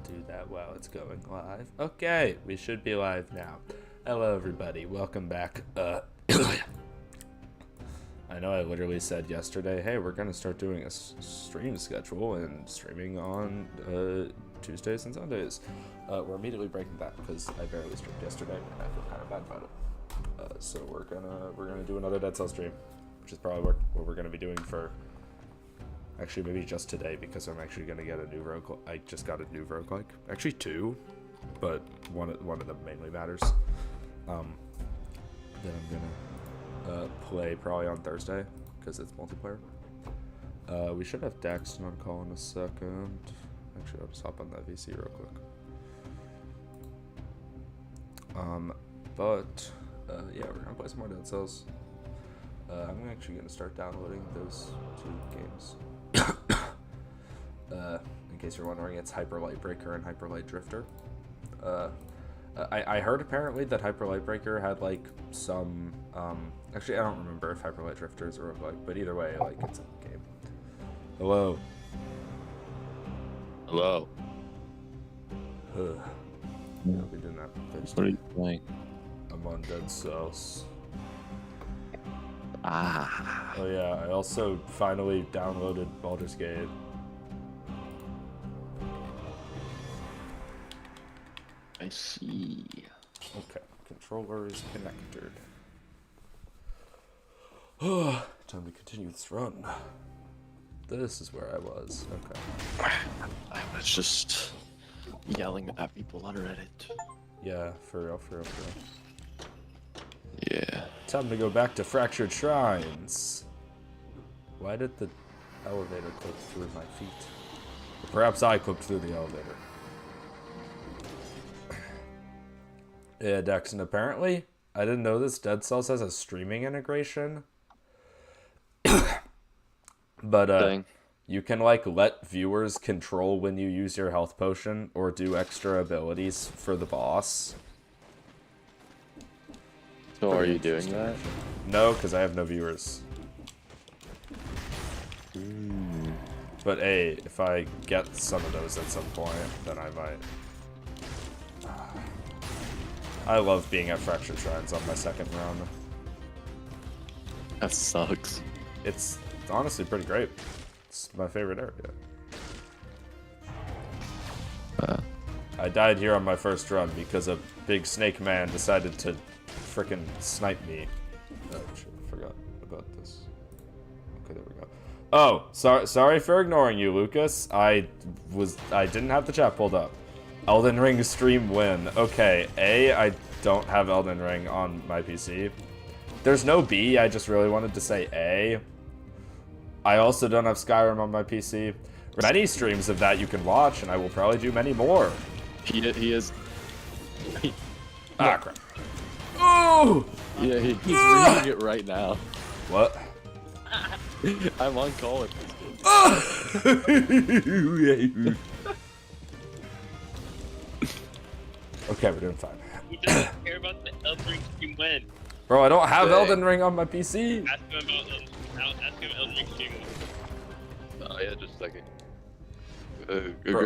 do that while it's going live. Okay, we should be live now. Hello, everybody. Welcome back. I know I literally said yesterday, hey, we're going to start doing a stream schedule and streaming on Tuesdays and Sundays. We're immediately breaking that because I barely streamed yesterday and I feel kind of bad about it. So we're gonna do another Dead Cell stream, which is probably what we're gonna be doing for. Actually, maybe just today, because I'm actually gonna get a new roguelike. I just got a new roguelike. Actually, two, but one of them mainly matters. That I'm gonna play probably on Thursday, because it's multiplayer. We should have Daxton on call in a second. Actually, I'll just hop on that VC real quick. Yeah, we're gonna play some more Dead Cells. I'm actually gonna start downloading those two games. In case you're wondering, it's Hyper Light Breaker and Hyper Light Drifter. I heard apparently that Hyper Light Breaker had like some. Actually, I don't remember if Hyper Light Drifter is a roguelike, but either way, like it's a game. Hello. Hello. Yeah, I'll be doing that Thursday. What are you playing? I'm on Dead Cells. Ah. Oh yeah, I also finally downloaded Baldur's Gate. I see. Okay, controller is connected. Time to continue this run. This is where I was. Okay. I was just yelling at people on Reddit. Yeah, for real. Yeah. Time to go back to Fractured Shrines. Why did the elevator clip through my feet? Or perhaps I clipped through the elevator. Yeah, Dexon, apparently, I didn't know this, Dead Cells has a streaming integration. But, you can, like, let viewers control when you use your health potion or do extra abilities for the boss. So are you doing that? No, because I have no viewers. But hey, if I get some of those at some point, then I might. I love being at Fractured Shrines on my second run. That sucks. It's honestly pretty great. It's my favorite area. I died here on my first run because a big snake man decided to frickin' snipe me. Oh shit, I forgot about this. Okay, there we go. Oh, sorry for ignoring you, Lucas. I didn't have the chat pulled up. Elden Ring stream win. Okay, A, I don't have Elden Ring on my PC. There's no B, I just really wanted to say A. I also don't have Skyrim on my PC. Many streams of that you can watch, and I will probably do many more. He is. Ah, crap. Oh! Yeah, he's reading it right now. What? I'm on call with this kid. Okay, we're doing fine. He doesn't care about the Elden Ring stream win. Bro, I don't have Dang. Elden Ring on my PC. Ask him about Elden Ring stream win. Oh yeah, just a second.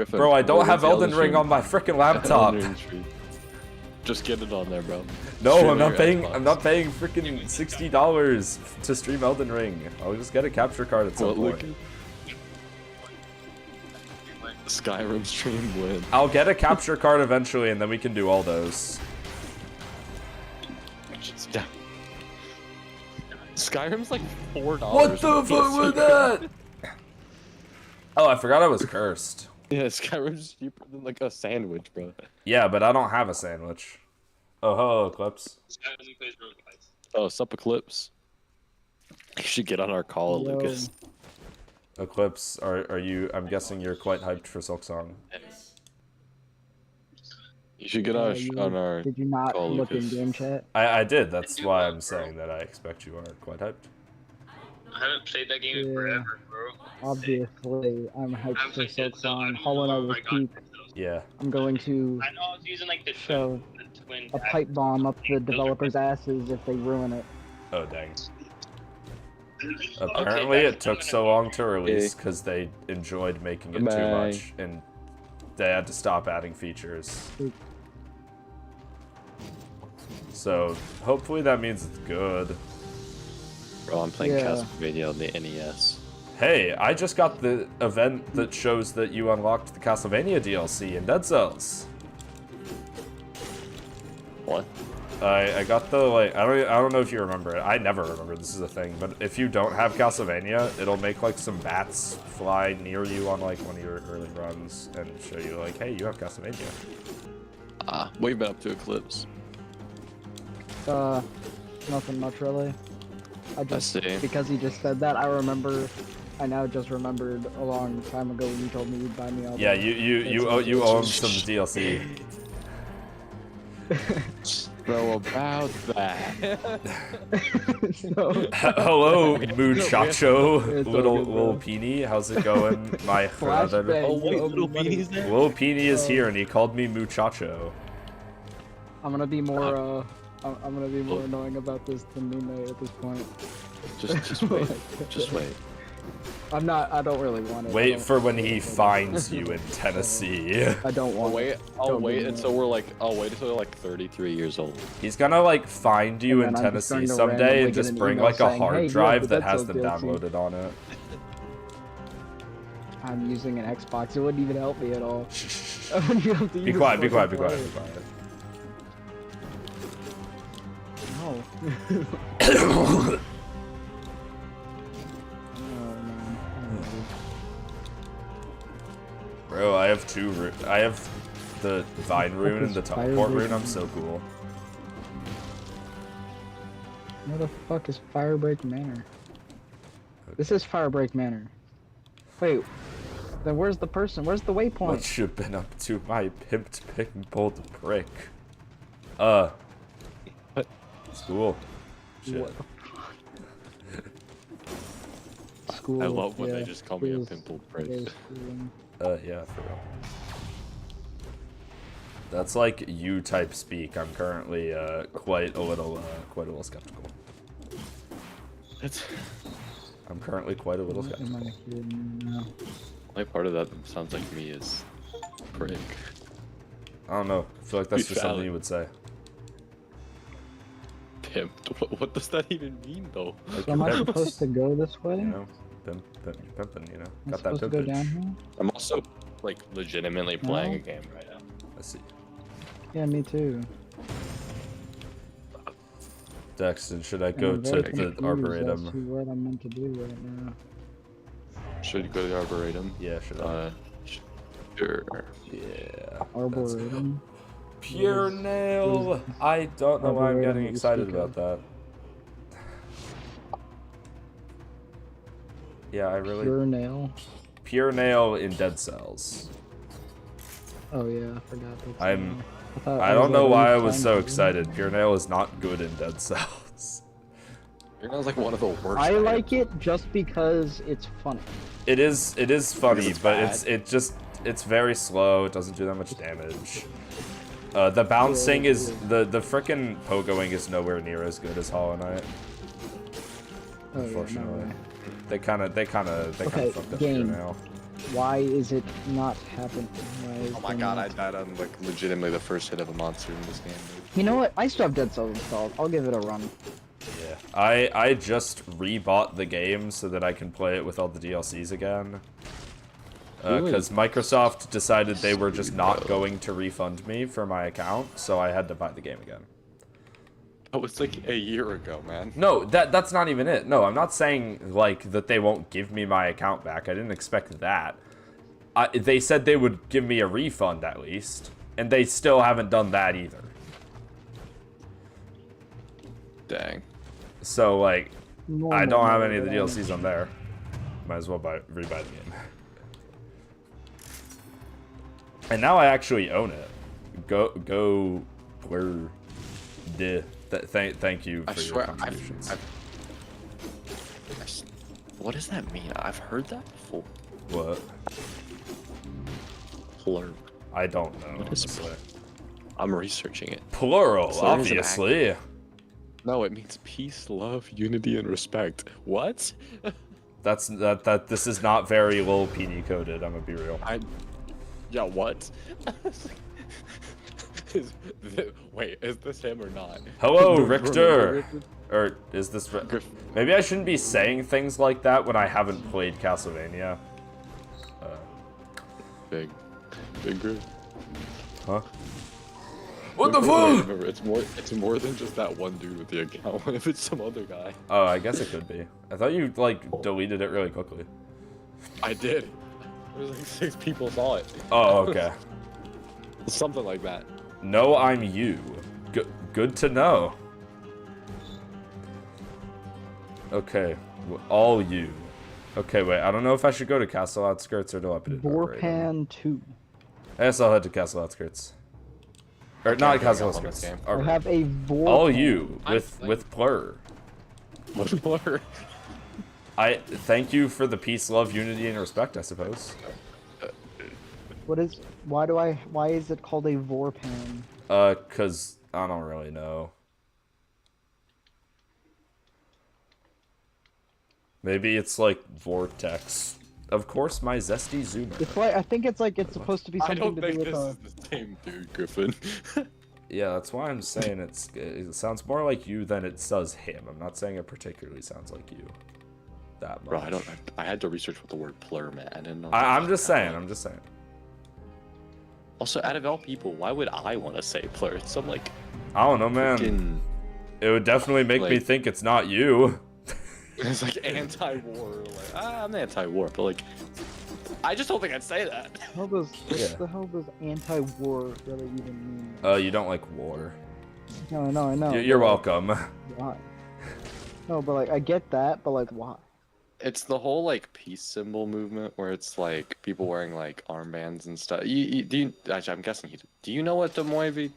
Bro, I don't have Elden Ring on my freaking laptop. Just get it on there, bro. No, Stream I'm it not your paying. Xbox. I'm not paying freaking $60 to stream Elden Ring. I'll just get a capture card at some What, point. Lucas? Skyrim stream win. I'll get a capture card eventually, and then we can do all those. Yeah. Skyrim's like $4. What the fuck was that? Oh, I forgot I was cursed. Yeah, Skyrim's cheaper than like a sandwich, bro. Yeah, but I don't have a sandwich. Oh, hello, Eclipse. Sky only plays roguelikes. Oh, sup Eclipse. You should get on our call, Yo. Lucas. Eclipse, are you? I'm guessing you're quite hyped for Silksong. You should get on our Did you not call, look in Lucas. game chat? I did. That's why I'm saying that I expect you are quite hyped. I haven't played that game in Yeah. forever, bro. Obviously, I'm hyped I'm for playing Dead Cell. Silksong. Hollow Knight was peak. Yeah. I'm going to I know I was using like the shove twin. a pipe bomb up the developers' asses if they ruin it. Oh dang. Apparently it took so long to release because they enjoyed making it too Bye. much and they had to stop adding features. So hopefully that means it's good. Bro, I'm playing Yeah. Castlevania on the NES. Hey, I just got the event that shows that you unlocked the Castlevania DLC in Dead Cells. What? I got the, like, I don't know if you remember it. I never remember this is a thing, but if you don't have Castlevania, it'll make, like, some bats fly near you on, like, one of your early runs and show you, like, hey, you have Castlevania. What have you been up to, Eclipse? Nothing much really. I just see. because he just said that, I now just remembered a long time ago when you told me you'd buy me all. Yeah, the- you owe him some DLC. So about that. So, Hello, muchacho, It's all little good, bro. Peeny. How's it going, my brother? Flashbang. Oh, wait, You owe little me money. beanies there? Lil Peeny is here, and he called me muchacho. I'm gonna be more I'm gonna be more annoying about this than Nune at this point. Just wait. Just wait. I don't really want it. I Wait don't- for when he finds you in Tennessee. I don't want it. I'll Don't wait do until we're like 33 years old. He's gonna like find you in And then I'm just Tennessee going to someday randomly and get just an bring email like a saying, hard "Hey, you have drive the that Dead has Cells them DLC." downloaded on it. I'm using an Xbox. It wouldn't even help me at all. I wouldn't even have to Be use quiet, be quiet, fucking be quiet, play. be quiet. No. Oh, man. Bro, I have the Vine rune and the teleport rune. I'm so cool. Where the fuck is Firebreak Manor? This is Firebreak Manor. Wait, then where's the person? Where's the waypoint? What you been up to, my pimped pimpled prick? School. Shit. What the School. I love when they yeah, just call me a schools- pimple prick. yeah, schooling. Yeah, for real. That's like you-type speak. I'm currently quite a little skeptical. It's I'm currently quite a little What am skeptical. I hearing now? only part of that sounds like me is prick. I don't know. I feel like that's Be just something valid. you would say. Pimped. What does that even mean though? Like So am I you're pimped, supposed to go this way? You know, pimping. You know, I'm got that supposed to go down pimpage. here? I'm also like legitimately playing No. a game right now. I see. Yeah, me too. Dexton, should I And go I'm to very the confused as to arboretum? what I'm meant to do right now. Should you go to the arboretum? Yeah, should I? Sure. Yeah. let's go. Arboretum. Pure nail. I don't know why I'm Arboretum getting that you excited speak about of. that. Yeah, I really Pure nail. pure nail in Dead Cells. Oh yeah, I forgot. That's I'm- thought I was don't know like, why I "Ooh, was fine, so fine." excited. Pure nail is not good in Dead Cells. You're not like one of the worst. I like items. it just because it's funny. It is funny, it's but bad. it's very slow. It doesn't do that much damage. The bouncing Yeah, is the frickin' pogoing is nowhere near as good as Hollow Knight. Oh, yeah, no Unfortunately, way. they kind of Okay, fucked up game. Pure Nail. Why is it not happening? Why is Oh my there god, not- I died on like legitimately the first hit of a monster in this game. Dude. You know what? I still have Dead Cells installed. I'll give it a run. Yeah, I just rebought the game so that I can play it with all the DLCs again. Really? Because Microsoft decided they were just not going to refund me for my account, so I had to buy the game again. That was like a year ago, man. No, that's not even it. No, I'm not saying like that they won't give me my account back. I didn't expect that. They said they would give me a refund at least, and they still haven't done that either. Dang. So like, I Normal, don't have any of the but, DLCs on there. Might as well rebuy the game. And now I actually own it. Go where the thank you I for your swear, contributions. what does that mean? I've heard that before. What? Plur. I don't know. What is honestly. I'm researching it. Plural, So there's an obviously. No, it means peace, love, unity, and respect. What? That's that. This is not very Lil PD coded. I'm gonna be real. Yeah, what? Wait, is this him or not? Hello, No, Richter. Or is this... Griff- Maybe I shouldn't be saying things like that when I haven't played Castlevania. Big Griff. Huh? What the Wait, fuck? remember, it's more than just that one dude with the account. If it's some other guy. Oh, I guess it could be. I thought you, like, deleted it really quickly. I did. There was like 6 people saw it. Oh, okay. Something like that. No, I'm you. Good to know. Okay, all you. Okay, wait, I don't know if I should go to Castle Outskirts or to Leopard. Vorpan 2. I guess I'll head to Castle Outskirts. Or not Castle Outskirts. I have a Vorpan. All you with Plur. What's Blur? I thank you for the peace, love, unity, and respect, I suppose. Why is it called a Vorpan? Cause I don't really know. Maybe it's like Vortex. Of course, my zesty zoomer. It's like, I think it's like, it's supposed to be I something don't to do think with this is the same dude, Griffin. Yeah, that's why I'm saying it sounds more like you than it does him. I'm not saying it particularly sounds like you. That much. Bro, I had to research what the word plur meant. I didn't know. I'm just saying. I'm just saying. Also, out of all people, why would I want to say plur? It's some like. I don't know, man. Freaking, It would definitely make me like- think it's not you. it's like anti-war. Like I'm anti-war, but like, I just don't think I'd say that. What Yeah. the hell does anti-war really even mean? You don't like war. No, I know. You're but, like, welcome. Why? No, but like, I get that, but like, why? It's the whole like peace symbol movement where it's like people wearing like armbands and stuff. Actually, I'm guessing do you know what Des Moines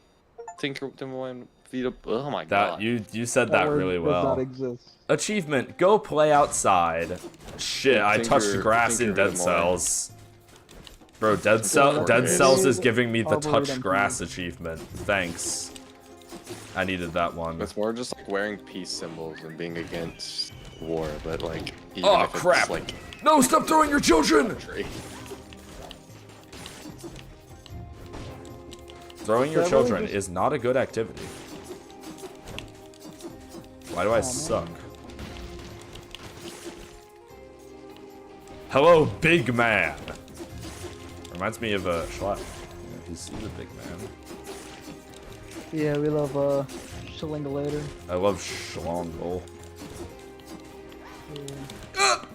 oh my That god. you said that word really does well. not exist. Achievement: go play outside. Shit, I touched Finger- grass in finger Dead Des Cells. Bro, Dead Arborgate. Cells is giving me the touch Arboretum. grass achievement. Thanks. I needed that one. It's more just like wearing peace symbols and being against war, but like even Oh if it's, crap! like No, stop throwing your children! tree. Throwing your That really children just- is not a good activity. Why do I man. suck? Hello, big man. Reminds me of Schlatt. Yeah, he's a big man. Yeah, we love Schillingulator. I love Schlongle. Yeah.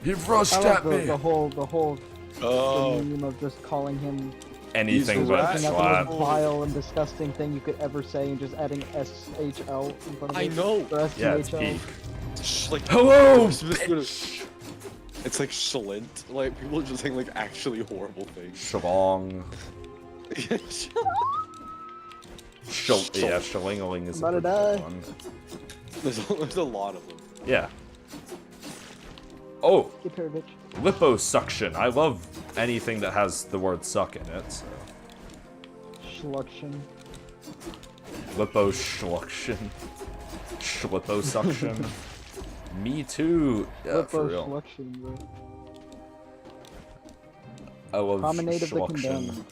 He I rushed love at the me. whole Oh, meme of just calling him Anything He's but right. the most Schlatt. vile and disgusting thing you could ever say, and just adding SHL in front of I it. know. Or Yeah, it's STHL. peak. Like Hello, It's just gonna- bitch. it's like Schlint. Like people just saying like actually horrible things. Schlong. Yeah, Schlingeling is a I'm about to pretty die. good one. There's a lot of them. Yeah. Oh, Get here, bitch. liposuction. I love anything that has the word suck in it. So. Schluction. Liposuction. Schliposuction. Me too. Yeah, for real. Schluction, bro. I love Promenade of the schluction. Condemned.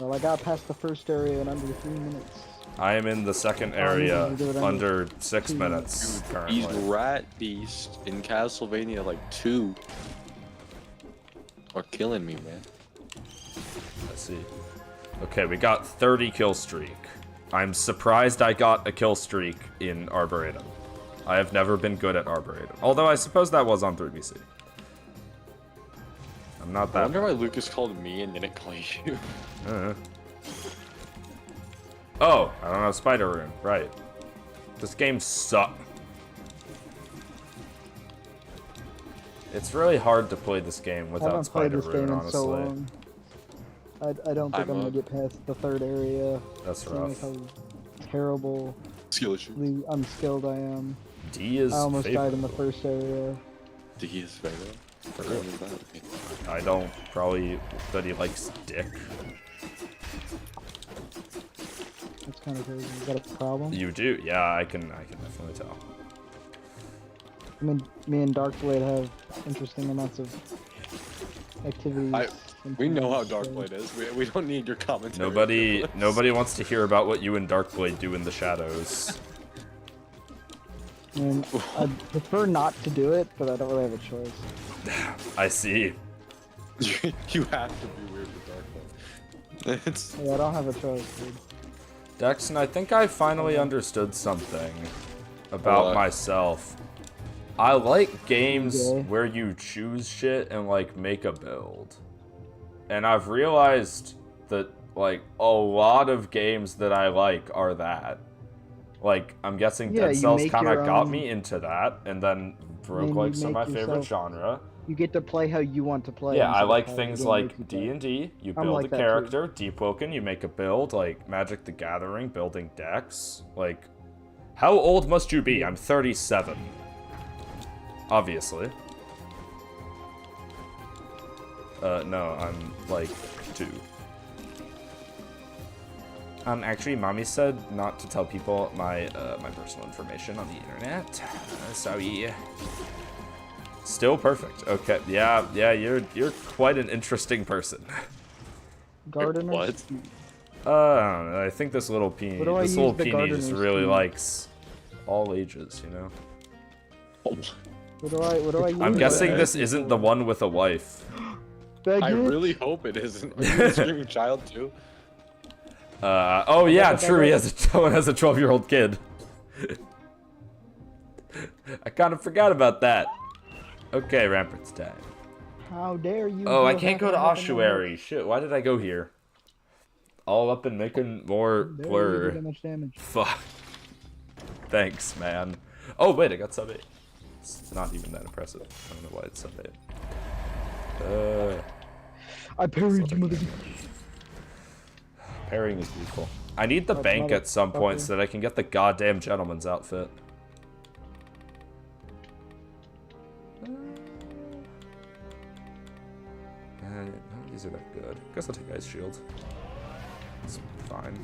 Well, I got past the first area in under 3 minutes. I am in the second area you do it under 6 2 minutes He's currently. Rat Beast in Castlevania like 2. Are killing me, man. Let's see. Okay, we got 30 kill streak. I'm surprised I got a kill streak in Arboretum. I have never been good at Arboretum. Although I suppose that was on 3BC. I'm not I that. wonder why Lucas called me and didn't call you. Oh, I don't have Spider Rune. Right. This game sucks. It's really hard to play this game I without haven't played Spider this game Rune, in honestly. so long. I don't think I'm gonna get past the third area. That's Seeing rough. how terribly Skill issue. unskilled I am. D is I almost died in the favorite. first area. D is favorite. For real. I don't probably, but he likes dick. That's kind of crazy. Is that a problem? You do? Yeah, I can definitely tell. I mean, me and Darkblade have interesting amounts of activities. We know how Darkblade is. We don't need your commentary. Nobody wants to hear about what you and Darkblade do in the shadows. I mean, I'd prefer not to do it, but I don't really have a choice. I see. You have to be weird with Darkblade. It's Yeah, I don't have a choice, dude. Dexon, I think I finally understood something about What? myself. I like games Okay. where you choose shit and like make a build. And I've realized that like a lot of games that I like are that. Like, I'm guessing Yeah, Dead you Cells make kind of your got own- me into that, and then roguelikes are make my favorite yourself- genre. You get to play how you want to play. Yeah, I instead of like how the things game like makes you play. D&D. You I'm build like a that too. character. Deep Woken, you make a build. Like Magic the Gathering, building decks. Like, how old must you be? I'm 37. Obviously. No, I'm like 2. Actually, Mommy said not to tell people my my personal information on the internet. Sorry. Still perfect. Okay, yeah, you're quite an interesting person. Gardeners. What? I don't know. I think this little peony, What do I this use little the peony just gardener's really tea? likes all ages, you know. What do I use? I'm guessing heck? this isn't the one with a wife. I really hope it isn't. Are you a screaming child too? Oh yeah, true. He has someone has a 12-year-old kid. I kind of forgot about that. Okay, Rampart's time. How dare you? Oh, I go can't go back to and look at my Ossuary. Shit, why did I go here? All up and making more notes? Dare you do blur. that much damage. Fuck. Thanks, man. Oh, wait, I got sub 8. It's not even that impressive. I don't know why it's sub 8. I parried you, mother. Parrying is beautiful. I need the Oh, bank at some point motherfucker. so that I can get the goddamn gentleman's outfit. None of these are that good. Guess I'll take Ice Shield. It's fine.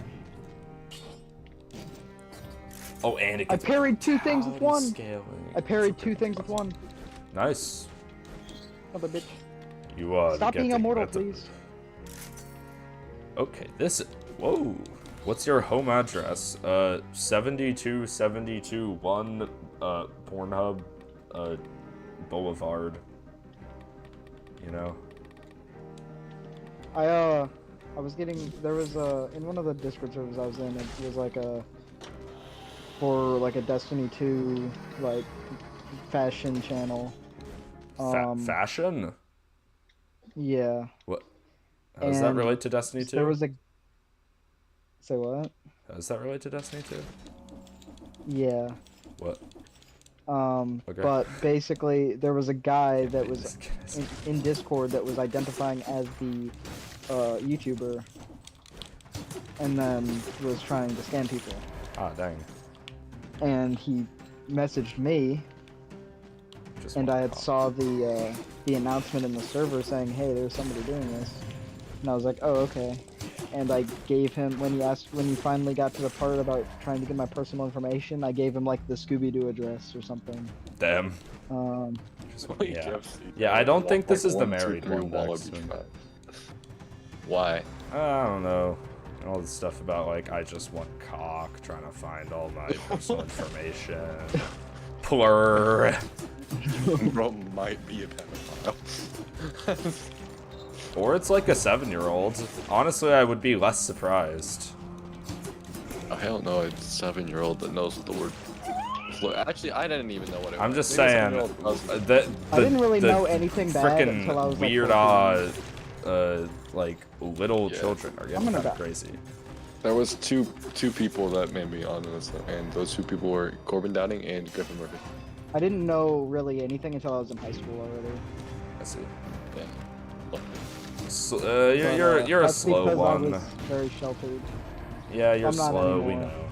Oh, and it I gets parried 2 things with brutality 1. scaling. I parried It's 2 things with 1. Nice. Mother bitch. You are Stop being getting immortal, better. please. Okay, this. Whoa. What's your home address? 72721 Pornhub Boulevard. You know. I was getting, there was in one of the Discord servers I was in, it was like for like a Destiny 2 like fashion channel. Fashion? Yeah. What? How does that And relate to Destiny 2? There was a. Say what? How does that relate to Destiny 2? Yeah. What? Okay. But basically, there was a guy that was This guy's- in Discord that was identifying as the YouTuber, and then was trying to scam people. Ah, dang. And he messaged me, Just and I wanna had call. saw the announcement in the server saying, "Hey, there's somebody doing this," and I was like, "Oh, okay." And I gave him when he finally got to the part about trying to get my personal information, I gave him like the Scooby-Doo address or something. Damn. Just Yeah. Yeah, I don't think this is the married one, Wallaby Dexter. Tribe. Why? I don't know. And all this stuff about, like, I just want cock, trying to find all my personal information. Plur. Bro might be a pedophile. Or it's like a 7-year-old. Honestly, I would be less surprised. I don't know. It's a 7-year-old that knows what the word. Actually, I didn't even know what it was. I'm just Maybe a saying, 7-year-old does. the I didn't really the know anything bad until I was frickin' like weird, 14. like, little Yeah. children are I'm getting gonna kind of die. crazy. There was two people that made me on this, and those 2 people were Corbin Downing and Griffin Murphy. I didn't know really anything until I was in high school already. I see. Yeah. Look. So, But, you're a that's slow because one. I was very sheltered. Yeah, you're I'm not slow, we anymore. know.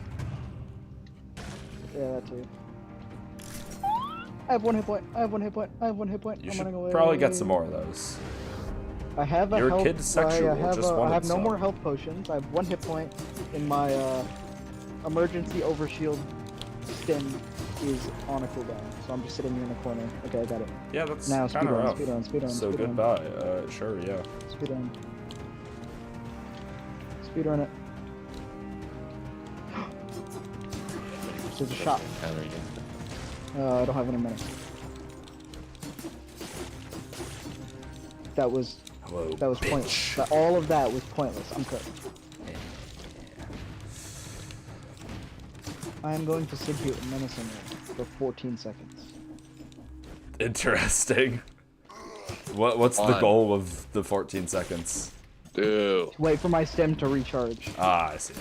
Yeah, that too. I have 1 hit point. I have 1 hit point. I have 1 hit point. You I'm should running away. probably get some more of those. I have a You're a health. kid sexual, I have, just I wanted have no some. more health potions. I have 1 hit point in my emergency overshield stim is on a cooldown, so I'm just sitting here in the corner. Okay, I got it. Yeah, that's Now kind of rough. speed run. So speed run. goodbye. Sure, yeah. Speed run. Speed run it. There's a shot. Counter you. I don't have any money. That was Hello, pointless. All of that was pointless. I'm cooked. I am going to sit here menacingly for 14 seconds. Interesting. What's the Fun. goal of the 14 seconds? Ew. Wait for my stem to recharge. Ah, I see.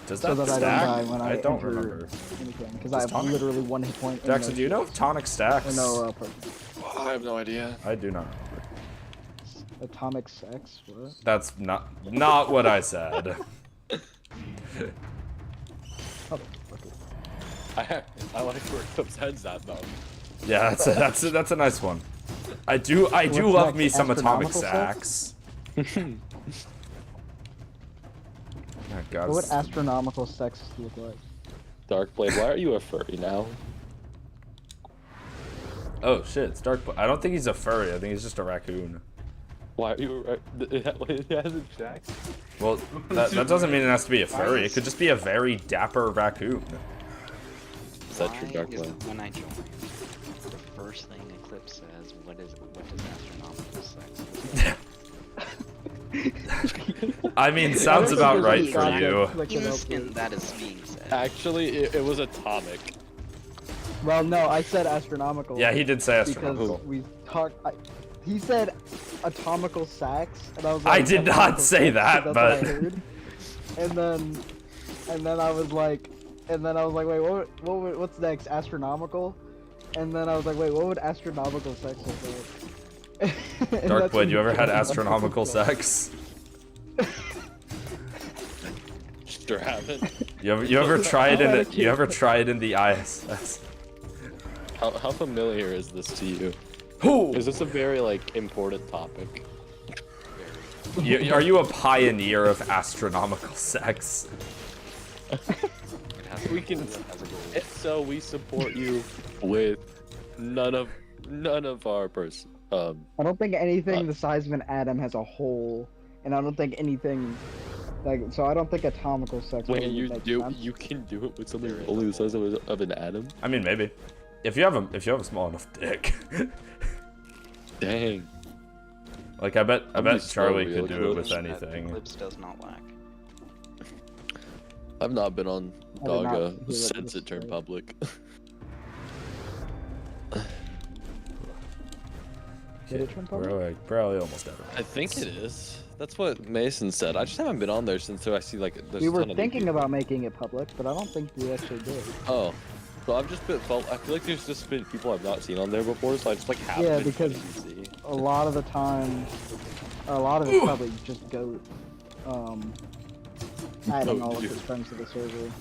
Does So that that stack? I don't die when I don't enter remember. anything, because Does I have tonic- literally 1 hit point. and Jackson, no do you know if tonic stacks? No, I have no idea. I do not. atomic sex. What? That's not what I said. Oh, okay. I like where Clip's head's at though. Yeah, that's a nice one. I do What's love next? me some atomic Astronomical sacks. Oh, God. What would astronomical sex look like? Darkblade, why are you a furry now? Oh shit, it's dark. I don't think he's a furry. I think he's just a raccoon. Why are you? It hasn't checked. Well, that doesn't mean it has to be a furry. It could just be a very dapper raccoon. Is that true, Why is Darkblade? it when I join, the first thing Eclipse says, what does astronomical sex? I mean, sounds about right for Gotcha. you. Click it up, Instant that is being said. Actually, it was atomic. Well, no, I said astronomical. Yeah, he did say because astronomical. we talked. He said atomical sax, and I was I like, did not "Atomical say sex," that, that's but- what I heard. And then I was like, wait, what's next? Astronomical? And then I was like, wait, what would astronomical sex look like? And that's when Darkblade, you ever had came up with astronomical that. sex? Sure haven't. You ever tried in the ISS? How familiar is this to you? Who? Is this a very like important topic? Are you a pioneer of astronomical sex? It has We can. it has a goal. If so, we support you with none of our I don't think anything Uh, the size of an atom has a hole, and I don't think anything like. So I don't think atomical sex. When really you makes do, sense. you can do it with something only the size of an atom. I mean, maybe. If you have a small enough dick. Dang. Like I bet Somebody Charlie slow could do it with That anything. Eclipse does not lack. I've not been on I did not hear Dogga that since this it turned way. public. Did it turn public? We're like probably almost everywhere. I think it is. That's what Mason said. I just haven't been on there since I see like there's We a were ton of new thinking people. about making it public, but I don't think we actually did. Oh. So I've just been I feel like there's just been people I've not seen on there before, so I just like haven't Yeah, been because- funny to see. A lot of the time, a lot of it's probably just Goat, adding all of dude. his friends to the server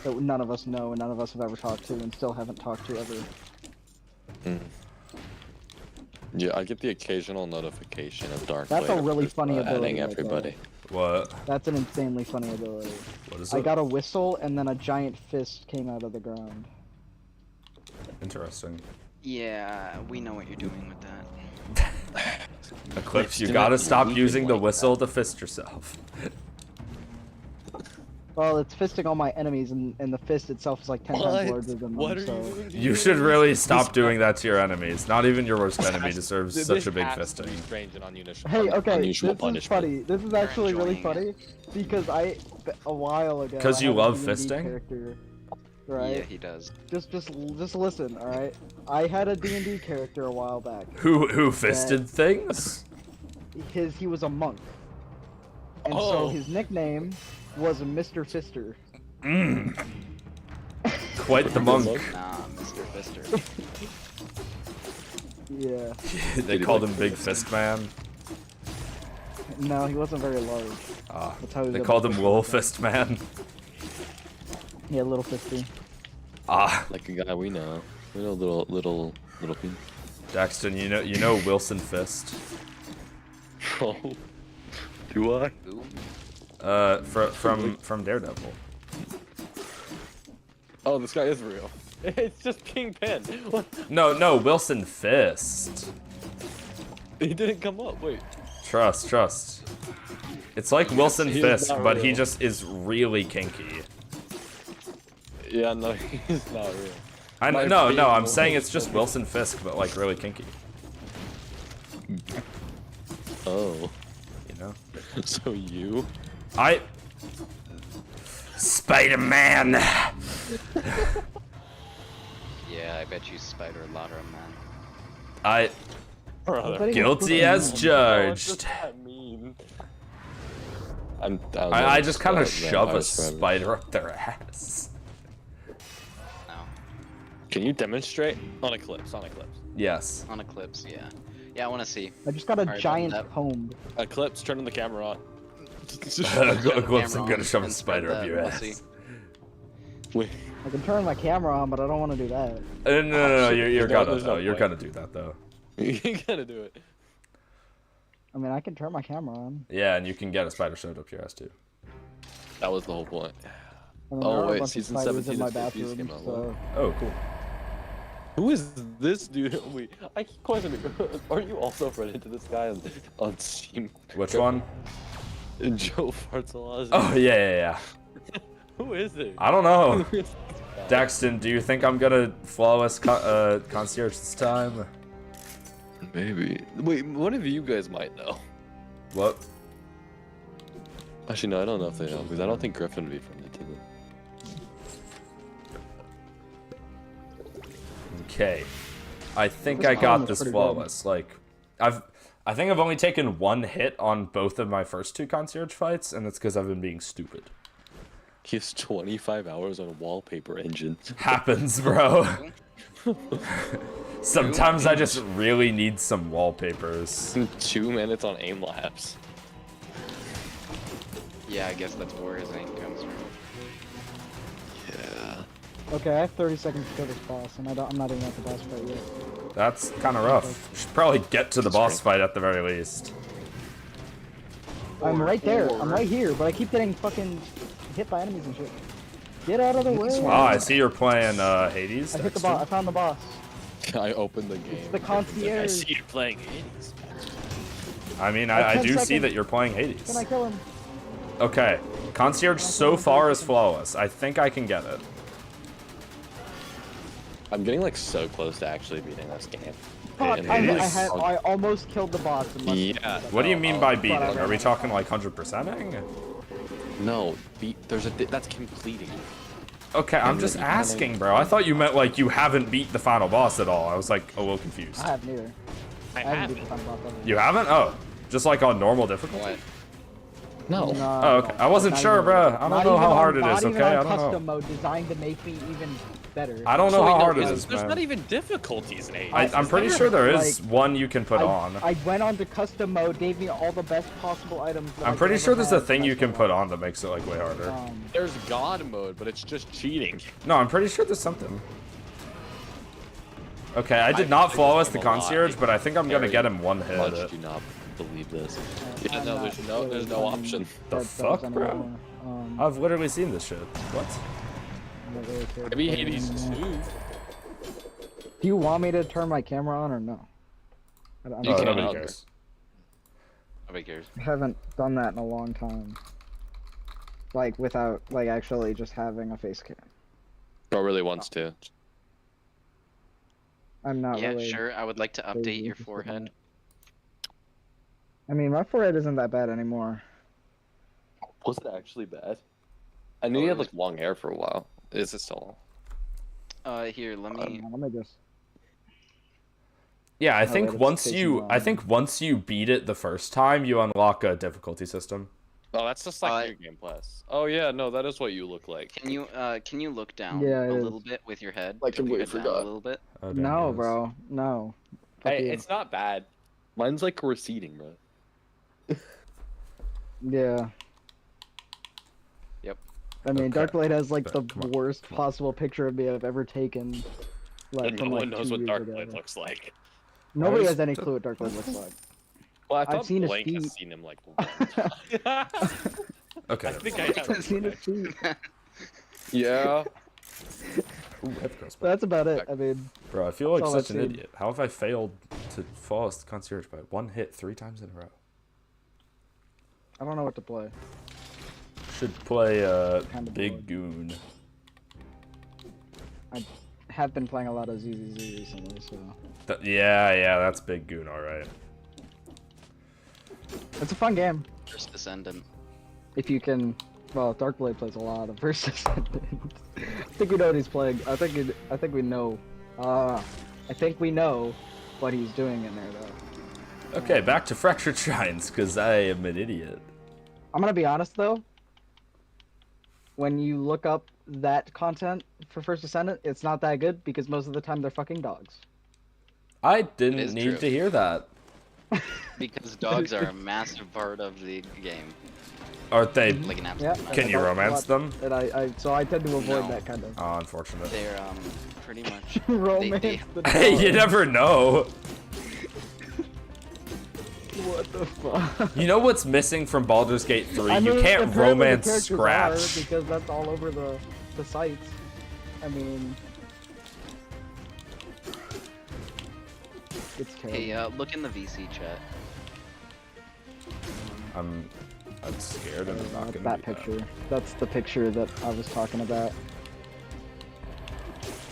that none of us know and none of us have ever talked to and still haven't talked to ever. Yeah, I get the occasional notification of Dark. That's a Blade really just, funny ability adding right everybody. What? That's an insanely funny ability. What is I it? got a whistle and then a giant fist came out of the ground. Interesting. Yeah, we know what you're doing with that. Eclipse, you Still gotta not stop moving using the like whistle to fist yourself. Well, it's fisting all my enemies and the fist itself is like 10 times larger than What them, are so... you doing? to You your should enemies? really stop doing that to your enemies. Not even your worst enemy deserves This such a big has to be fisting. strange and unusual. Hey, okay, unusual this is punishment. funny. This is actually really enjoying funny because a while ago. 'Cause I you had a love D&D fisting? Character, Yeah, right? he does. Just listen, all right. I had a D&D character a while back. Who fisted things? He was a monk, and Oh. so his nickname was Mr. Fister. Quite the monk. Nah, Mr. Fister. Yeah. They called him Big Fist Man. No, he wasn't very large. Ah, That's how he was they able called to him fist Little people. Fist Man. Yeah, little fisty. Ah, Like a guy we know. We know little thing. Daxton, you know Wilson Fist. Oh. Do I? Who? From Daredevil. Oh, this guy is real. It's just Kingpin. What? No, Wilson Fist. He didn't come up. Wait. Trust. It's like Wilson He is Fisk, not but he real. just is really kinky. Yeah, no, he's not real. I My no, I'm vehicle saying is it's just Wilson Fisk, but like really kinky. Oh. You know? So you? Spider-Man. Yeah, I bet you Spider Lottery Man. I Brother. guilty as What charged. does that mean? I just kind of shove a spider. spider up their ass. No. Can you demonstrate? On Eclipse, Yes. On Eclipse, yeah. Yeah, I want to see. I just got a Alright, giant that- comb. Eclipse, turning the camera on. Glimpse, I'm gonna shove a and spider spread up that, your we'll ass. see. Wait, I can turn my camera on, but I don't want to do that. No, shit, you're there's no- gonna there's no though. You're point. gonna do that though. you gotta do it. I mean, I can turn my camera on. Yeah, and you can get a spider shoved up your ass too. That was the whole point. I mean, Oh, there are a wait, bunch of season spiders 17 in my of One Piece bathroom, came out, so Oh, cool. Who is this dude? Wait, I keep questioning. Are you also friended to this guy on Steam? Which one? Joe Fartolazzi. Oh yeah. Who is it? I don't know. Who is this guy? Daxton, do you think I'm gonna flawless concierge this time? Maybe. Wait, one of you guys might know. What? Actually, no, I don't know if they know because I don't think Griffin would be friendly to them. Okay. I think This I column got is this pretty flawless. Like, I think I've only taken one hit on both of my first two concierge fights, and it's because I've been being stupid. He has 25 hours on wallpaper engine. Happens, bro. Sometimes I just really need some wallpapers. 2 minutes on aim lapse. Yeah, I guess that's where his aim comes from. Yeah. okay, I have 30 seconds to kill this boss, and I'm not even at the boss fight yet. That's kind of rough. Should probably get to the boss fight at the very least. I'm right there. I'm right here, but I keep getting fucking hit by enemies and shit. Get out of the way. Oh, I see you're playing Hades. I hit the Daxton. boss. I found the boss. I opened the game. The concierge. you playing Hades. I mean, Like I 10 do see seconds. that you're playing Can Hades. I kill him? Okay, concierge so far is flawless. I think I can get it. I'm getting like so close to actually beating this game. Fuck, And I Hades- almost killed the boss. in less than Yeah. 2 What do you mean by beating? But I Are we ran talking like 100%ing? No, that's completing. Okay, I'm And just then you kinda- asking, bro. I thought you meant like you haven't beat the final boss at all. I was like a little confused. I haven't either. I haven't beat the final boss ever. You haven't? Oh, just like on normal difficulty? What? No. No, Oh, okay. I wasn't not sure, even- bro. I not don't know even how on- hard it not is, even okay? on I don't custom know. mode designed to make me even better. I don't know how hard it there's, is, there's man. not even difficulties in Hades. I'm pretty sure there is Like, one you can put on. I went on to custom mode, gave me all the best possible items. that I I'm could pretty ever sure there's a have thing you custom can put mode. on that makes it like way harder. There's God mode, but it's just cheating. No, I'm pretty sure there's something. Okay, I did not think flawless this the game a lot. concierge, but I think I'm gonna Very get him one Much hit. do not believe this. I'm Yeah, no, not there's really no playing option. The Dead fuck, Cells bro? anymore. I've literally seen this shit. What? I don't really care. Maybe Hades 2. Do you want me to turn my camera on or no? I'm You Oh, can nobody out cares. Nobody cares. I haven't done that in a long time. Like without like actually just having a face cam. Bro really wants to. I'm not Yeah, really. sure. I would like to crazy update your interested in forehead. it. I mean, my forehead isn't that bad anymore. Was it actually bad? I knew you had like long hair for a while. Is it still? Here, let me. Let me just. Yeah, I wait, think it's once taking you, long. I think once you beat it the first time, you unlock a difficulty system. Oh, that's just like New Game Plus. Oh yeah, no, that is what you look like. Can you look down Yeah, a it little bit with your head? I Tilt your completely head down forgot. a little bit. Oh, damn, No, yes. bro. No. Fuck Hey, you. it's not bad. Mine's like receding, bro. Yeah. Yep. I mean, Okay. Darkblade has like the Come on, worst possible picture of me I've ever taken. Like, And from, no like, one knows 2 what years Darkblade ago. looks like. Nobody Why has is any the- clue what Darkblade looks like. Well, I I've thought seen his Blank has feet. seen him like one time. Okay. I think I I've have. seen his feet. Yeah. Ooh, I have a crossbow. But that's about it. I mean, Bro, I feel like That's all such I've an seen. idiot. How have I failed to fall as concierge by one hit 3 times in a row? I don't know what to play. Should play Kinda Big bored. Goon. I have been playing a lot of ZZZ recently, so Yeah, that's Big Goon, alright. it's a fun game. First Descendant. If you can, well, Darkblade plays a lot of First Descendant. I think we know what he's playing. I think we know. I think we know what he's doing in there, though. Okay, back to Fractured Shrines, because I am an idiot. I'm gonna be honest though. When you look up that content for First Descendant, it's not that good because most of the time they're fucking dogs. I is didn't need true. to hear that. Because dogs are a massive part of the game. Aren't they? Like an Yeah. absolute. Can you I romance watch- them? And so I tend to avoid No. that kind of Oh, unfortunate. They're pretty much. romance. they- the Hey, you dog. never know. What the fuck? You know what's missing from Baldur's Gate 3? I You mean, can't apparently the romance characters are, Scratch. because that's all over the sites. I mean, it's terrible. Hey, look in the VC chat. I'm scared and I'm not That's gonna that do picture. That's the picture that I was talking about.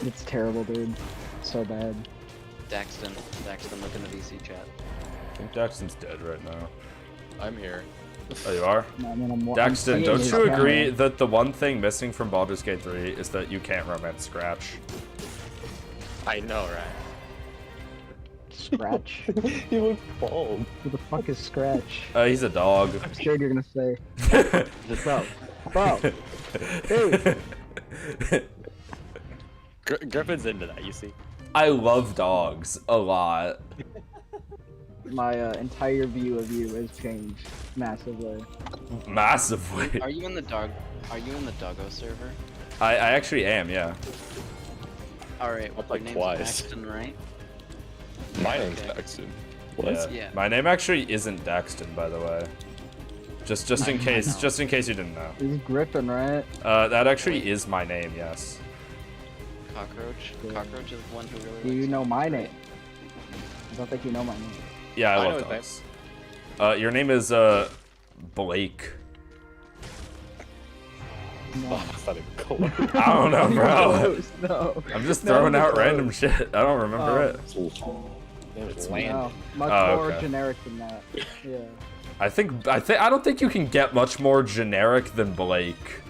It's terrible, dude. So bad. Daxton, look in the VC chat. I think Daxton's dead right now. I'm here. Oh, you are? No, I mean, I'm Daxton, seeing don't his you agree camera. that the one thing missing from Baldur's Gate 3 is that you can't romance Scratch? I know, right? Scratch? He looks bald. Who the fuck is Scratch? He's a dog. I'm scared you're gonna say. Bro. Dude. Griffin's into that, you see. I love dogs a lot. My entire view of you has changed massively. Massively. Are you in the Doggo server? I actually am, yeah. All right. Up Your like name's twice. Daxton, right? My name's Okay. Daxton. Yeah. Yeah. My name actually isn't Daxton, by the way. Just in case, know. just in case you didn't know. He's Griffin, right? That actually is my name, yes. Cockroach. Yeah. Cockroach is one who really. Do you likes know dogs, my right? name? I don't think you know my name. Yeah, I I know love his dogs. Your name is Blake. No. Oh, that's not even close. I don't know, bro. No. I'm just No, throwing out close. random shit. I don't remember Oh. it. It's No, Landon. much Oh, more okay. generic than that. Yeah. I don't think you can get much more generic than Blake.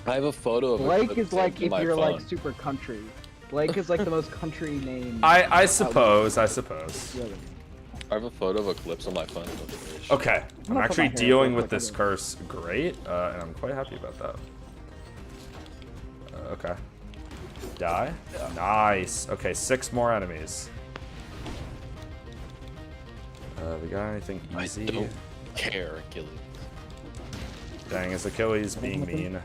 I have a photo of Blake it is like in if my you're phone. like super country. Blake is like the most country name. I suppose. Really. I have a photo of Eclipse on my phone. Okay, I'm gonna put actually my hair dealing up with like I this do. curse great, and I'm quite happy about that. Okay. Die? Nice. Okay, 6 more enemies. We got anything I easy? don't care, Achilles. Dang, is Achilles being mean?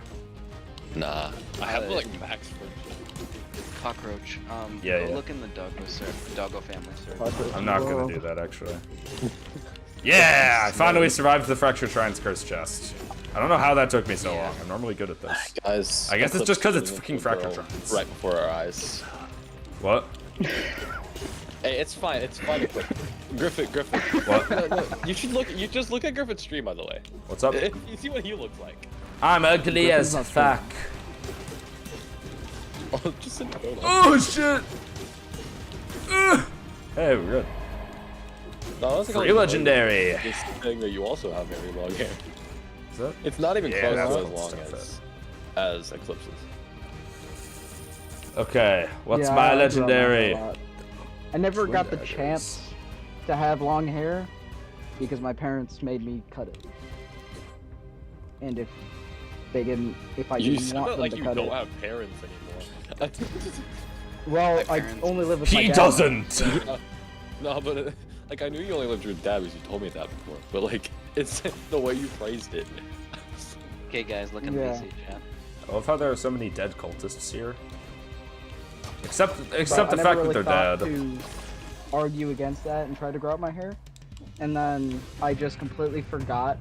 Nah. I have like max friendship. Cockroach. Yeah, go yeah. look in the Doggo family server. I'm not gonna do that, actually. Yeah! I finally survived the Fractured Shrines curse chest. I don't know how that took me so Yeah. long. I'm normally good at this. Guys. I guess it's just 'cause it's Eclipse fucking is getting Fractured into a Shrines. girl Right before our eyes. What? Hey, it's fine. It's fine. Griffin. What? No, you should look. You just look at Griffin's stream, by the way. What's up? You see what he looks like. I'm ugly Griffin's as not fuck. Oh, just in photo. Oh shit! Hey, we're good. No, I was Free legendary. This thing that you also have very long hair. Is that? It's not even Yeah, close that's to as cool long stuff, as Eclipse's. Okay, what's Yeah, my I grew up legendary? on that a lot. I never Twin got the daggers. chance to have long hair because my parents made me cut it. And if I You didn't sound want them like to you cut don't it, have parents anymore. well, My I parents- only live with my He dad. doesn't. No, but like I knew you only lived with your dad because you told me that before. But like it's the way you phrased it. Okay, guys, look in Yeah. the VC chat. I love how there are so many dead cultists here. Except But the I fact never that really they're thought dead. to argue against that and try to grow out my hair. And then I just completely forgot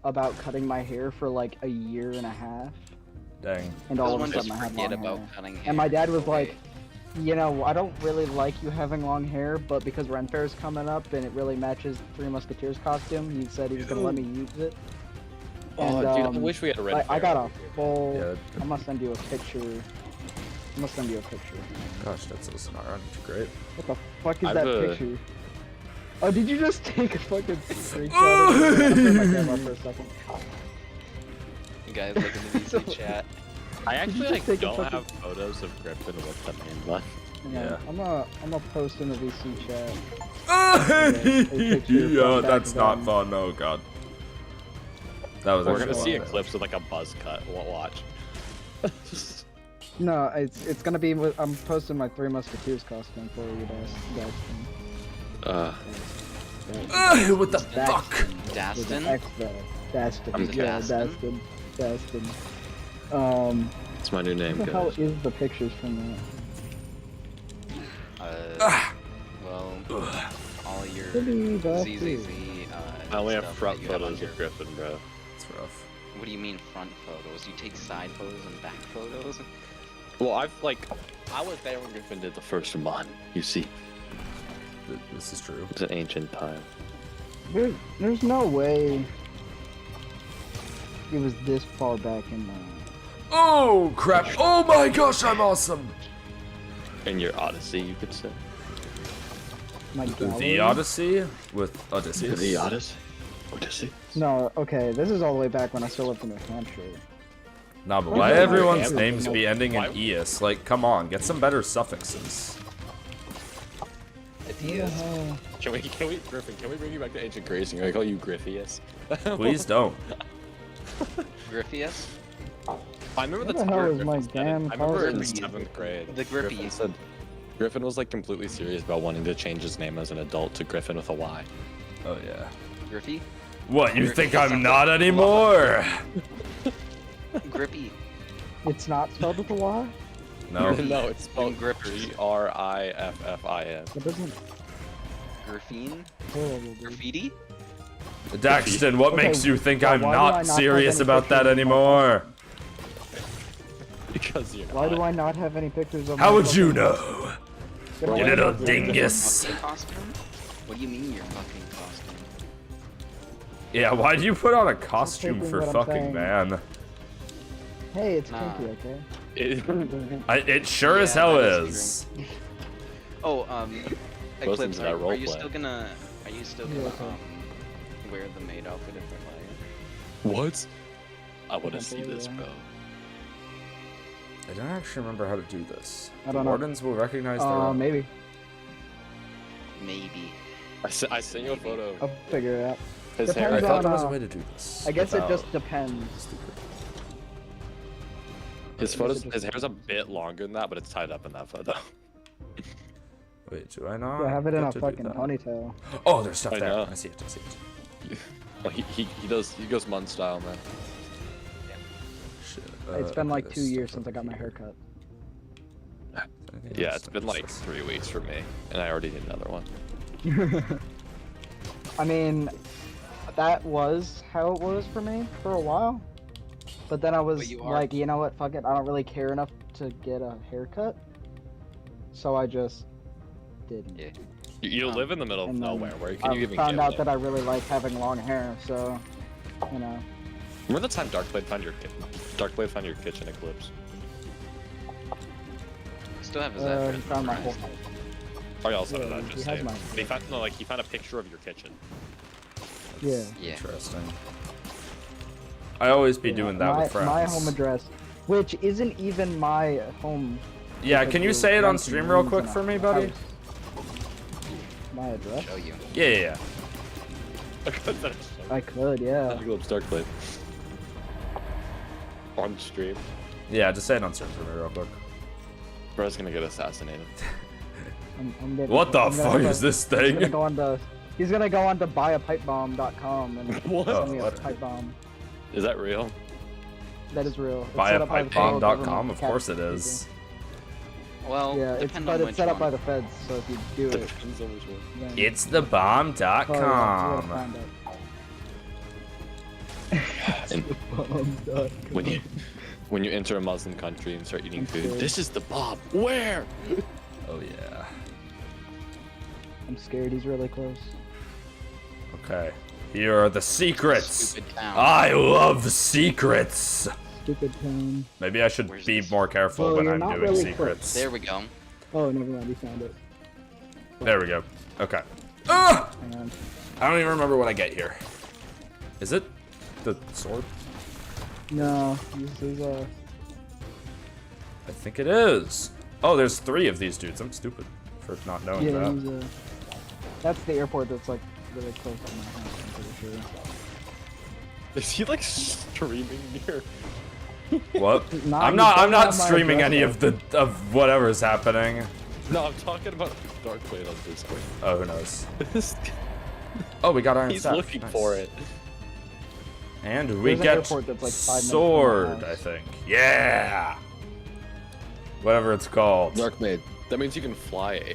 about cutting my hair for like a year and a half. Dang. And all of a Someone just sudden I had forget long about hair. cutting hair. And my dad was Okay. like, you know, I don't really like you having long hair, but because Ren Fair's coming up and it really matches Three Musketeers costume, he said he was gonna let me use it. Oh, And, dude, I wish we had a red. I got a full. Yeah. I'm gonna send you a picture. I'm gonna send you a picture. Gosh, that's so Sonara. Great. What the fuck is I've, that uh, picture? Oh, did you just take a fucking screenshot of it? I'm putting my camera for a second. You guys look in the VC chat. I Did you actually just take a don't fucking- have photos of Griffin with the main button. Yeah. I'm gonna post in the VC chat. Yeah, that's not fun. Oh god. That was We're actually gonna see fun. Eclipse with like a buzz cut. We'll watch. No, it's gonna be. I'm posting my Three Musketeers costume for you guys. What the That's- fuck? With an Dastin? X there. Dastin. Is it Yeah, Dastin? Dastin. It's my new name, What the hell guys. is the pictures from Well, all your Pretty bad ZZZ, I only have stuff front that you have on photos your- of Griffin, bro. It's rough. What do you mean front photos? You take side photos and back photos? Well, I was there when Griffin did the first one. You see, This is true. it's an ancient time. it? There's no way it was this far back in the. Oh crap! Oh my gosh, I'm awesome! In your Odyssey, you could say. My gallery. The Odyssey with Odysseus. Odyssey. Odyssey. No, okay, this is all the way back when I still lived in New Hampshire. Nah, but Why why is it everyone's like- names be ending in Why- eus? Like, come on, get some better suffixes. It's What the yes. hell? Can we, Griffin? Can we bring you back to ancient Greece and can I call you Griffius? Please don't. Griffius? I remember What the the hell time is my damn I remember in college? 7th grade. The Grippy. Griffin said. Griffin was like completely serious about wanting to change his name as an adult to Griffin with a Y. Oh yeah. Griffy? What, you Griffin think sounds I'm like not a anymore? Grippy. It's not spelled with a Y? No. No, it's spelled Grippers. Griffin. It doesn't. Graphene? Horrible, dude. Graffiti? Daxton, what Okay, makes you think why I'm do I not not have serious any about that pictures of my anymore? Because you're Why do not. I not have any pictures of How my would you fucking- know? Get You away little from me. dingus. Your costume? What do you mean your fucking costume? Yeah, why do you put on a costume taking for what I'm fucking saying. man? Hey, it's Nah. kinky, okay? It sure Yeah, as hell that is. Oh, Goes Eclipse, into that are you roleplay. still gonna Yeah, okay. wear the maid outfit if they're What? I want to Okay, see this, yeah. bro. I don't actually remember how to do this. I The don't know. wardens will recognize their own. Maybe. Maybe. I sent you a photo. I'll figure it out. His I hair. Depends thought on, there was a uh, way to do this. I guess it without- just depends. Stupid. His photos. His hair's a bit longer than that, but it's tied up in that photo. Wait, do I not? Yeah, have it in a get to do fucking that? ponytail. Oh, there's stuff I there. know. I see it. I see it. Well, he goes Mun style, man. Shit. It's been like there's 2 years stuff since I got over my here. haircut. Anything Yeah, else? it's been What's like this? 3 weeks for me, and I already need another one. I mean, that was how it was for me for a while. But then I was you are- like, you know what, fuck it, I don't really care enough to get a haircut. So I just didn't. Yeah. You Um, live in the middle of and then nowhere. Where can I you even found get out one? that I really like having long hair, so, you know. Remember the time Darkblade found your kitchen Eclipse? Still have his He address. found my whole house. Oh, yeah, also Yeah, that he just has say. mine. He found he found a picture of your kitchen. Yeah. Yeah. Interesting. I always be doing that my, with friends. My home address, which isn't even my home. Yeah, because can you we're say it on renting stream real rooms quick in for a me, buddy? house. My address? Show you. Yeah. I could, yeah. Eclipse Darkblade. On stream. Yeah, just say it on stream for me real quick. Bro's gonna get assassinated. I'm getting, What the I'm gonna fuck go- is this He's gonna thing? go on to, he's gonna go on to buyapipebomb.com and What? send me a What? pipe bomb. Is that real? That is real. It's set up by the federal Buyapipebomb.com, government of to course it capture is. Well, people. Yeah, it's depending but on it's which set up by one. the feds, so if you do it, Depends on which one. then It's the bomb.com. oh, yeah, you gotta find out. And when you when you enter a Muslim country and start eating I'm food. scared. This is the Bob. Where? Oh yeah. I'm scared he's really close. Okay. Here are the secrets. Stupid town. I love secrets. Stupid town. Maybe I should Where's be this? more careful Well, when you're I'm not doing really secrets. There we go. Oh, never mind. We found it. There we go. Okay. Ah! Hang on. I don't even remember what I get here. Is it the sword? No, this is I think it is. Oh, there's 3 of these dudes. I'm stupid for not knowing yeah, that. he's that's the airport that's like really close to my house. I'm pretty sure. Is he like streaming near? What? Nah, I'm you not. I'm don't not have my streaming address, any of whatever's happening. No, I'm talking about Dark Blade on Discord. Oh, who knows? Oh, we got iron He's staff. looking Nice. for it. And we There's an get airport that's like 5 minutes from my sword, house. I think. Yeah. Whatever it's called. Dark Maid. That means you can fly.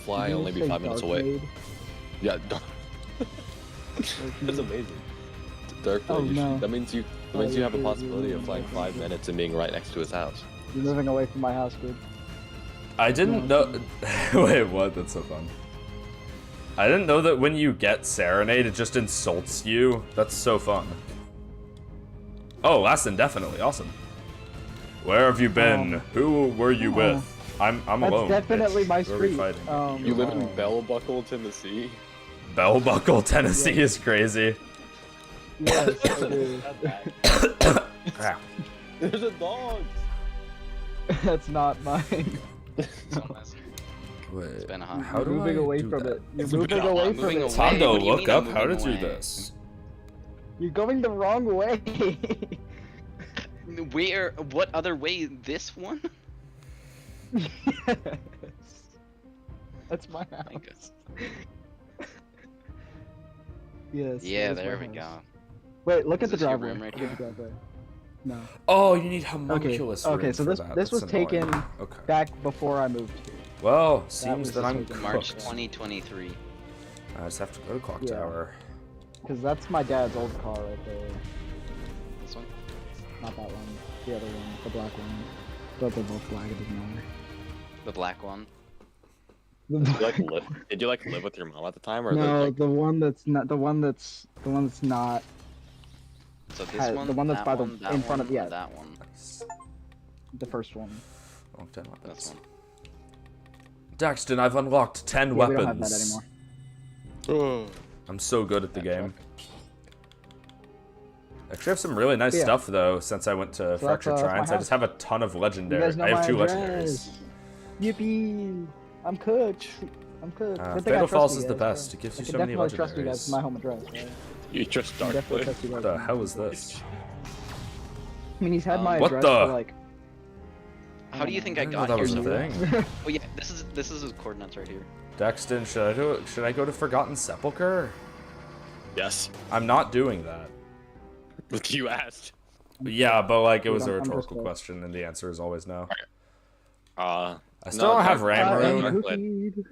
Fly Did you only be say 5 minutes Dark away. Maid? Yeah. That's amazing. Dark Blade. Oh, no. That means you. That Oh, means you have a you're possibility of really flying right. 5 minutes and being right next to his house. You're moving away from my house, dude. I didn't No, know. Wait, what? That's so fun. I didn't know that when you get Serenade, it just insults you. That's so fun. Oh, lasts indefinitely. Awesome. Where have you been? Who were you oh. with? I'm That's alone. definitely bitch. my Who are we street. fighting? You live in oh. Bell Buckle, Tennessee. Bell Buckle, Tennessee Yeah. is crazy. Yes, I do. Crap. There's a dog. That's not mine. So messy. Wait, been a hot how You're do moving I away do from that? it. You're It's a moving bit- away I'm from moving it. away. Time to What do you look mean up I'm how to moving do away? this. You're going the wrong way. Where? What other way? This one? Yes. That's my house. My goodness. Yes. Yeah, that is there my we go. house. Wait, look Is at the this your driveway. room right Look at here? the driveway. No. Oh, you need Okay. homunculus. Okay. room So for this that. this was That's annoying. taken Okay. back before I moved here. Well, was seems that the I'm taken. March cooked. 2023. I just have to go to Clock Yeah. Tower. Because that's my dad's old car right there. This one? Not that one. The other one. The black one. But they're both black. It doesn't matter. The black one? Did you live with your mom at the time, or No, like, the one that's not. The one that's not. So this one? the one that's that by the- one, that in front one, of- yeah. or that one? Nice. The first one. Oh, 10 This weapons. one. Daxton, I've unlocked 10 Yeah, weapons. we don't have that anymore. I'm so good at the That game. Actually, I have some really nice Yeah. stuff though. Since I went to that's, Fractured that's my Shrines, I house. just have a ton of You legendary. guys know I have my 2 address. legendaries. Yippee! I'm cooked. I'm cooked. Good thing I Fatal trust Falls you is the guys, best. right? It gives I you can so many definitely trust you guys. It's legendaries. my home address, right? you trust I Dark definitely Blade? trust you guys. What the hell is this? I mean, he's had my What address the- for like. How do you think I didn't know got that here was so a fast? thing. Oh yeah, this is his coordinates right here. Daxton, should I go to Forgotten Sepulchre? Yes. I'm not doing that. Look, you asked. Yeah, but like it was a I'm just rhetorical a- question, and the answer is always no. Uh, I still don't have Ram Rune. Rune. Cookied.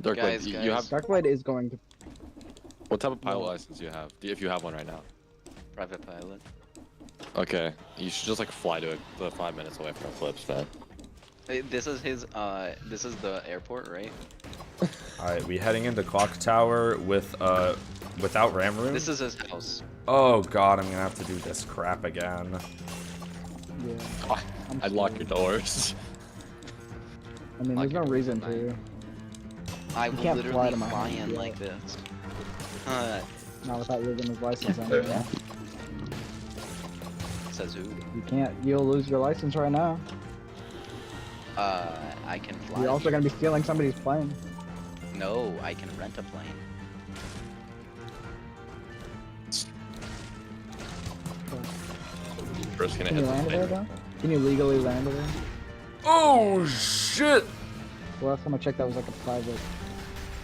Dark Guys, Blade, guys. you have Darkblade is going to. what type of pilot license do you have? If you have one right now. Private pilot. Okay, you should just like fly to 5 minutes away from Eclipse, man. This is his. This is the airport, right? Alright, we heading into Clock Tower with without Ram Rune? This is his house. Oh god, I'm gonna have to do this crap again. Yeah. I'd lock your doors. I mean, there's no reason to. I will can't literally fly to my fly house, in yeah. like this. Not without losing his license. Anyway. Says who? You can't. You'll lose your license right now. I can fly. You're also here. gonna be stealing somebody's plane. No, I can rent a plane. First gonna Can you hit land the there though? Can you legally land there? Oh shit! The last time I checked, that was like a private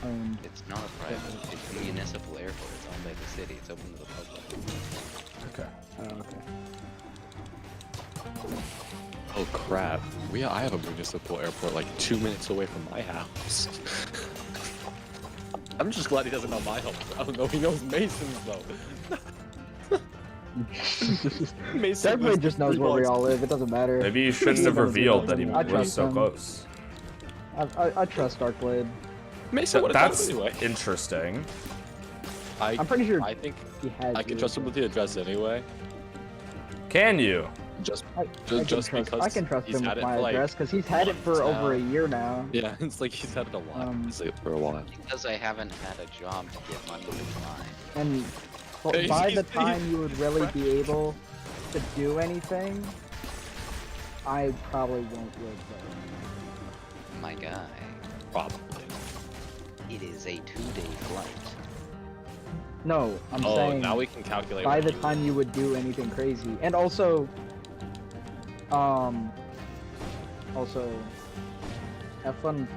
owned. It's not a private. It's a municipal airport. It's owned by the city. It's open to the public. Okay. Oh, okay. Oh crap. I have a municipal airport like 2 minutes away from my house. I'm just glad he doesn't know my home. Oh no, he knows Mason's though. Mason Darkblade just knows where we all live. It doesn't matter. Maybe you shouldn't have revealed that he I was trust so him. close. I trust Darkblade. Mason would have done That's it anyway. interesting. I'm pretty sure I think he had I can you. trust him with the address anyway. Can you? Just I just because I can trust he's him had with it my for, like, address because he's had it for months over a now. year now. Yeah, it's like he's had it a lot. For a while. Because I haven't had a job to get money to buy. And Hey, by he's- the time you would really be able to do anything, I probably won't live there. My guy, Probably. it is a 2-day flight. No, I'm Oh, saying now we can calculate. by what the you- time you would do anything crazy. And also, have fun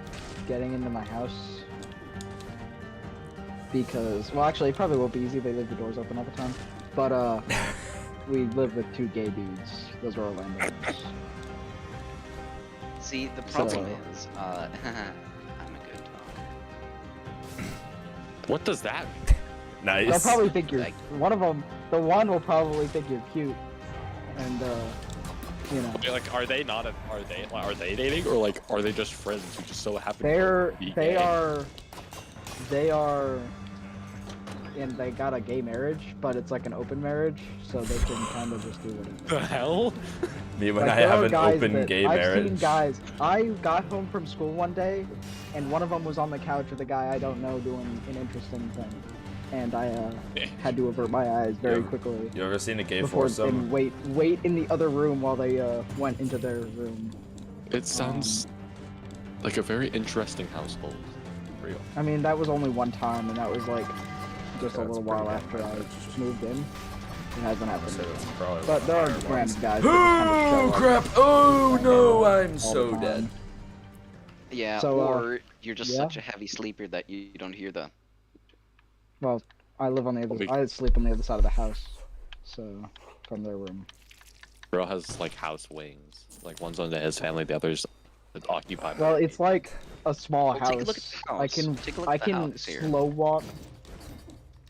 getting into my house. Because, well, actually, it probably won't be easy. They leave the doors open all the time. But, we live with 2 gay dudes. Those are Orlando dudes. See, the problem So- is, I'm a good talker. What does that mean? They'll Nice. probably think you're Like- one of them. The one will probably think you're cute, and you know, Okay, like, are they not? Are they dating, or like, are they just friends who just so happen? they're to be they gay? are, and they got a gay marriage, but it's like an open marriage, so they can kind of just do whatever. The hell? Me when Like, I there have are an guys open that- gay I've marriage. seen guys. I got home from school one day, and one of them was on the couch with a guy I don't know doing an interesting thing, and I had to avert my eyes very Yeah. quickly. You ever seen a gay Before foursome? and wait in the other room while they went into their room. It sounds like a very interesting household. Real. I mean, that was only one time, and that was like just a That's little pretty while good. after I moved in. It hasn't I'd say happened. that's probably But there are one of the higher random ones. guys. that just kind of Oh show up crap! Oh no, I'm all the so time. dead. Yeah, So, or you're just yeah. such a heavy sleeper that you don't hear the. Well, I live on the other. We- I sleep on the other side of the house, so from their room. Bro has like house wings. Like one's on his family, the other's occupied. by Well, me. it's like a small Well, house. take a look at the house. I can Take a look I at the can house here. slow walk.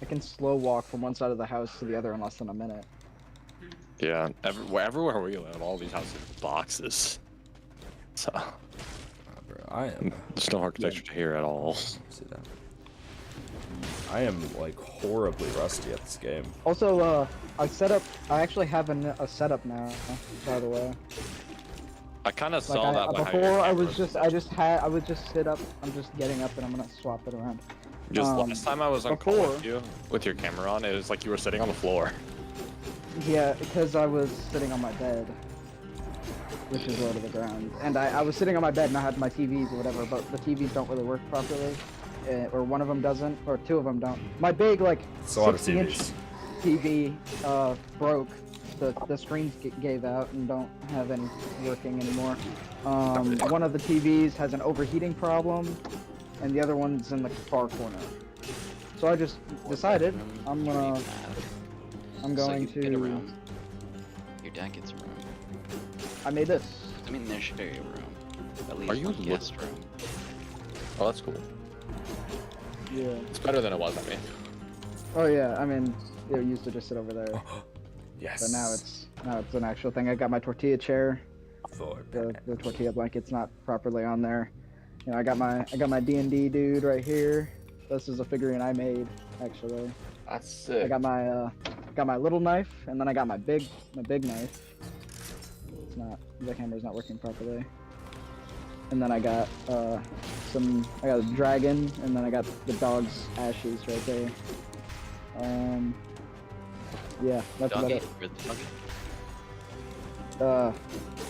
I can slow walk from one side of the house to the other in less than a minute. Yeah, everywhere we live, all these houses are boxes. So Oh, bro, I am. there's no architecture here at all. See that? I am like horribly rusty at this game. Also, I set up. I actually have a setup now. By the way, I kind of like saw that behind your before I camera. was just sit up. I'm just getting up and I'm gonna swap it around. Just um, last time I was on call before- with you with your camera on, it was like you were sitting on the floor. Yeah, because I was sitting on my bed, which is low to the ground, and I was sitting on my bed and I had my TVs or whatever, but the TVs don't really work properly, or one of them doesn't, or 2 of them don't. My big like It's a lot of 60-inch TVs. TV broke. The screens gave out and don't have any working anymore. One of the TVs has an overheating problem, and the other one's in the far corner. So I just decided I'm going So you to. get a room. Your dad gets a room. I made this. I mean, they share your room. At least Are you one guest room. Oh, that's cool. Yeah. It's better than it was, I mean. Oh yeah. I mean, it used to just sit over there, Yes. but now it's an actual thing. I got my tortilla chair. For The tortilla blanket's not properly on there. You know, I got my D&D dude right here. This is a figurine I made, actually. That's sick. I got my little knife, and then I got my big knife. It's not, the camera's not working properly. And then I got I got a dragon, and then I got the dog's ashes right there. Yeah, that's about Doggy? it. You're the doggy?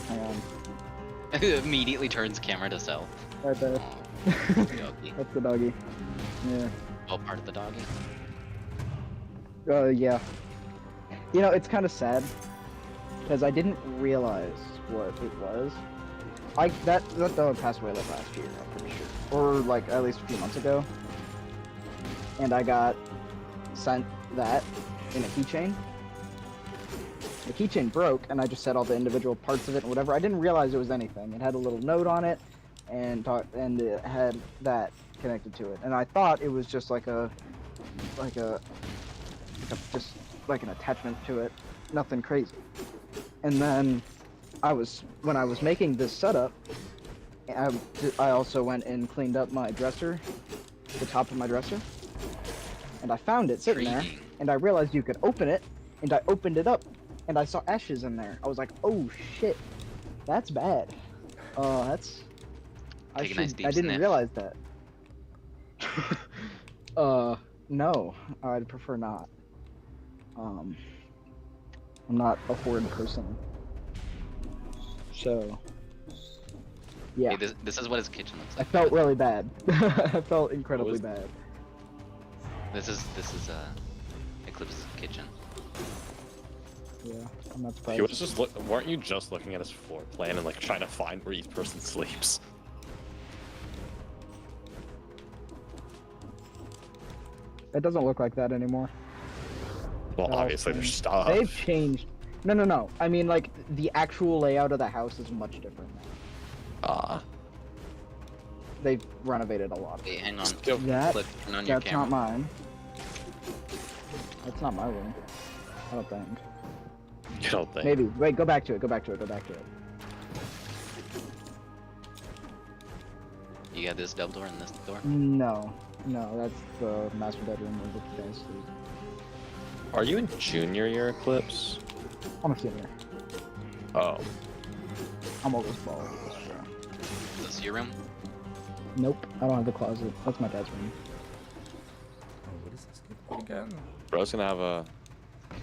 Hang on, Immediately turns camera to self. right there. Aw, doggy. That's the doggy. Yeah. Oh, part of the doggy? Yeah. You know, it's kind of sad because I didn't realize what it was. That dog passed away like last year, I'm pretty sure, or like at least a few months ago. And I got sent that in a keychain. The keychain broke, and I just set all the individual parts of it and whatever. I didn't realize it was anything. It had a little note on it, and it had that connected to it. And I thought it was just like a just like an attachment to it, nothing crazy. And then when I was making this setup, I also went and cleaned up my dresser, the top of my dresser, and I found it sitting there, Intriguing. and I realized you could open it, and I opened it up, and I saw ashes in there. I was like, oh shit, that's bad. That's. Take a nice deep I didn't sniff. realize that. No, I'd prefer not. I'm not a horde person. So, yeah. Hey, this is what his kitchen looks I like. felt really bad. I felt incredibly was- bad. This is Eclipse's kitchen. Yeah, I'm not He surprised. was just weren't you just looking at his floor plan and like trying to find where each person sleeps? It doesn't look like that anymore. Well, Oh, obviously there's stuff. They've changed. No. I mean, like, the actual layout of the house is much different now. They've renovated a lot. Hey, hang on. That- Flip, turn on your That's camera. not mine. That's not my room. I don't think. You don't think? Maybe. Wait, go back to it. Go back to it. You got this double door and this door? No, that's the master bedroom where the guys sleep. Are you in junior year Eclipse? I'm a senior. Oh, I'm almost bald. Is this your room? Nope, I don't have the closet. That's my dad's room. Oh, what is this game again? bro's gonna have a.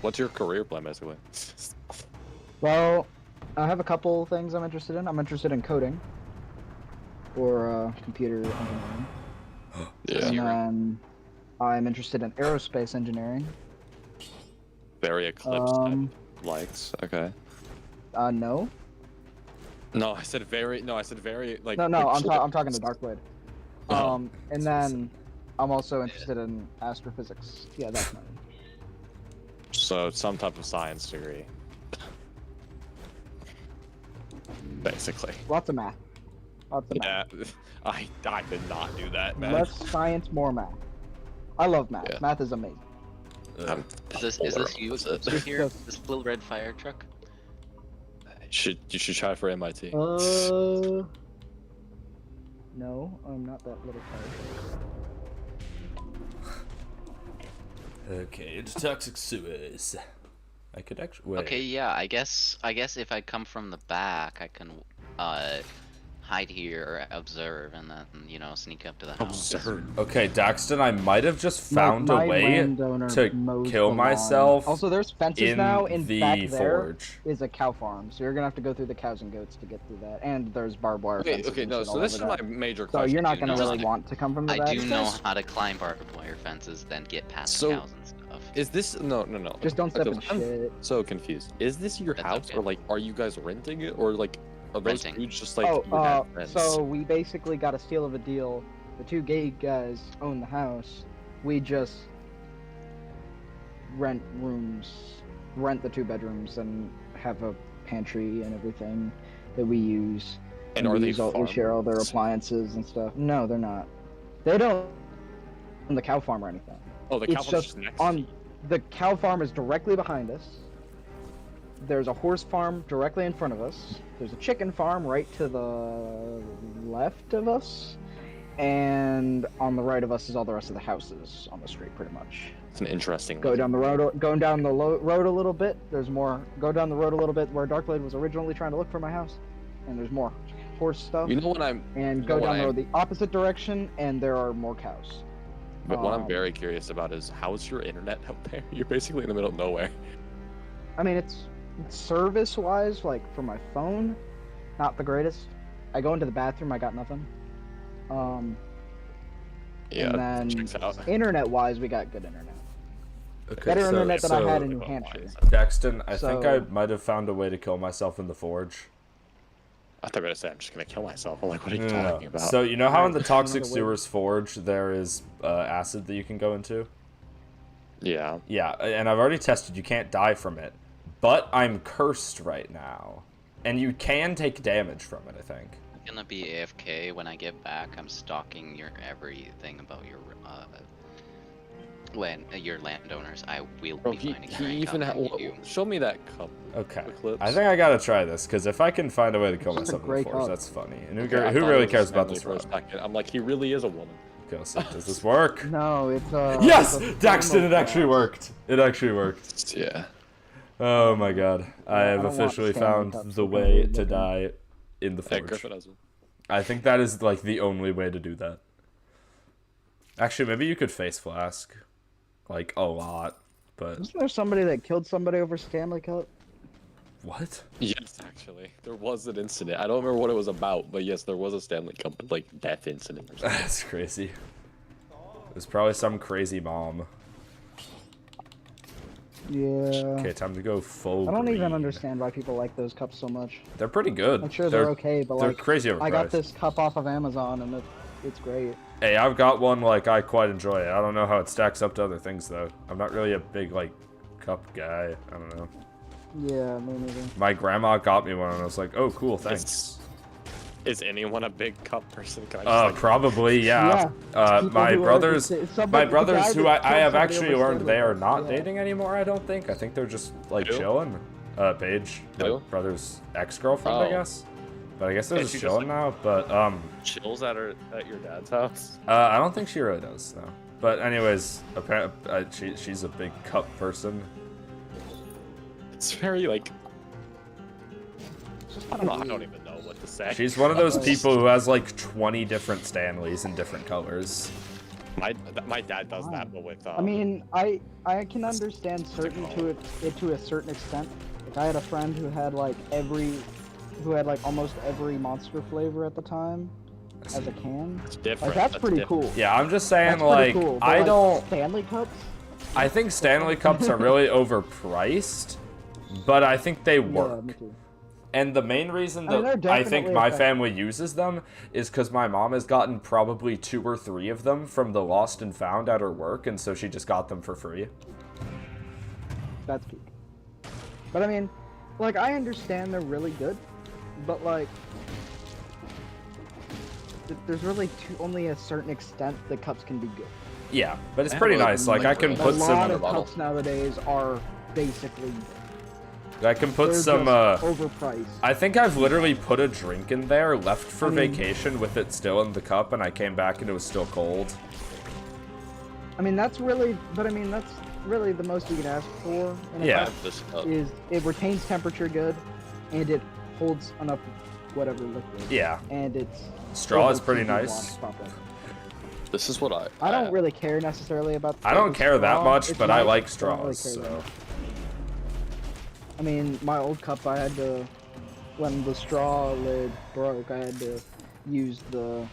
What's your career plan, basically? Well, I have a couple things I'm interested in. I'm interested in coding or computer engineering. Yeah, And Your room. then I'm interested in aerospace engineering. very Eclipse Um, type likes. Okay. No. No, I said very. No, I said very. Like. No, I'm Eclipse. talking to Darkblade. Oh. And then I'm also interested in astrophysics. Yeah, that's mine. So some type of science degree. Basically. Lots of math. Lots of math. Yeah, I did not do that, man. Less science, more math. I love math. Yeah. Math is amazing. I'm Is this you horrible. here? Just- This little red fire truck? You should try for MIT. No, I'm not that little fire. Okay, it's toxic sewers. I could actually wait. Okay, yeah, I guess if I come from the back, I can hide here, observe, and then sneak up to the house. Absurd. Okay, Daxton, I might have just found a My way landowner to mows kill the lawn. myself Also, there's fences in now, and the back there forge. is a cow farm, so you're gonna have to go through the cows and goats to get through that. And there's barbed wire Okay, fences. okay, and no. shit So all this is over my that. major So question. you're not do gonna know really how- want to come from the I back. do know how to climb barbed wire fences, then get past So- the cows and stuff. Is this no? Just don't step in I'm shit. so confused. Is this your That's house, okay. or like, are you guys renting it, or like, are those Renting. dudes just like? Oh, you have friends? so we basically got a steal of a deal. The two gay guys own the house. We just rent the 2 bedrooms, and have a pantry and everything that we use. And are we they use we share all their farmers? appliances and stuff. No, they're not. They don't own the cow farm or anything. Oh, the it's cow farm's just next on- to you. The cow farm is directly behind us. There's a horse farm directly in front of us. There's a chicken farm right to the left of us. And on the right of us is all the rest of the houses on the street, pretty much. It's an interesting. Going down the road road a little bit. There's more. Go down the road a little bit where Darkblade was originally trying to look for my house, and there's more horse stuff. You know what I'm. And you go know what down the I'm- road the opposite direction, and there are more cows. But what I'm Um, very curious about is how's your internet out there? You're basically in the middle of nowhere. I mean, it's service-wise, like for my phone, not the greatest. I go into the bathroom, I got nothing. Yeah, And then checks out. internet-wise, we got good internet. Okay, Better so, internet than I had in so- New Hampshire. Daxton, I think I So- might have found a way to kill myself in the forge. I thought you were gonna say I'm just gonna kill myself. I'm like, what are you No, no, no. talking about? So you know how in the Right, toxic another way. sewers forge there is acid that you can go into? yeah. Yeah, and I've already tested. You can't die from it, but I'm cursed right now, and you can take damage from it. I think. I'm gonna be AFK when I get back. I'm stalking your everything about your Your landowners, I will Bro, be he finding a he rank even up on you. show me that cup. Okay. Eclipse. I think I gotta try this, because if I can find a way to kill It's just a myself in the great forest, cup. that's funny. And Okay, I who thought really it was cares about Stanley this for a rod? second. I'm like, he really is a woman. Okay, let's see. Does this work? No, it's Yes! it's a Daxton, it actually thermal worked. It actually worked. Yeah. Oh my god. I have don't want officially Stanley found cups the to come way in to looking. die in the Hey, forge. Griffin has one. I think that is like the only way to do that. Actually, maybe you could face flask. Like, a lot. But, Wasn't there somebody that killed somebody over Stanley Cup? what? Yes, actually, there was an incident. I don't remember what it was about, but yes, there was a Stanley Cup like death incident or something. That's crazy. It was probably some crazy mom. Yeah. Okay, time to go full I don't even green. understand why people like those cups so much. They're pretty good. I'm sure they're okay, but they're like crazy overpriced. I got this cup off of Amazon and it's great. Hey, I've got one, like, I quite enjoy it. I don't know how it stacks up to other things, though. I'm not really a big, like, cup guy. I don't know. Yeah, me neither. My grandma got me one, and I was like, oh, cool, thanks. Is anyone a big cup person? Can I just, like, Probably, yeah. People My who are brothers, the- somebody- my the brothers guy who that I killed have somebody actually over learned they are Stanley not Cup, yeah. dating anymore, I don't think. I think they're just, like, Who? chilling. Paige, my Who? brother's ex-girlfriend, I Oh. guess. But I guess they're Is just she just, chilling now, but, chills at your dad's house? I don't think she really does, no. But anyways, apparently, she's a big cup person. It's very like It's just I don't even know what to say. She's one of those people who has like 20 different Stanleys in different colors. My dad does that, but with I mean, I can understand certain to it to a certain extent. Like I had a friend who had like almost every monster flavor at the time as a can. it's different. Like that's pretty different. cool. Yeah, I'm just saying, That's pretty like, cool. But, I like, don't. Stanley Cups. I think Stanley Cups are really overpriced, but I think they Yeah, work. me too. And the main reason I mean, that they're I think definitely my effective. family uses them is because my mom has gotten probably 2 or 3 of them from the Lost and Found at her work, and so she just got them for free. That's peak. But I mean, like I understand they're really good, but like there's really only a certain extent that cups can be good. Yeah, but it's Yeah, pretty well, nice. Like, I can like, A put lot some. of bottle. cups nowadays are basically I can put they're some. just overpriced. I think I've literally put a drink in there, left for I mean- vacation with it still in the cup, and I came back and it was still cold. I mean that's really the most you can ask for in a Yeah. cup This cup. is it retains temperature good, and it holds enough whatever liquid. Yeah, And it's straw is able to pretty be nice. washed properly. This is what I don't really care necessarily about. I don't the care that straw. much, It's but I nice, like but I don't really straws, care that so. much. I mean, my old cup, I had to, when the straw lid broke, I had to use the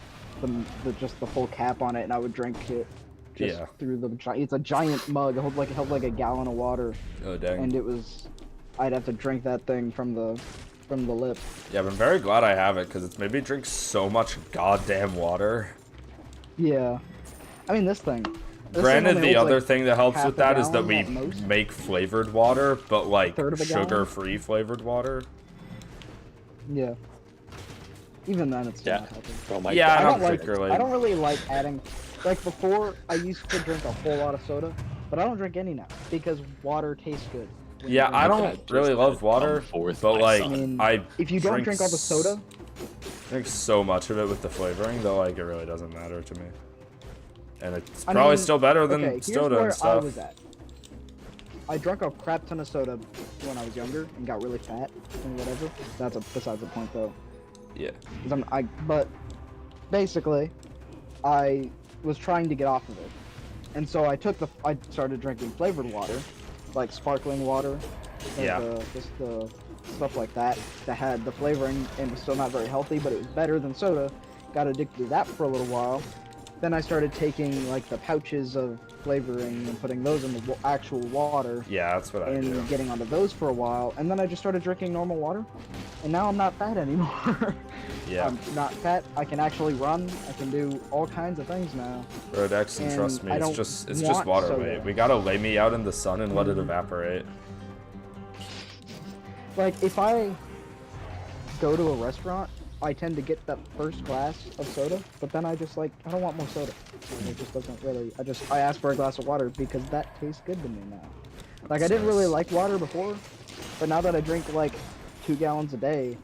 just the full cap on it, and I would drink it just Yeah. through the. It's a giant mug. It held like a gallon of water, Oh dang. and it was. I'd have to drink that thing from the lip. Yeah, but I'm very glad I have it because it's made me drink so much goddamn water. Yeah, I mean this thing. This thing Granted, only the holds, other like, thing that helps half with a that is that gallon we at most. make flavored water, but like Third of a gallon? sugar-free flavored water. Yeah. Even then, it's still Yeah. not helping. Oh my Yeah, God. not don't like. particularly. I don't really like adding. Like before, I used to drink a whole lot of soda, but I don't drink any now because water tastes good. when you Yeah, drink I it. don't just really had love to water, come forth, but my like I mean, I if you don't drink all the soda, drink so much of it with the flavoring that like it really doesn't matter to me. And it's I probably mean, still better than okay, here's soda where and I stuff. was at. I drank a crap ton of soda when I was younger and got really fat and whatever. That's besides the point though. Yeah. 'Cause but basically, I was trying to get off of it, and so I started drinking flavored water, like sparkling water, and Yeah. just the stuff like that had the flavoring and was still not very healthy, but it was better than soda. Got addicted to that for a little while. Then I started taking like the pouches of flavoring and putting those in the actual water Yeah, that's what I do. and getting onto those for a while, and then I just started drinking normal water, and now I'm not fat anymore. Yeah. I'm not fat. I can actually run. I can do all kinds of things now. Bro, Dexton, and trust me, I it's don't just want water, soda. mate. We gotta lay me out in the sun and let it evaporate. Like if I go to a restaurant, I tend to get that first glass of soda, but then I just like, I don't want more soda. And it just doesn't really, I ask for a glass of water because that tastes good to me now. Like, I didn't really like water before, but now that I drink like 2 gallons a day,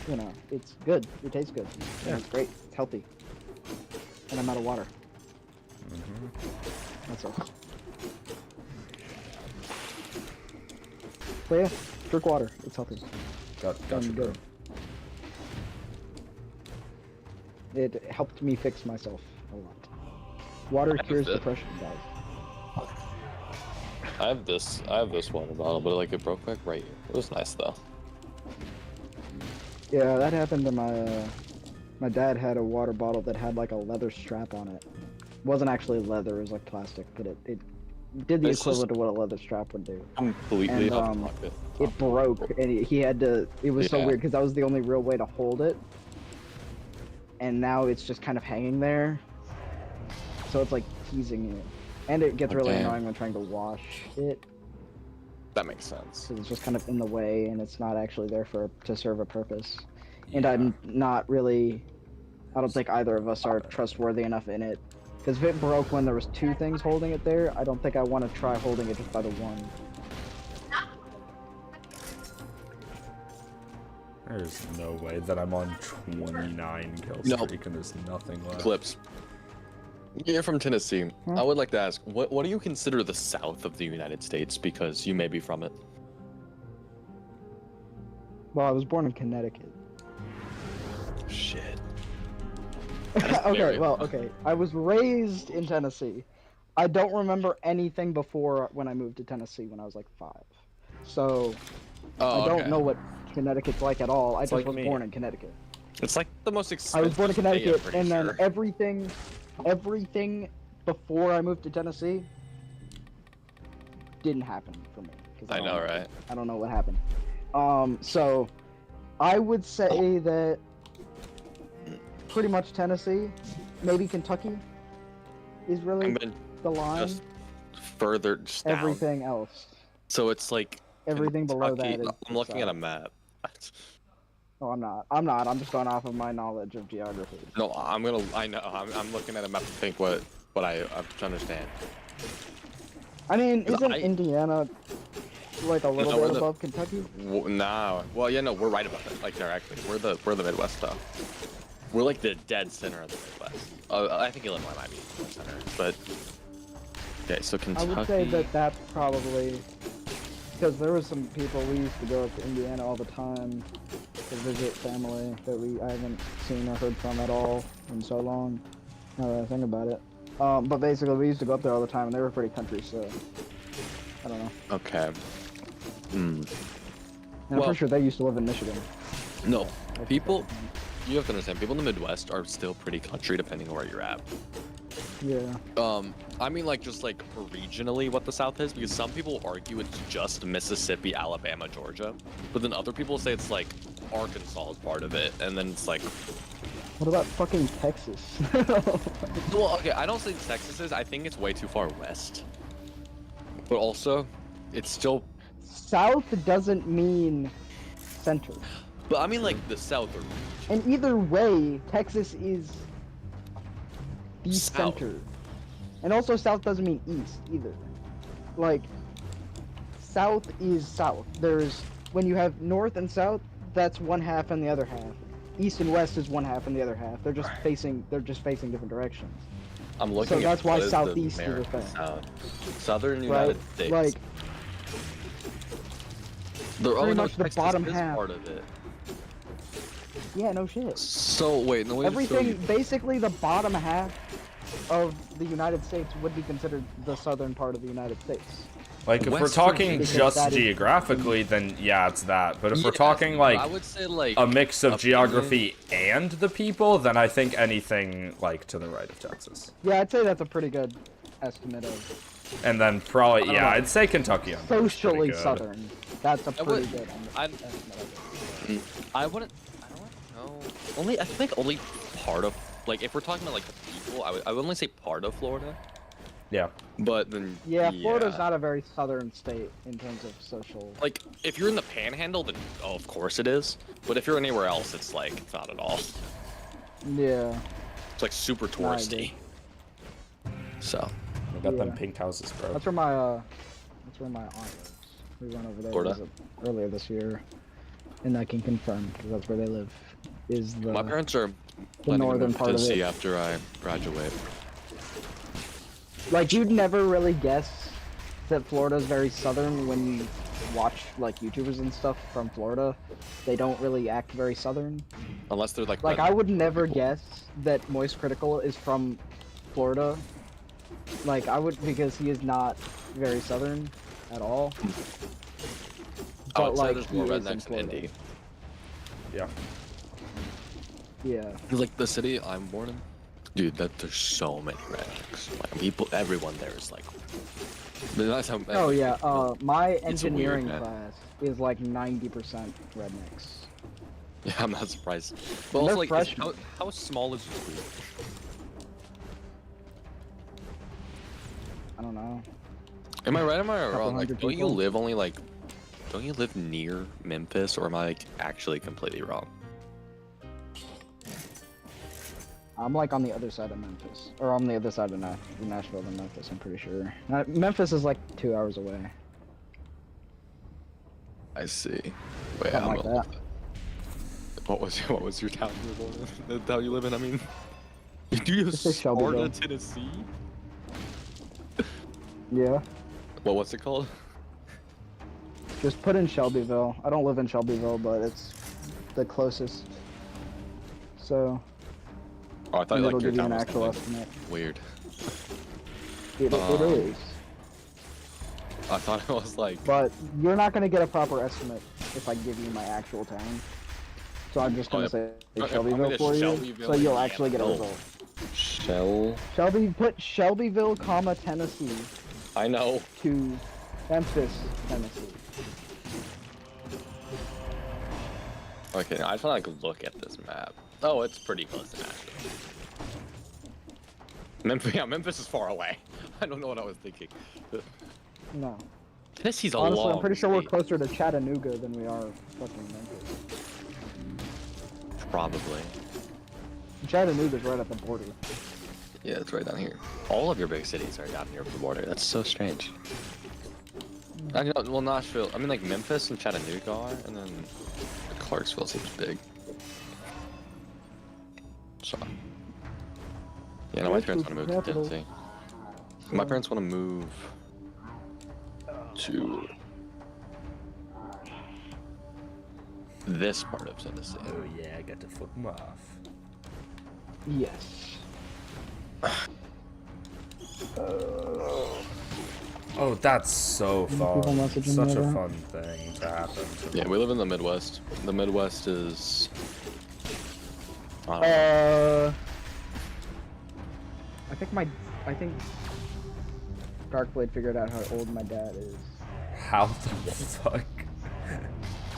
you know, it's good. It tastes good. And it's great. It's healthy. And I'm out of water. That's all. But yeah, drink water. It's healthy. Gotcha, bro. It helped me fix myself a lot. Water cures depression, guys. I have this water bottle, but like it broke back right here. It was nice though. Yeah, that happened to my dad had a water bottle that had like a leather strap on it. It wasn't actually leather, it was like plastic, but it did the It's equivalent to what a leather strap would do. Completely And, off pocket. It broke, and he had to, it was so Yeah. weird because that was the only real way to hold it. And now it's just kind of hanging there. So it's like teasing you. And it gets really Damn. annoying when trying to wash it. That makes sense. Because it's just kind of in the way and it's not actually there to serve a purpose. And Yeah. I'm not really, I don't think either of us are trustworthy enough in it. Because if it broke when there was 2 things holding it there, I don't think I want to try holding it just by the one. There's no way that I'm on 29 kill No. streak and there's nothing left. Clips. You're from Tennessee. Huh? I would like to ask, what do you consider the South of the United States? Because you may be from it. Well, I was born in Connecticut. Shit. Okay, very- well, okay. I was raised in Tennessee. I don't remember anything before when I moved to Tennessee when I was like 5. So, Oh, I don't okay. know what Connecticut's like at all. I It's just like was me. born in Connecticut. It's like the most I expensive was born in state, I'm Connecticut, pretty and then sure. everything before I moved to Tennessee didn't happen for me. 'Cause I know, right? I don't know what happened. So I would say that pretty much Tennessee, maybe Kentucky, is really And then the line. just further just down. Everything else, So it's like everything below Kentucky- that is. I'm looking at a south. map. Oh, I'm not. I'm just going off of my knowledge of geography. No, I know. I'm looking at a map to think what I to understand. I mean, isn't I- Indiana like a little No, we're bit the- above Kentucky? No. Well, yeah, no, we're right about it. Like directly, we're the Midwest though. We're like the dead center of the Midwest. I think Illinois might be the center, but okay. So I Kentucky. would say that that's probably because there was some people we used to go up to Indiana all the time to visit family that I haven't seen or heard from at all in so long. Now that I think about it, but basically we used to go up there all the time, and they were pretty country, so I don't know. Okay. Hmm. And I'm Well- pretty sure they used to live in Michigan. No, people. You have to understand. People in the Midwest are still pretty country, depending on where you're at. Yeah. I mean, like, just like regionally what the South is, because some people argue it's just Mississippi, Alabama, Georgia, but then other people say it's like Arkansas is part of it, and then it's like, What about fucking Texas? well, okay, I don't think Texas is. I think it's way too far west, but also, it's still. South doesn't mean center. But I mean, like the South or And either way, Texas is the South. center. And also south doesn't mean east either. Like, south is south. There's, when you have north and south, that's one half and the other half. East and west is one half and the other half. They're just facing different directions. I'm looking. that's at why what is the Southeast is a American thing. South. Southern Right? United States. Like, pretty much the bottom is half. part of it. yeah, no shit. So wait, no, wait. Everything, basically the bottom half of the United States would be considered the southern part of the United States. Like, if we're Western talking because just that is- geographically, then yeah, it's that. But if we're Yes, talking, but I like, would say like a mix of opinion. geography and the people, then I think anything, like, to the right of Texas. Yeah, I'd say that's a pretty good estimate of And then probably, don't yeah, know. I'd say Kentucky. on there is pretty socially good. southern. That's a I pretty would- good I'd- estimate of it. I wouldn't know. Only I think only part of like if we're talking about like the people, I would only say part of Florida. Yeah. But then Yeah, Florida's not a very southern state in terms of social. like if you're in the Panhandle, then oh, of course it is. But if you're anywhere else, it's like it's not at all. Yeah. It's like super No, I touristy. So I got them Yeah. pink houses, bro. That's where my aunt lives. We went over there to Florida? visit earlier this year, and I can confirm because that's where they live. Is the my parents are planning to northern move part to of Tennessee it. after I graduate. Like you'd never really guess that Florida's very southern when you watch like YouTubers and stuff from Florida. They don't really act very southern. Unless they're like Like red- I would never guess that Moist Critical is from Florida. Like I would because he is not very southern at all. I But would say like there's he more is in rednecks in Florida. Indy. Yeah. Yeah. Like the city I'm born in, dude. There's so many rednecks. Like people, everyone there is like. But that's how, Oh yeah. My It's a weird engineering net. class is like 90% rednecks. Yeah, I'm not surprised. But And also, they're like, freshmen. how small is your school? I don't know. Am I right? Am I Couple wrong? Like, hundred don't you people. live only like, don't you live near Memphis, or am I like actually completely wrong? I'm like on the other side of Memphis, or on the other side of Nashville than Memphis. I'm pretty sure. Memphis is like 2 hours away. I see. Wait, Something I'm like gonna that. look. What was your town you were born in? The town you live in? I mean, do you Just say Sparta, Shelbyville. Tennessee? Yeah. What's it called? Just put in Shelbyville. I don't live in Shelbyville, but it's the closest. So Oh, I thought and like it'll your give you town an was actual like, estimate. weird. It is. I thought it was like. But you're not gonna get a proper estimate if I give you my actual town. So I'm just Oh, gonna yeah. say Okay, Shelbyville probably for you, Shelbyville so you'll and actually get a Yamhill. result. Shell. Put Shelbyville, comma Tennessee I know. to Memphis, Tennessee. Okay, I just want to like look at this map. Oh, it's pretty close to Nashville. Memphis, yeah, Memphis is far away. I don't know what I was thinking. No. Tennessee's a Honestly, long I'm pretty sure we're state. closer to Chattanooga than we are fucking Memphis. Probably. Chattanooga's right at the border. Yeah, it's right down here. All of your big cities are down near the border. That's so strange. I know, well, Nashville. I mean, like Memphis and Chattanooga are, and then Clarksville seems big. So. Yeah, no, my parents want to move to Capital. Tennessee. My parents want to move to this part of Tennessee. Oh yeah, I got to flip them off. Yes. Oh, that's so Any people fun. messaging Such me a about? fun thing to happen. To Yeah, we live in the Midwest. The Midwest is. I don't know. I think Darkblade figured out how old my dad is. How the fuck?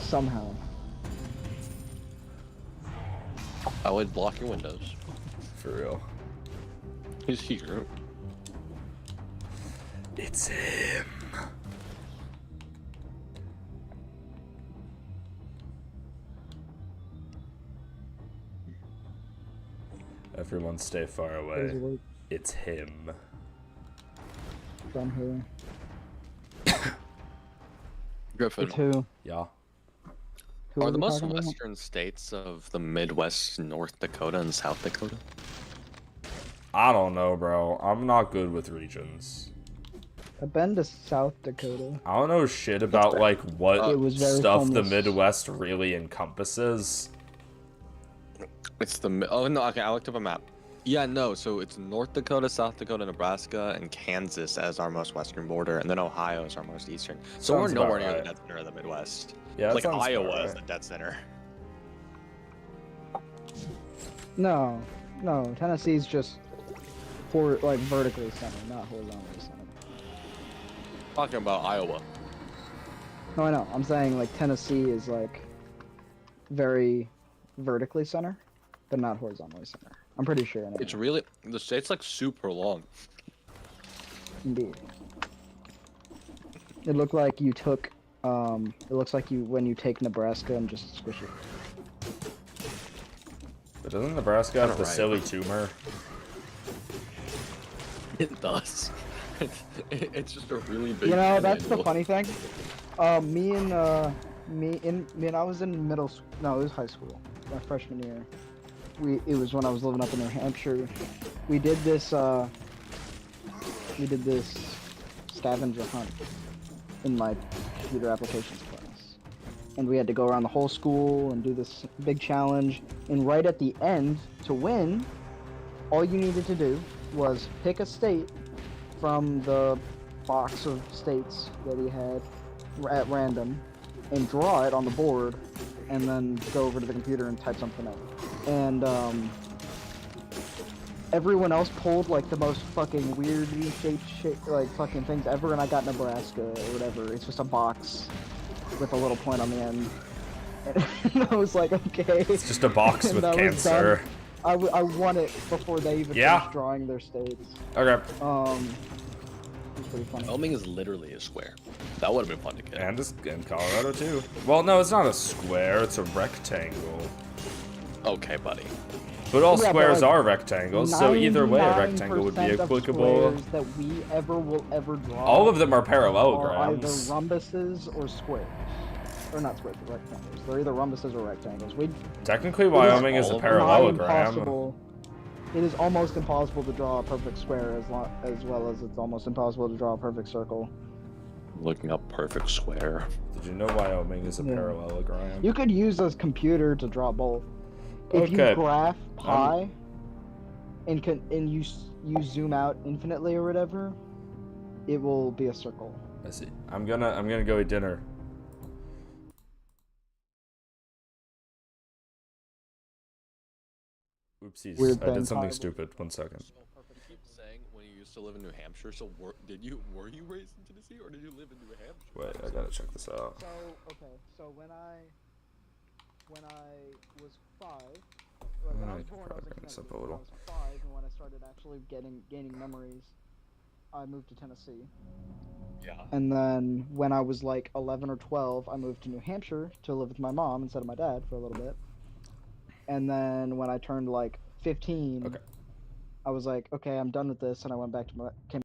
Somehow. I would block your windows. For real. He's here. It's him. Everyone stay far Crazy away. work It's him. from here. Griffin. It's who? Yeah. Who Are are the we most talking about? western states of the Midwest North Dakota and South Dakota? I don't know, bro. I'm not good with regions. I've been to South Dakota. I don't know shit about fair. like what It was very stuff the homeless. Midwest really encompasses. It's the oh no, okay, I looked up a map. Yeah, no, so it's North Dakota, South Dakota, Nebraska, and Kansas as our most western border, and then Ohio is our most eastern. So Sounds we're nowhere about near right. the dead center of the Midwest. Yeah, that Like sounds about Iowa is right. the dead center. No, Tennessee's just like vertically centered, not horizontally centered. Talking about Iowa. No, I know. I'm saying like Tennessee is like very vertically centered, but not horizontally centered. I'm pretty sure. Anyway. It's really the state's like super long. Indeed. It looked like you took. It looks like you when you take Nebraska and just squish it. But doesn't Nebraska have Kinda the right. silly tumor? It does. It's just a really big. You know, that's the triangle. funny thing. Me and I was in middle school. No, it was high school. My freshman year. It was when I was living up in New Hampshire. We did this scavenger hunt in my computer applications class. And we had to go around the whole school and do this big challenge. And right at the end, to win, all you needed to do was pick a state from the box of states that he had at random and draw it on the board and then go over to the computer and type something out. And everyone else pulled like the most fucking weirdly shaped like fucking things ever, and I got Nebraska or whatever. It's just a box with a little point on the end. And I was like, okay. It's just a box And with I was cancer. done. I won it before they even Yeah. finished drawing their states. Okay. It's pretty funny. Wyoming is literally a square. That would have been fun to get. And Colorado too. Well, no, it's not a square. It's a rectangle. Okay, buddy. But all Yeah, but, squares like, are rectangles, so either way, a rectangle would be 99% of applicable. squares that we will ever draw. All of them are are either parallelograms. rhombuses or squares. Or not squares, but rectangles. They're either rhombuses or rectangles. Technically, Wyoming is a all of them. parallelogram. It is almost impossible to draw a perfect square as well as it's almost impossible to draw a perfect circle. Looking up perfect square. Did you know Wyoming is a Yeah. parallelogram? You could use a computer to draw both. If Okay. you graph pi and you zoom out infinitely or whatever, it will be a circle. I see. I'm gonna go eat dinner. Oopsies. Weird I did thing. something stupid. 1 second. You keep saying when you used to live in New Hampshire. So were you raised in Tennessee or did you live in New Hampshire? Wait, I gotta check this out. So okay, so when I was 5, when I was born, I was in Cracking this up Connecticut. a When I little. was 5, and when I started actually gaining memories, I moved to Tennessee. Yeah. And then when I was like 11 or 12, I moved to New Hampshire to live with my mom instead of my dad for a little bit. And then when I turned like 15, Okay. I was like, okay, I'm done with this, and I went back to came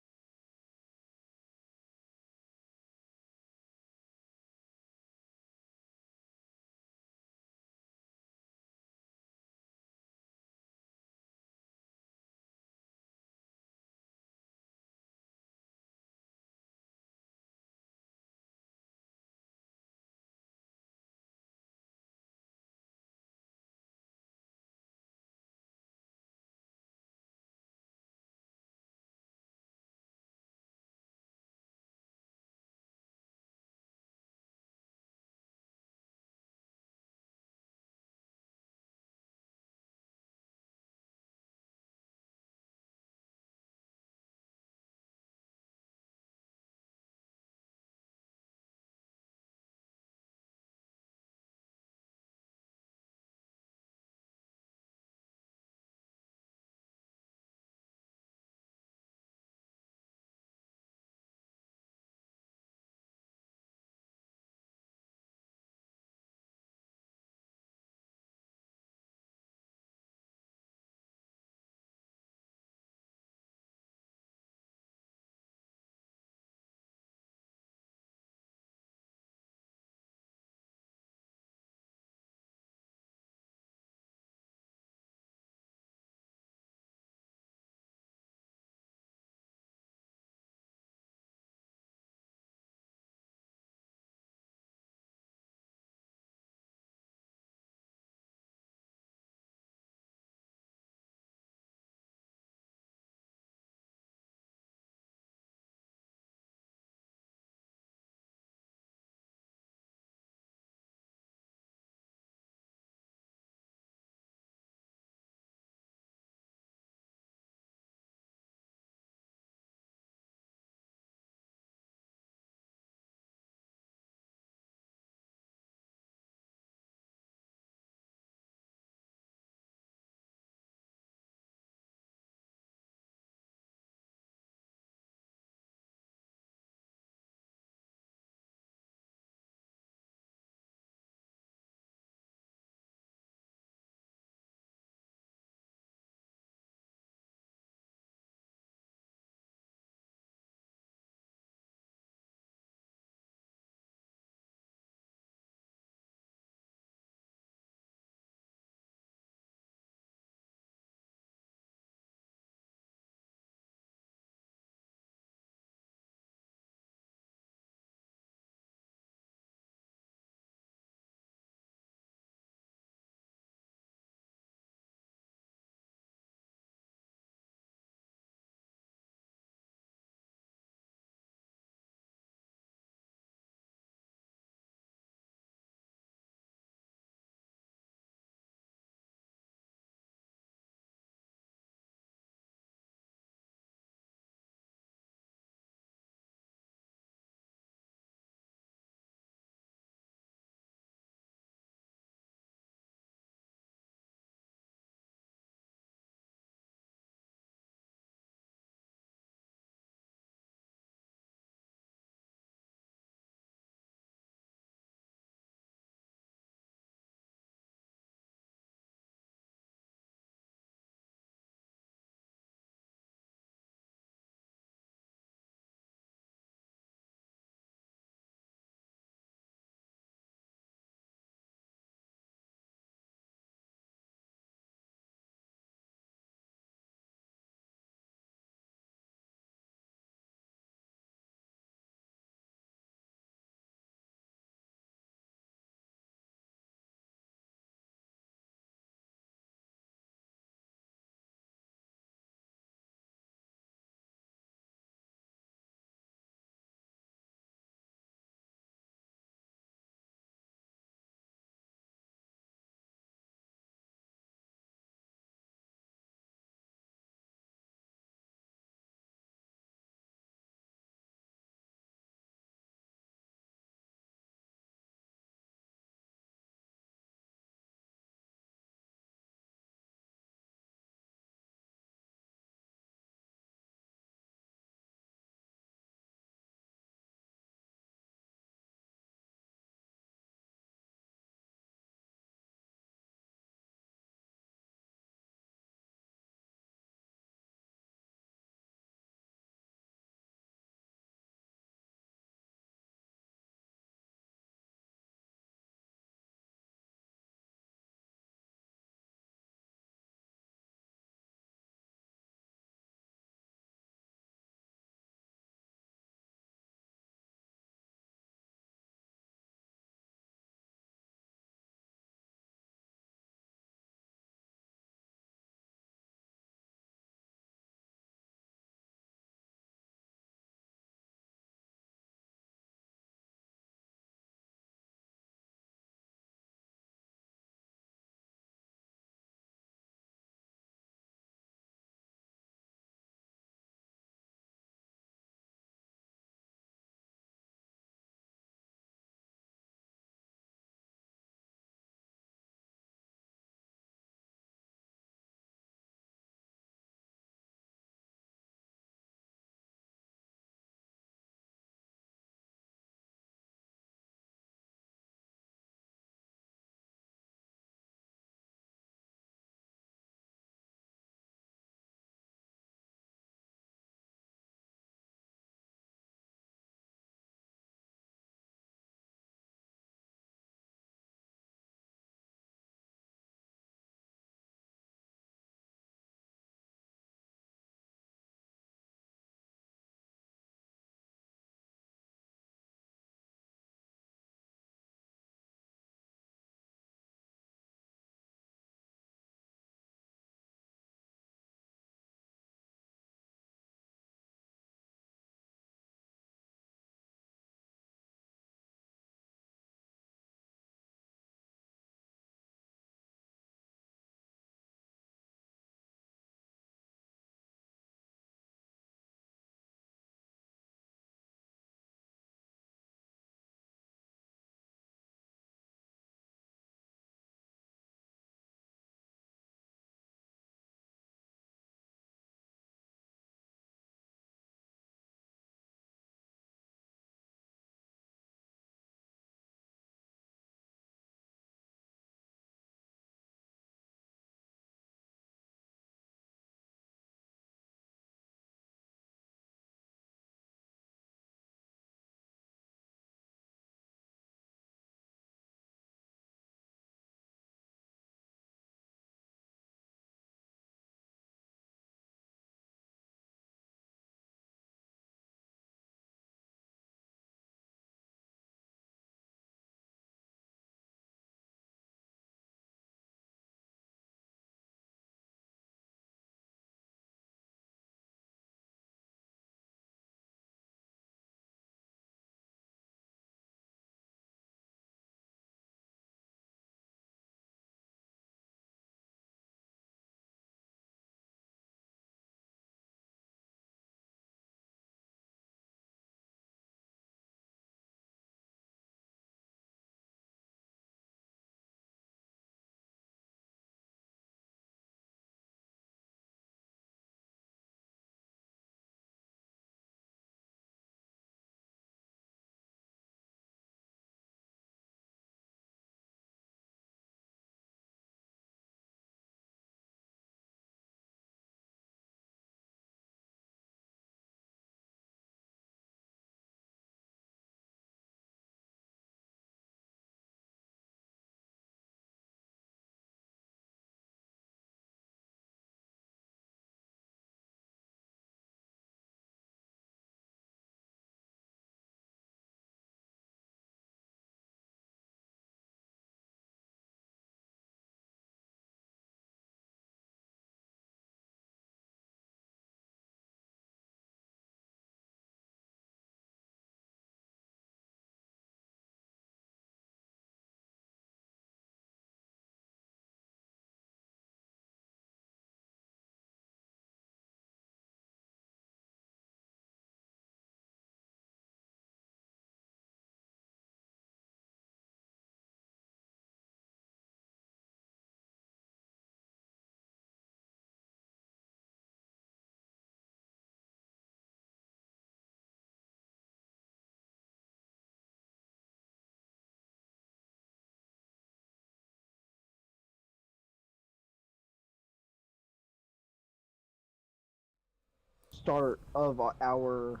start of our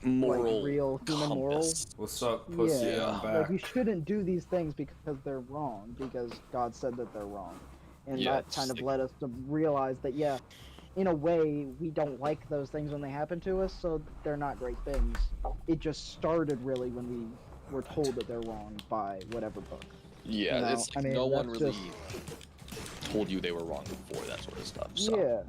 Moral, real human moral. compass. What's up, pussy? Yeah, I'm like back. we shouldn't do these things because they're wrong, because God said that they're wrong, and Yeah, that it's kind of like- led us to realize that yeah, in a way we don't like those things when they happen to us, so they're not great things. It just started really when we were told that they're wrong by whatever book. Yeah, You know, it's like I mean, no one that's really told you they were wrong before that sort of stuff. So,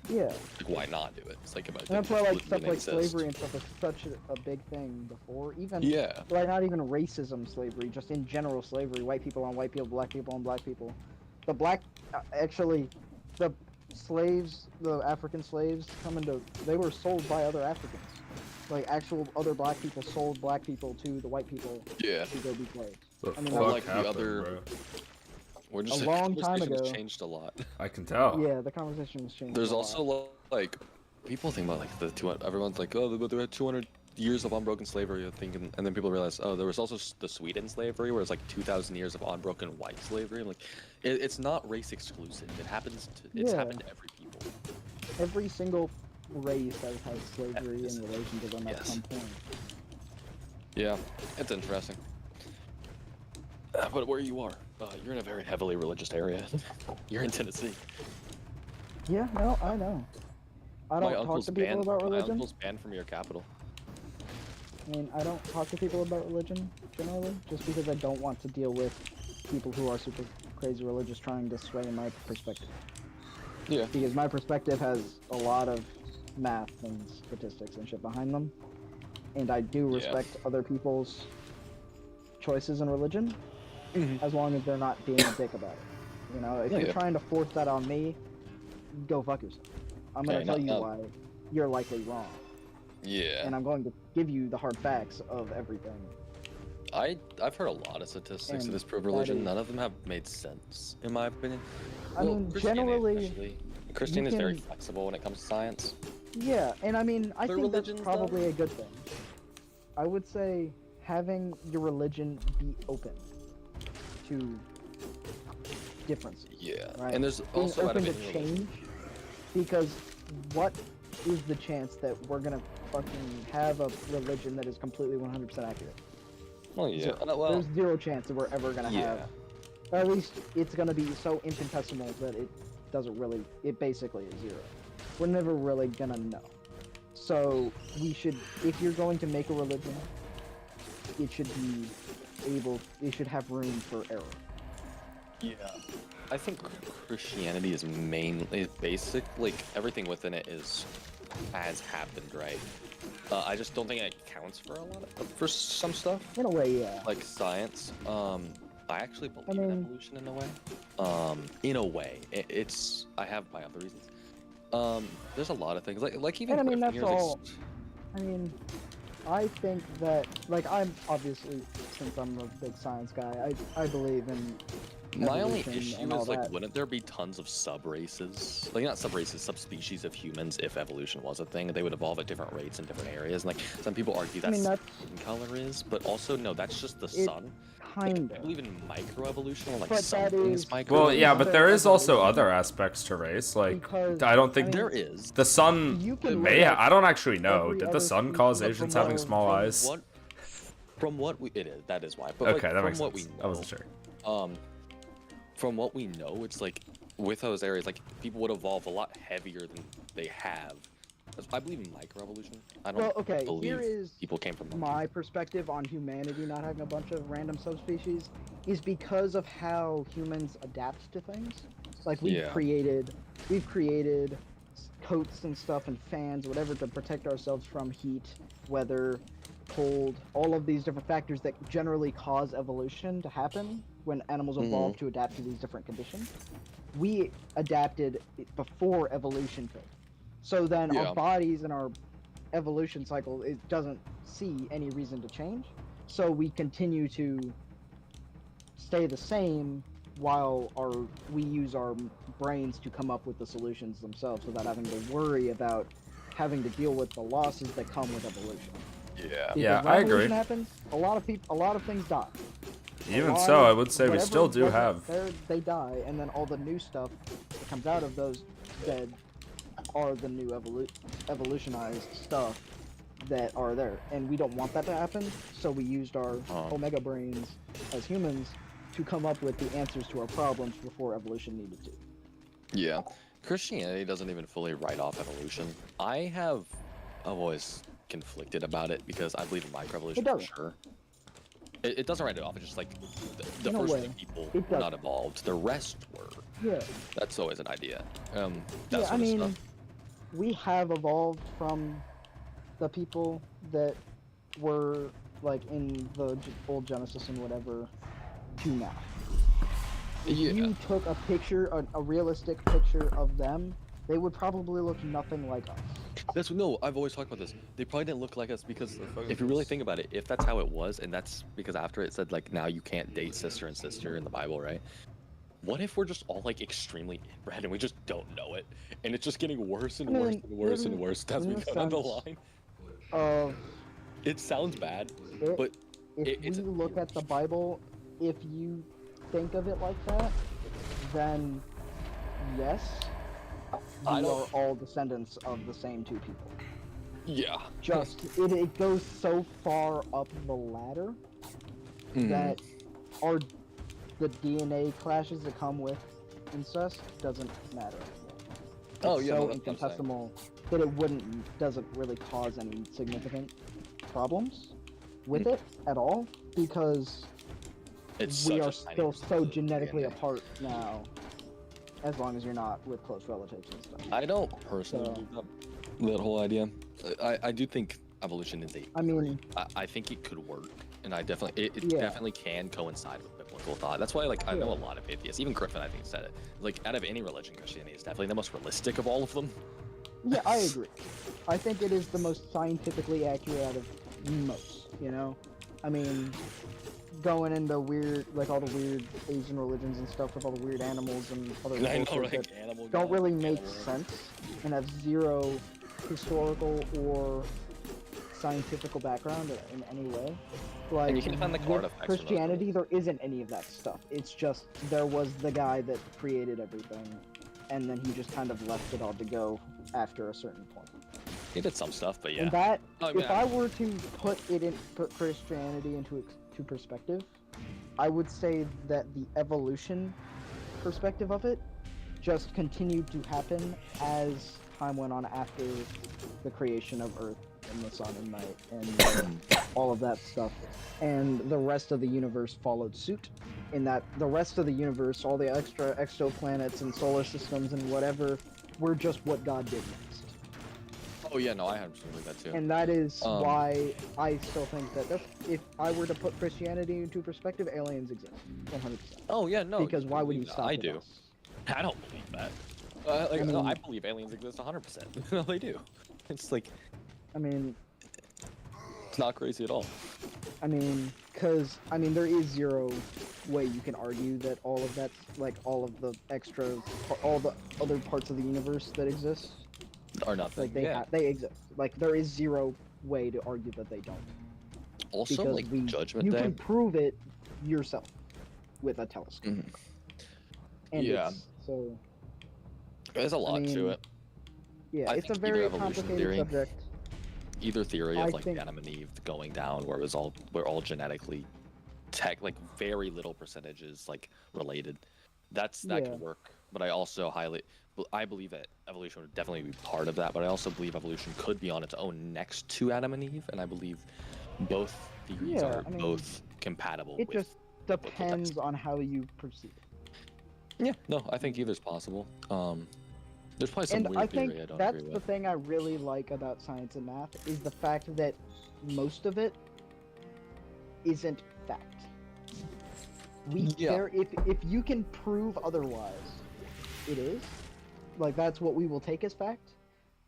Yeah. like, why not do it? It's like about And that's why like living stuff and like exist. slavery and stuff was such a big thing before. Even Yeah. like not even racism slavery, just in general slavery, white people on white people, black people on black people. The black actually the slaves, the African slaves they were sold by other Africans. Like actual other black people sold black people to the white people Yeah. to go be slaves. The I mean, fuck like the happened, other- bro? We're just A long time conversation has ago. changed a lot. I can tell. Yeah, the conversation was changed. There's a also lot. like people think about like the 200. Everyone's like, oh, but there were 200 years of unbroken slavery. I think, and then people realize, oh, there was also the Sweden slavery, where it's like 2,000 years of unbroken white slavery. I'm like, it's not race exclusive. It happens to. It's Yeah. happened to every people. Every single race has had slavery in relation to them at Yes. some point. Yeah, it's interesting. But where you are, you're in a very heavily religious area. You're in Tennessee. Yeah, no, I know. I don't talk to people about My religion. uncle's banned from your capital. I mean, I don't talk to people about religion generally, just because I don't want to deal with people who are super crazy religious trying to sway my perspective. Yeah. Because my perspective has a lot of math and statistics and shit behind them, and I do Yeah. respect other people's choices in religion, as long as they're not being a dick about it. You know, if Yeah, you're yeah. trying to force that on me, go fuck yourself. I'm gonna Yeah, tell no, you no. why you're likely wrong, Yeah. and I'm going to give you the hard facts of everything. I've heard a lot of statistics And that disprove that religion. is- None of them have made sense, in my opinion. I mean, Christianity generally, especially. Christianity is very can- flexible when it comes to science. Yeah, and I mean, I Other think that's religions, probably a good thing. I would say having your religion be open to differences. Yeah. Right. And there's Being also out open of to any religion- change, because what is the chance that we're gonna fucking have a religion that is completely 100% accurate? Well, yeah. Zero. Well, There's zero chance that we're ever gonna yeah. have. Or at least it's gonna be so infinitesimal that it doesn't really. It basically is zero. We're never really gonna know. So we should, if you're going to make a religion, it should be able. It should have room for error. Yeah. I think Christianity is mainly basic. Like everything within it is has happened, right? I just don't think it counts for a lot of for some stuff. In a way, yeah. Like science. I actually believe mean- in evolution in a way. In a way, it's. I have my other reasons. There's a lot of things like even. And I mean, Griffin that's years all. I mean, I think that, like, I'm obviously, since I'm a big science guy, I believe in. My only evolution issue and all is like, that. wouldn't there be tons of sub races? Like not sub races, subspecies of humans if evolution was a thing. They would evolve at different rates in different areas. And like some people argue I mean, that's that's skin color is, but also no, that's just the It sun. kind I of. believe in microevolution, or like But some that things is- micro. Well, yeah, Is but there there is also evolution? other aspects to race. Like, Because, I don't think I mean, there is. the sun You can may. look at I don't actually know. every Did other the sun species cause of Asians the having world small eyes? From what we it is that is why. But Okay, like, that from makes what sense. we I wasn't know, sure. From what we know, it's like with those areas, like people would evolve a lot heavier than they have. I believe in microevolution. I don't Well, okay, believe here is people came from my perspective on humanity not having a bunch of random subspecies is because of how humans adapt to things. Like we've Yeah. created coats and stuff and fans, whatever, to protect ourselves from heat, weather, cold, all of these different factors that generally cause evolution to happen when animals evolve to adapt to these different conditions. We adapted before evolution could. So then Yeah. our bodies and our evolution cycle, it doesn't see any reason to change. So we continue to stay the same while we use our brains to come up with the solutions themselves without having to worry about having to deal with the losses that come with evolution. Yeah. Because Yeah, when I agree. evolution happens, a lot of things die. Even A lot so, of I would say we whatever still do wasn't have. there, they die, and then all the new stuff that comes out of those dead are the new evolutionized stuff that are there, and we don't want that to happen. So we used our Omega brains as humans to come up with the answers to our problems before evolution needed to. Yeah. Christianity doesn't even fully write off evolution. I've always conflicted about it because I believe in microevolution for doesn't. sure. It doesn't write it off. It's just like the In a first way, few people it were not doesn't. evolved. The rest were. Yeah. That's always an idea. That Yeah, sort I of mean, stuff. we have evolved from the people that were like in the old Genesis and whatever to now. If Yeah. you took a picture, a realistic picture of them, they would probably look nothing like us. I've always talked about this. They probably didn't look like us because fuck if is you really this? think about it, if that's how it was, and that's because after it said like now you can't date sister and sister in the Bible, right? What if we're just all like extremely inbred and we just don't know it, and it's just getting worse and I mean, worse and worse and in- worse as we in go down the sense- line? It sounds bad, It- but if it's we look at the Bible, if you think of it like that, then yes, we I are don't- all descendants of the same two people. yeah. Just it goes so far up the ladder Mhm. that the DNA clashes that come with incest doesn't matter anymore. Oh, It's yeah, no, so that's what I'm saying. incontestable that it doesn't really cause any significant problems with it at all because It's we such are a tiny still percent so of the genetically DNA. apart now, as long as you're not with close relatives and stuff. I don't personally So- believe that whole idea. I do think evolution is I mean, I think it could work, and it Yeah. definitely can coincide with biblical thought. That's why, like, I know a Yeah. lot of atheists, even Griffin, I think, said it. Like, out of any religion, Christianity is definitely the most realistic of all of them. yeah, I agree. I think it is the most scientifically accurate out of most, you know? I mean, going into weird, like all the weird Asian religions and stuff with all the weird animals and other I know, bullshit right? that Animal don't God, really make animal- sense and have zero historical or scientific background in any way. Like, And you can find the card with effects from those Christianity, there isn't any of that stuff. It's just there was the guy that created everything, and then he just kind of left it all to go after a certain point. He did some stuff, but yeah. And that, Oh, if yeah. I were to put Christianity into perspective, I would say that the evolution perspective of it just continued to happen as time went on after the creation of Earth and the sun and night and all of that stuff. And the rest of the universe followed suit. In that the rest of the universe, all the extra exoplanets and solar systems and whatever, were just what God did next. Oh yeah, no, I 100% believe that too. And that is Um, why I still think that if I were to put Christianity into perspective, aliens exist, 100%. Oh yeah, no. Because why would you believe that. stop I with do. us? I don't believe that. No, I believe aliens exist 100%. No, they do. It's like I mean, it's not crazy at all. because there is zero way you can argue that all of that, like all of the extra, all the other parts of the universe that exist, Or nothing. like they exist. Like there is zero way to argue that they don't. Also, Because like Judgment you Day. can prove it yourself with a telescope. Mhm. And Yeah. so There's a lot mean, to it. yeah, I it's a think either very evolution complicated theory- subject. Either theory I of like think- Adam and Eve going down, where we're all genetically like very little percentages like related. That Yeah. could work. But I also I believe that evolution would definitely be part of that. But I also believe evolution could be on its own next to Adam and Eve, and I believe both theories Yeah, are I mean, both compatible. It with just depends on how you perceive it. Yeah, no, I think either's possible. There's probably some And weird I think theory I don't that's agree the with. thing I really like about science and math is the fact that most of it isn't fact. Yeah. If you can prove otherwise, it is. Like that's what we will take as fact.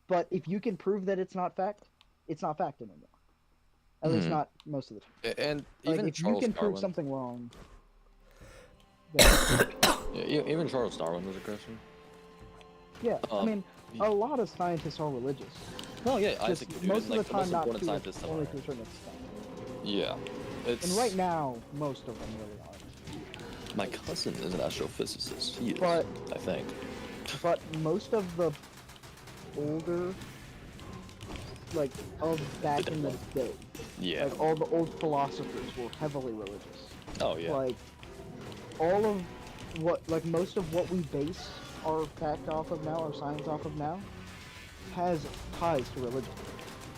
But if you can prove that it's not fact anymore. At least Mhm. not most of the time. And Like, even if Charles you can Darwin. prove something wrong. then- Yeah, even Charles Darwin was a Christian. yeah, I Um, mean, a lot of scientists are religious. No, yeah, Just Isaac Newton, most of like the the time, most not important to scientist only alive. to a certain extent. Yeah, it's. And right now, most of them really are. My cousin is an astrophysicist. He is, But- I think. But most of the older, like of back in the day. Yeah. Like all the old philosophers were heavily religious. Oh yeah. Like all of what, like most of what we base our fact off of now, our science off of now, has ties to religion.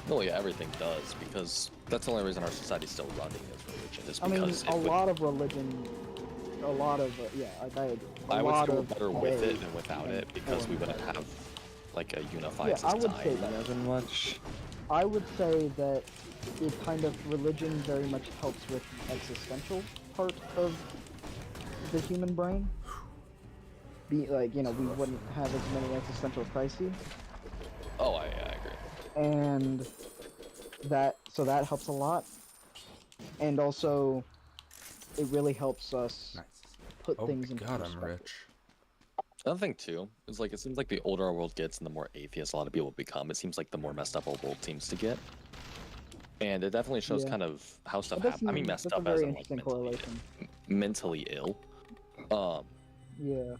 No, yeah, everything does, because that's the only reason our society's still running is religion. Is I mean, because a lot of religion, a lot of yeah, like I agree. I would lot feel of better with today it than without it, because we wouldn't have like a unified Yeah, I society would say that. as much. I would say that it kind of religion very much helps with the existential part of the human brain. Be like, you know, we wouldn't have as many existential crises, Oh, I agree. and so that helps a lot. And also, it really helps us Nice. put Oh things in god, I'm perspective. rich. Another thing too is like it seems like the older our world gets and the more atheist a lot of people become, it seems like the more messed up our world seems to get. And it definitely shows Yeah. kind of how stuff But happens. I mean, messed that's a up as very in like interesting correlation. mentally ill. Yeah.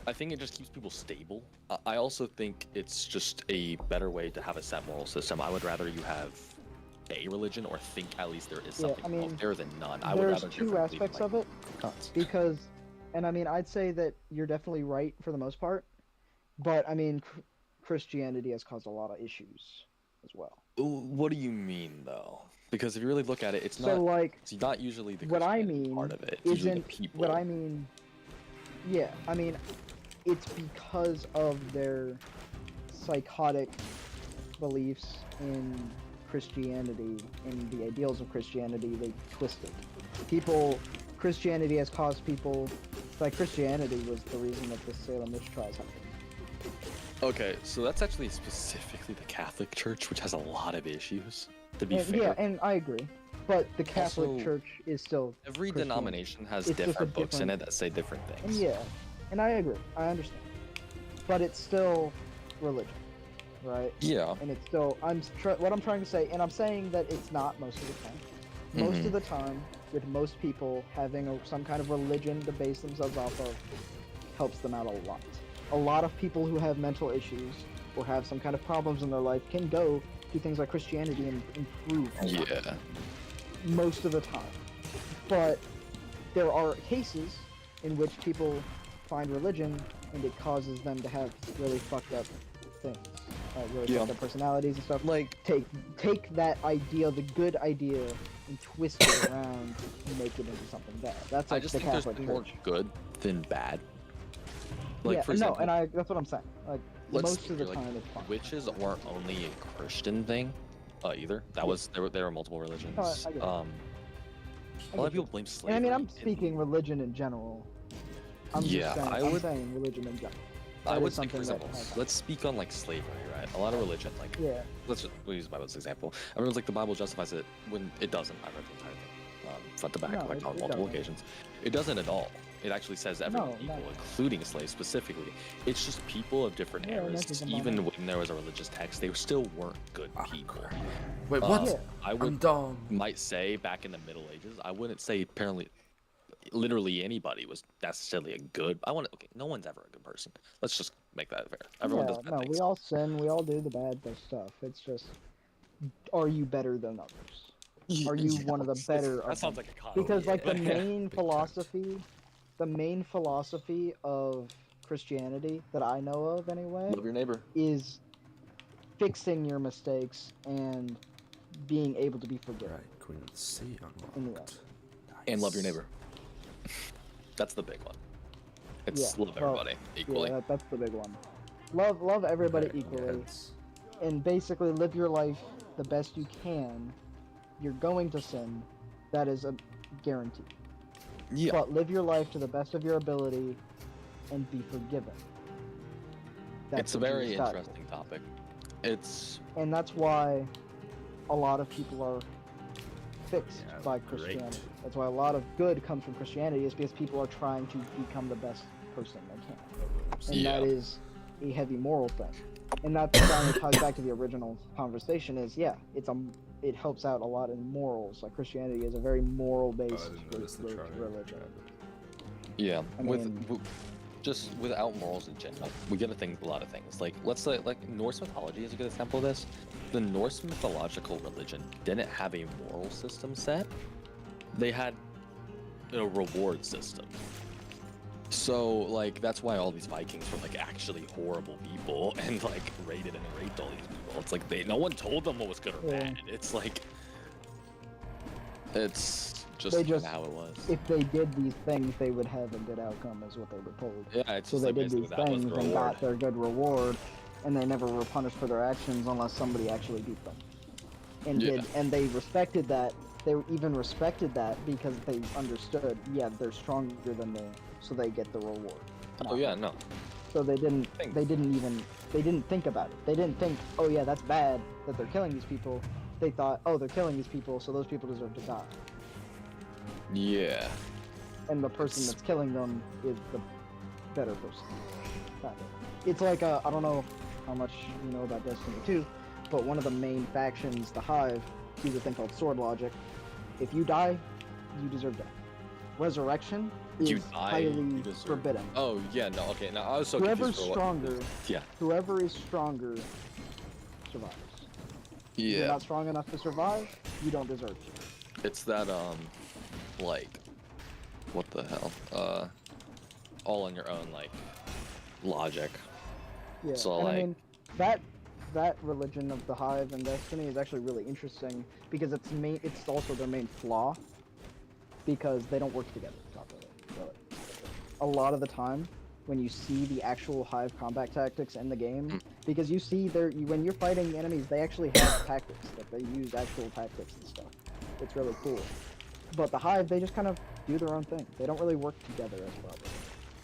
I think it just keeps people stable. I also think it's just a better way to have a set moral system. I would rather you have a religion or think at least there is Yeah, something I mean, out there than none. I would There's rather two differently, aspects like, of it, nuts. because, and I mean, I'd say that you're definitely right for the most part, but I mean, Christianity has caused a lot of issues as well. What do you mean though? Because if you really look at it, it's So not. like, It's not usually the what I Christianity mean part of it. It's usually the isn't people. what I mean. Yeah, I mean, it's because of their psychotic beliefs in Christianity and the ideals of Christianity. They twisted people. Christianity has caused people. Like Christianity was the reason that the Salem witch trials happened. Okay, so that's actually specifically the Catholic Church, which has a lot of issues. To be And, fair, yeah, and I agree, but the Catholic Also, Church is still every Christianity. denomination has It's just a different books in different- it that say different And things. yeah, and I agree. I understand, but it's still religion, right? Yeah. And it's still what I'm trying to say, and I'm saying that it's not most of the time. Most of the time, with most people having some kind of religion to base themselves off of, helps them out a lot. A lot of people who have mental issues or have some kind of problems in their life can go to things like Christianity and improve a lot. Yeah. Most of the time. But there are cases in which people find religion and it causes them to have really fucked up things. Really Yeah. fucked up personalities and stuff. Like, Take that idea, the good idea, and twist it around and make it into something bad. That's I like just the think there's Catholic more Church. good than bad. Like, Yeah, for example, no, and that's what I'm saying. Like let's most see of the here, time it's fine. witches weren't only a Christian thing, either. That was there were multiple religions. No, I get it. A lot get of people you. blame And slavery. I mean, I'm in- speaking religion in general. I'm Yeah, just saying, I I'm would- saying religion in general. I That would is say, for something that example, has- let's speak on like slavery, right? A lot of religion, like Yeah. we'll use the Bible as an example. Everyone's like the Bible justifies it when it doesn't. I read the entire thing, front to back, No, like it on multiple doesn't. occasions. It doesn't at all. It actually says everyone No, equal, no. including slaves specifically. It's just people of different Yeah, eras. that's what I'm Even on. when there was a religious text, they still weren't good people. Wait, what? Yeah. I I'm would dumb. might say back in the Middle Ages, I wouldn't say apparently literally anybody was necessarily a good. Okay, no one's ever a good person. Let's just make that fair. Everyone yeah, does bad no, things. we all sin, we all do the bad stuff. It's just, are you better than others? Are you one of the better That of sounds them? like a con. Because like the Yeah. main Big time. philosophy of Christianity that I know of anyway Love your neighbor. is fixing your mistakes and being able to be forgiven. Right, Queen C unlocked. Anyway. And love your Nice. neighbor. That's the big one. It's Yeah, love well, everybody equally. Yeah, that's the big one. Love everybody Okay, equally, heads. and basically live your life the best you can. You're going to sin, that is a guarantee. Yeah. But live your life to the best of your ability, and be forgiven. That's It's a what very Jesus died for. interesting topic. It's And that's why a lot of people are fixed Yeah, by great. Christianity. That's why a lot of good comes from Christianity, is because people are trying to become the best person they can. And that Yeah. is a heavy moral thing. And that kind of ties back to the original conversation is, yeah, it helps out a lot in morals. Like Christianity is a very moral based Oh, I didn't notice the chart. religion. yeah. I With mean- just without morals in general, we gotta think a lot of things. Like, let's say, like, Norse mythology is a good example of this. The Norse mythological religion didn't have a moral system set. They had a reward system. So, like, that's why all these Vikings were, like, actually horrible people and, like, raided and raped all these people. It's like, no one told them what was good or Yeah. bad. It's like, it's just, They just- how it was. If they did these things, they would have a good outcome, is what they were told. Yeah, it's So just they like, did basically these that was things the and reward. got their good reward, and they never were punished for their actions unless somebody actually beat them. And Yeah. and they respected that. They even respected that because they understood. Yeah, they're stronger than me, so they get the reward. Oh yeah, no. So they didn't. Think. They didn't even. They didn't think about it. They didn't think, oh yeah, that's bad that they're killing these people. They thought, oh, they're killing these people, so those people deserve to die. Yeah. And the person that's killing them is the better person. Kind of. It's like I don't know how much you know about Destiny 2, but one of the main factions, the Hive, use a thing called sword logic. If you die, you deserve death. Resurrection is You die, highly you deserve- forbidden. Oh yeah, no. Okay, now I was so Whoever's confused for what. stronger, Yeah. whoever is stronger, survives. If you're Yeah. not strong enough to survive, you don't deserve to. It's that like, what the hell? All on your own like logic. Yeah, So, and I like- mean that religion of the Hive and Destiny is actually really interesting because it's also their main flaw because they don't work together properly. Really. A lot of the time, when you see the actual Hive combat tactics in the game, because you see when you're fighting enemies, they actually have tactics that they use actual tactics and stuff. It's really cool. But the Hive, they just kind of do their own thing. They don't really work together as properly.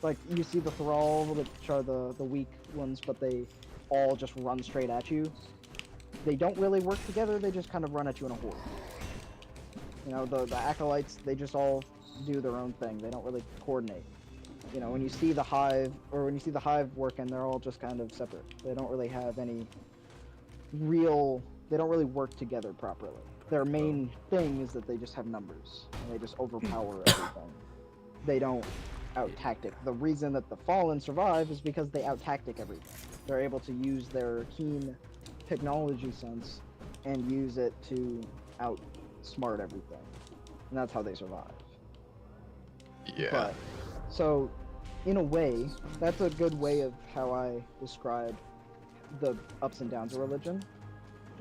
Like you see the Thrall, which are the weak ones, but they all just run straight at you. They don't really work together. They just kind of run at you in a horde. You know, the acolytes, they just all do their own thing. They don't really coordinate. You know, when you see the Hive working, they're all just kind of separate. They don't really have any they don't really work together properly. Their main thing is that they just have numbers, and they just overpower everything. They don't out-tactic. The reason that the Fallen survive is because they out-tactic everything. They're able to use their keen technology sense and use it to outsmart everything. And that's how they survive. Yeah. But, so, in a way, that's a good way of how I describe the ups and downs of religion.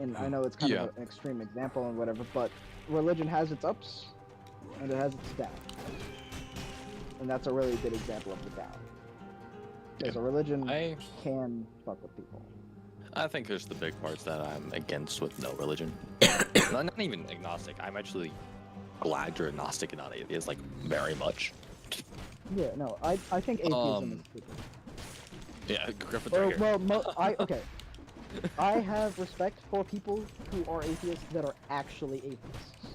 And I know it's kind of an extreme example and whatever, but religion has its ups and it has its downs. And that's a really good example of the down. Because a religion can fuck with people. I think there's the big parts that I'm against with no religion. I'm not even agnostic. I'm actually glad you're agnostic and not atheist, like, very much. Yeah, no, I think atheism is stupid. Yeah, Griffin's right here. Okay. I have respect for people who are atheists that are actually atheists.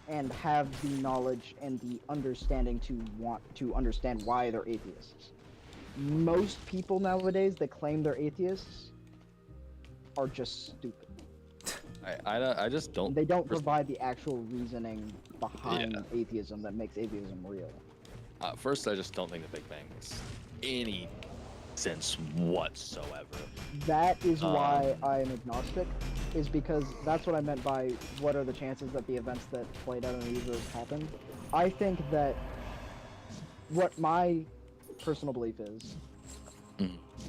And have the knowledge and the understanding to want to understand why they're atheists. Most people nowadays that claim they're atheists are just stupid. I just don't. They don't provide the actual reasoning behind atheism that makes atheism real. First, I just don't think the Big Bang makes any sense whatsoever. That is why I am agnostic, is because that's what I meant by what are the chances that the events that played out in the universe happened. I think that what my personal belief is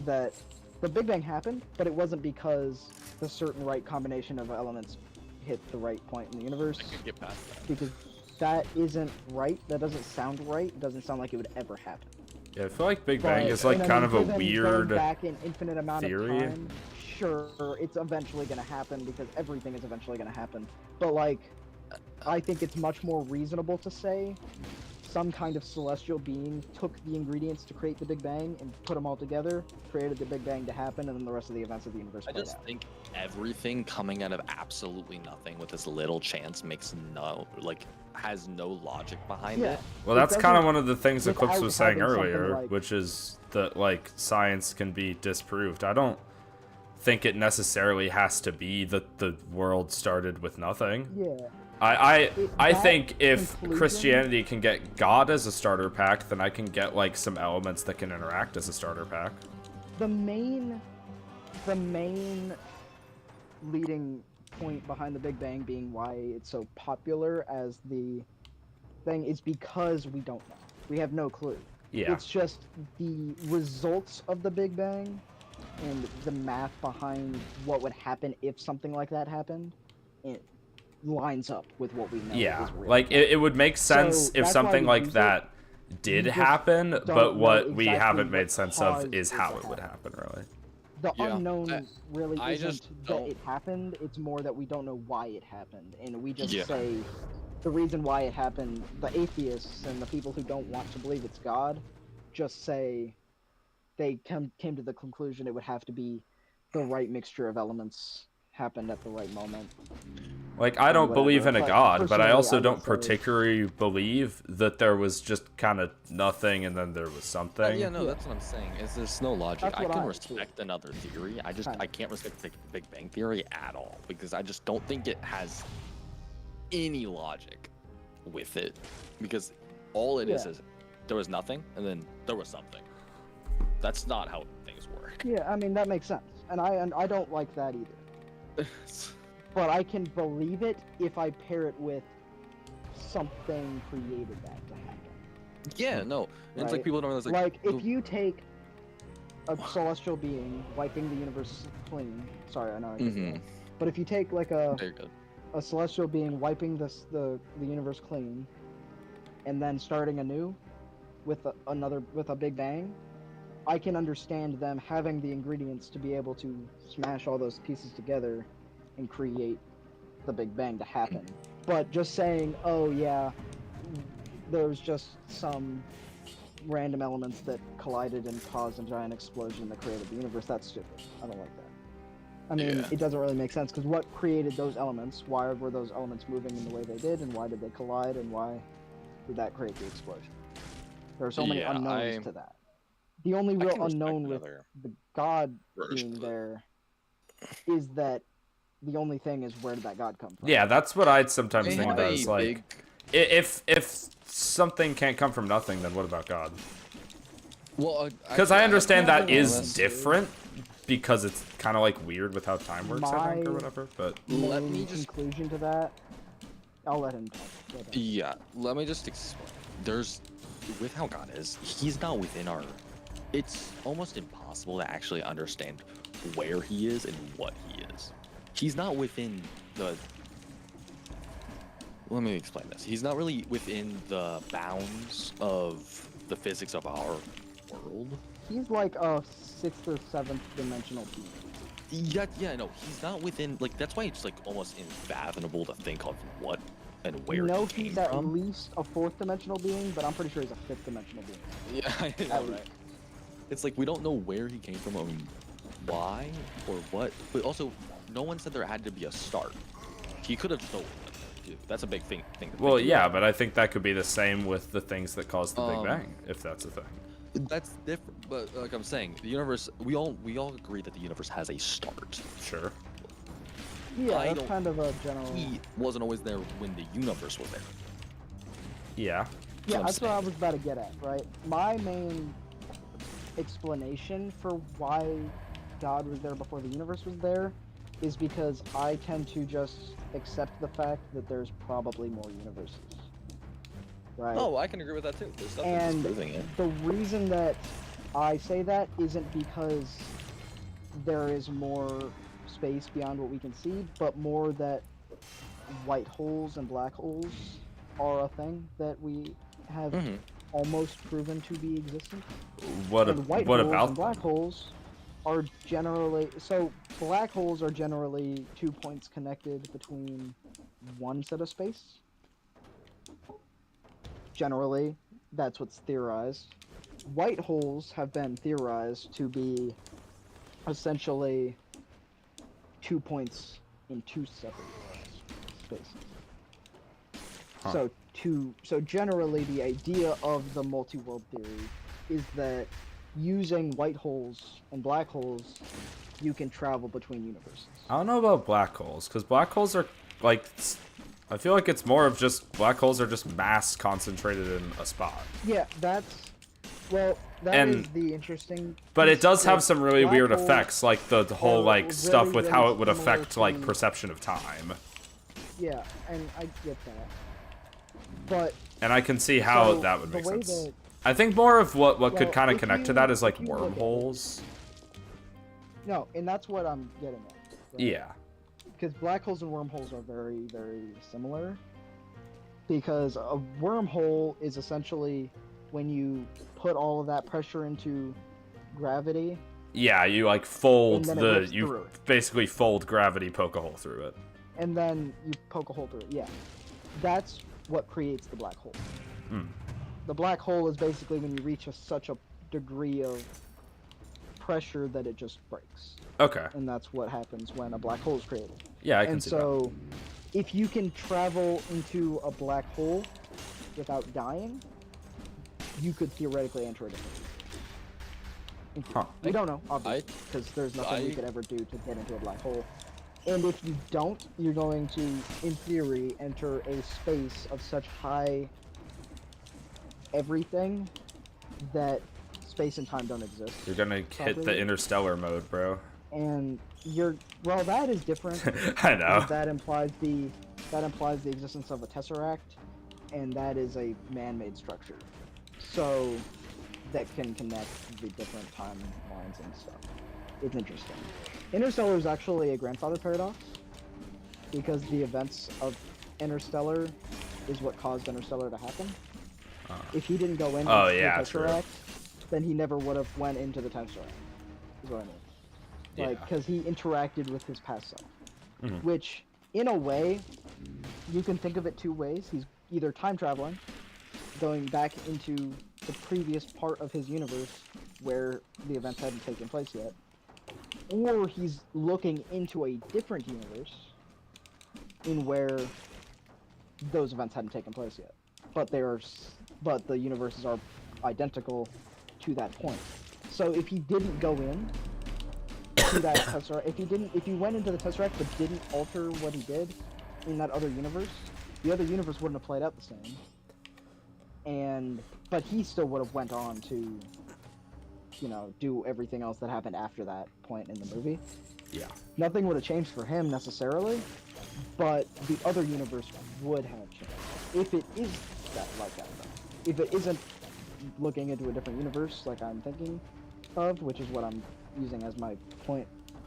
that the Big Bang happened, but it wasn't because the certain right combination of elements hit the right point in the universe. I could get past that. Because that isn't right. That doesn't sound right. It doesn't sound like it would ever happen. Yeah, I feel like Big Bang is like And I kind mean, of for a them weird going back an infinite amount theory. of time. Sure, it's eventually gonna happen because everything is eventually gonna happen. But like, I think it's much more reasonable to say some kind of celestial being took the ingredients to create the Big Bang and put them all together, created the Big Bang to happen, and then the rest of the events of the universe I played just out. think everything coming out of absolutely nothing with this little chance has no logic behind Yeah. it. Well, It that's kind of doesn't- one of the things that Clips without was saying having something earlier, like- which is that like science can be disproved. I don't think it necessarily has to be that the world started with nothing. Yeah. I that think if conclusion- Christianity can get God as a starter pack, then I can get like some elements that can interact as a starter pack. The main leading point behind the Big Bang being why it's so popular as the thing is because we don't know. We have no clue. Yeah. It's just the results of the Big Bang and the math behind what would happen if something like that happened. It lines up with what we know. Yeah, is real. like it would make sense So if that's why something we like use it. that did We just happen, don't but know what we exactly haven't what made sense of caused is it how to it would happen. happen, really. The Yeah, unknown really I isn't just that don't- it happened, it's more that we don't know why it happened. And we just Yeah. say the reason why it happened, the atheists and the people who don't want to believe it's God just say they came to the conclusion it would have to be the right mixture of elements happened at the right moment. Like, I don't whatever, believe in a but God, but I personally, also I would don't say- particularly believe that there was just kind of nothing and then there was something. Yeah, no, Yeah. that's what I'm saying. Is there's no logic. That's I what can I- respect another theory. I just Kinda. I can't respect the Big Bang Theory at all because I just don't think it has any logic with it. Because all it is Yeah. there was nothing and then there was something. That's not how things work. Yeah, I mean that makes sense. And I don't like that either. But I can believe it if I pair it with something created that to happen. Yeah, no. And it's like Right. people don't realize Like, if the- you take a celestial being wiping the universe clean, sorry, I know I did Mhm. that. But if you take like a Very good. celestial being wiping the universe clean, and then starting anew with a big bang, I can understand them having the ingredients to be able to smash all those pieces together and create the Big Bang to happen. But just saying, oh yeah, there's just some random elements that collided and caused a giant explosion that created the universe, that's stupid. I don't like that. I mean, Yeah. it doesn't really make sense, because what created those elements? Why were those elements moving in the way they did, and why did they collide, and why did that create the explosion? There are so many Yeah, unknowns I- to that. The only I real can respect unknown with another the God version being of it. there is that the only thing is, where did that God come from? Yeah, that's what I'd sometimes They think have about. a Is like, big- if something can't come from nothing, then what about God? Well, Because I understand that Yeah, is that's- different, because it's kind of like weird with how time works, I think, or My- whatever. But Let Main me just conclusion to that. I'll let him talk. Go ahead. Yeah, let me just explain. There's, with how God is, he's not within our. It's almost impossible to actually understand where he is and what he is. He's not within the. Let me explain this. He's not really within the bounds of the physics of our world. He's like a 6th or 7th dimensional being. Yeah, no, he's not within. Like that's why it's like almost unfathomable to think of what and where We know he came he's at from. least a 4th dimensional being, but I'm pretty sure he's a 5th dimensional being. Yeah, I know, At right? least. It's like we don't know where he came from or why or what. But also, no one said there had to be a start. He could have just known. Dude, that's a big thing. To well, think yeah, about. but I think that could be the same with the things that caused the Big Um, Bang, if that's a thing. That's different. But like I'm saying, the universe. We all agree that the universe has a start. Sure. Yeah, I that's don't- kind of a general. He wasn't always there when the universe was there. Yeah. Yeah, I'm that's what I saying. was about to get at, right? My main explanation for why God was there before the universe was there is because I tend to just accept the fact that there's probably more universes. Right? Oh, I can agree with that too. There's nothing And disproving it. the reason that I say that isn't because there is more space beyond what we can see, but more that white holes and black holes are a thing that we have Mhm. almost proven to be existent. What And white what holes about and black holes are generally black holes are generally 2 points connected between one set of space. Generally, that's what's theorized. White holes have been theorized to be essentially 2 points in 2 separate spaces. Huh. So generally the idea of the multi-world theory is that using white holes and black holes, you can travel between universes. I don't know about black holes, because black holes are like I feel like it's more of just black holes are just mass concentrated in a spot. Yeah, that's well. That is the interesting. But it piece. does have Like, some really black weird holes effects, like the whole are like stuff really, with really how it would similar affect like to- perception of time. Yeah, and I get that. But And I can see how So, that would the make way sense. that- I think more of what could Well, kind of if connect to you- that is like if you look at it- wormholes. no, and that's what I'm getting at. right? Yeah. Because black holes and wormholes are very, very similar. Because a wormhole is essentially when you put all of that pressure into gravity, Yeah, you like fold And then it the rips you through it. basically fold gravity, poke a hole through it. and then you poke a hole through it. Yeah, that's what creates the black hole. Hmm. The black hole is basically when you reach such a degree of pressure that it just breaks, Okay. and that's what happens when a black hole is created. Yeah, I can And see that. so, if you can travel into a black hole without dying, you could theoretically enter a different. Huh. We don't know, obviously, because there's nothing we I- could ever do to get into a black hole. And if you don't, you're going to, in theory, enter a space of such high everything that space and time don't exist. You're gonna hit the Properly. interstellar mode, bro. And well, that is different. I know. because that implies the existence of a tesseract, and that is a man-made structure. So that can connect the different timelines and stuff. It's interesting. Interstellar is actually a grandfather paradox because the events of Interstellar is what caused Interstellar to happen. If he didn't go into Oh, the yeah, true. tesseract, then he never would have went into the tesseract. Is what I mean. Like, Yeah. because he interacted with his past self. Mhm. Which, in a way, you can think of it two ways. He's either time traveling, going back into the previous part of his universe where the events hadn't taken place yet, or he's looking into a different universe in where those events hadn't taken place yet, but but the universes are identical to that point. So if he didn't go in to that tesseract, if he went into the tesseract but didn't alter what he did in that other universe, the other universe wouldn't have played out the same. But he still would have went on to, do everything else that happened after that point in the movie. Yeah. Nothing would have changed for him necessarily, but the other universe would have changed. If it is like that, though. If it isn't looking into a different universe like I'm thinking of, which is what I'm using as my point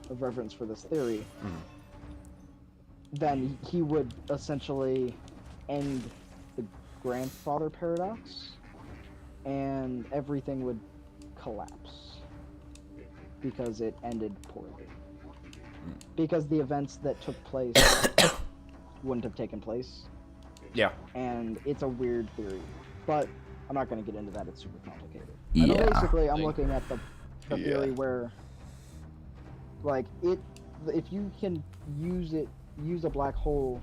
of reference for this theory, then he would essentially end the grandfather paradox, and everything would collapse because it ended poorly. Because the events that took place wouldn't have taken place, Yeah. and it's a weird theory. But I'm not going to get into that, it's super complicated. I know Yeah. basically I'm Like- looking at the theory where, like, if you can use a black hole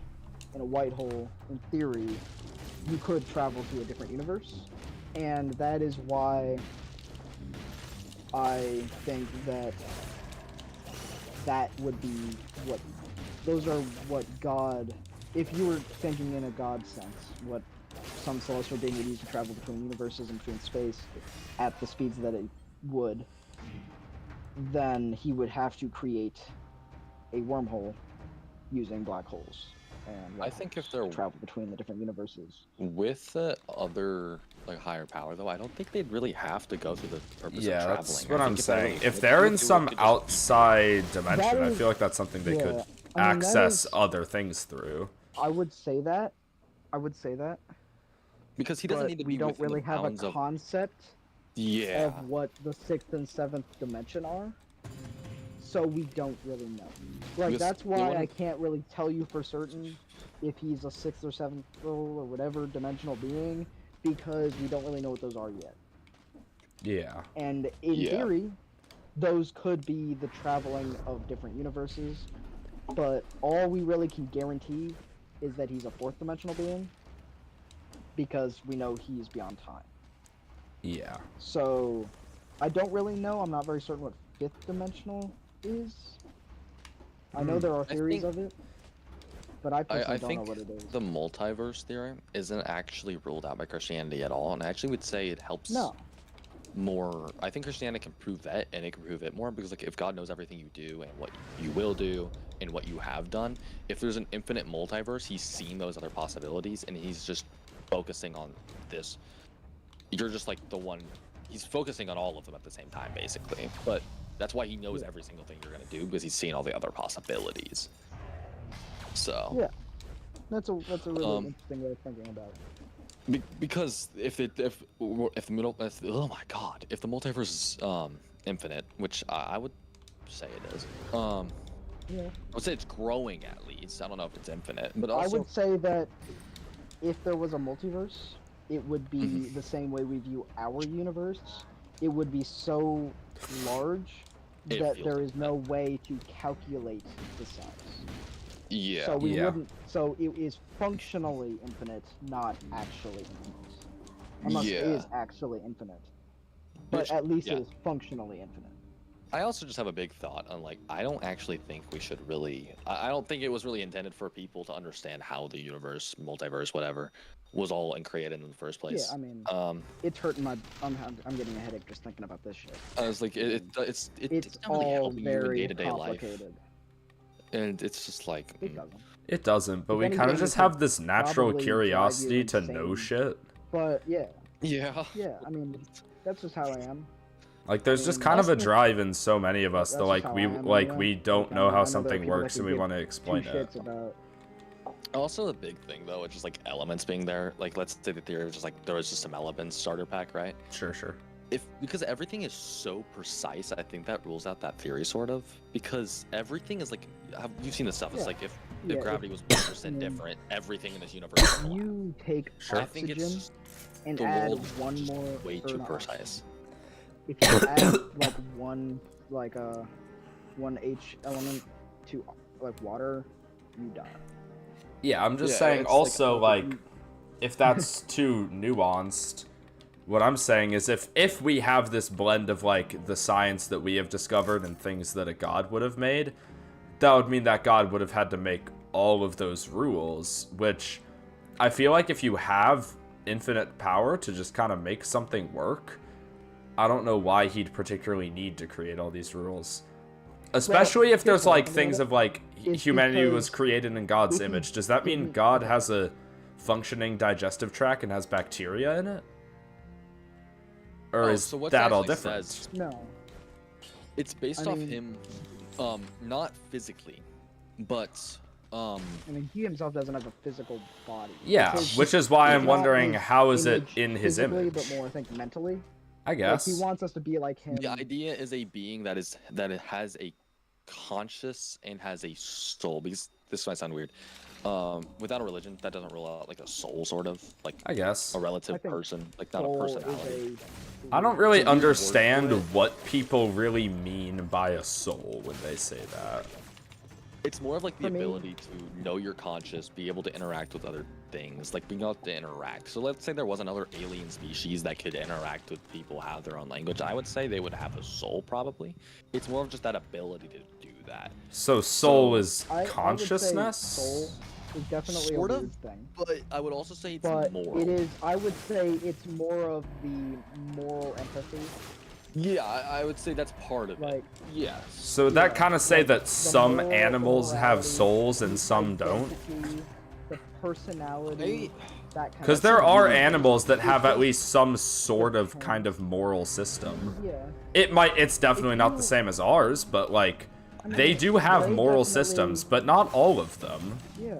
and a white hole, in theory, you could travel to a different universe. And that is why I think that would be those are what God, if you were thinking in a God sense, what some celestial being would use to travel between universes and between space at the speeds that it would, then he would have to create a wormhole using black holes. And I think if they're travel between the different universes. with the other like higher power though, I don't think they'd really have to go through the purpose of Yeah, traveling. that's I what I'm think if they saying. really If wanted they're to, in they some could just- outside dimension, I is- feel like that's something they could yeah, I mean, that access is- other things through. I would say that. because he doesn't But need to we be don't within the really have a bounds of concept yeah. of what the 6th and 7th dimension are, so we don't really know. Like, Because that's we why wanna- I can't really tell you for certain if he's a 6th or 7th or whatever dimensional being, because we don't really know what those are yet. Yeah. And in Yeah. theory, those could be the traveling of different universes, but all we really can guarantee is that he's a 4th dimensional being, because we know he's beyond time. Yeah. So, I don't really know. I'm not very certain what 5th dimensional is. I know there are theories think- of it, but I personally I don't think know what it is. the multiverse theorem isn't actually ruled out by Christianity at all, and I actually would say it helps No. more. I think Christianity can prove that, and it can prove it more because, like, if God knows everything you do and what you will do and what you have done, if there's an infinite multiverse, he's seen those other possibilities, and he's just focusing on this. You're just like the one. He's focusing on all of them at the same time, basically. But that's why he knows every single thing you're gonna do, because he's seen all the other possibilities. So. Yeah. That's a really interesting way of thinking about it. Because if the multiverse is infinite, which I would say it is, Yeah. I would say it's growing at least. I don't know if it's infinite, but I also would say that if there was a multiverse, it would be Mm-hmm. the same way we view our universe. It would be so large It that feels there like is no way to calculate the size. yeah, So we Yeah. wouldn't. So it is functionally infinite, not actually infinite. Unless it Yeah. is actually infinite. But Which- at least yeah. it is functionally infinite. I also just have a big thought on, like, I don't actually think we should really. I don't think it was really intended for people to understand how the universe, multiverse, whatever, was all and created in the first place. Yeah, I mean, Um, it's hurting my. I'm getting a headache just thinking about this shit. I was like, it's It's not really all helping you in very day-to-day life, complicated. and it's just like, It doesn't. It doesn't, but If we anything, kind of it just could have this natural probably drive you curiosity to know insane. shit. But yeah, yeah. I mean, that's just how I am. Like, there's just mean, kind of a also- drive in so many of us That's that, just like, how we I am like we anyway. don't Like, know I how know there are something people that works could and we give want to Two explain it. shits about. Also, a big thing though, which is like elements being there. Like, let's say the theory was just like there was just some elements starter pack, right? Sure, sure. Because everything is so precise, I think that rules out that theory sort of. Because everything is like, you've seen this stuff. It's Yeah. like if Yeah, gravity was 1% mean, different, everything in this universe. would collapse. You take Sure. I think oxygen it's just and the add world one more. way or too not precise. If you add like one H element to like water, you die. Yeah, I'm just Yeah, saying it's also, like- like, if that's too nuanced, what I'm saying is if we have this blend of, like, the science that we have discovered and things that a god would have made, that would mean that god would have had to make all of those rules, which I feel like if you have infinite power to just kind of make something work, I don't know why he'd particularly need to create all these rules. Especially if there's, here's what like, I'm things gonna- of, like, It's humanity was because created in God's if you- image. Does that mean you- God has a functioning digestive tract and has bacteria in it? Or Oh, is so what that all actually different? says- No. It's based I off mean- him, not physically, but I mean, he himself doesn't have a physical body. Yeah, Because which is why it's I'm not wondering his how is it image in his physically, image? but more, I think, mentally. I Like, guess. he wants us to be like him. the idea is a being that it has a conscious and has a soul. Because this might sound weird. Without a religion, that doesn't rule out like a soul, sort of like I guess. a relative I think person, like not a Soul personality. I don't really It's a weird word for understand it. what people really mean by a soul when they say that. It's more of like the For me- ability to know your conscious, be able to interact with other things, like being able to interact. So let's say there was another alien species that could interact with people, have their own language. I would say they would have a soul, probably. It's more of just that ability to do that. So soul So, is I would say consciousness? soul is definitely Sort a of, weird thing. But I would also say it's But moral. it is, I would say it's more of the moral empathy. Yeah, I would say that's part of Like, it. Yes. So that yeah, kind of say like, that the some moral animals have morality, souls and the some don't? identity, The personality, that kind of Because thing. there are animals that have at least some sort of kind of moral system. Yeah. It's definitely not the same as ours, but like I mean, they do have they moral definitely- systems, but not all of them. Yeah.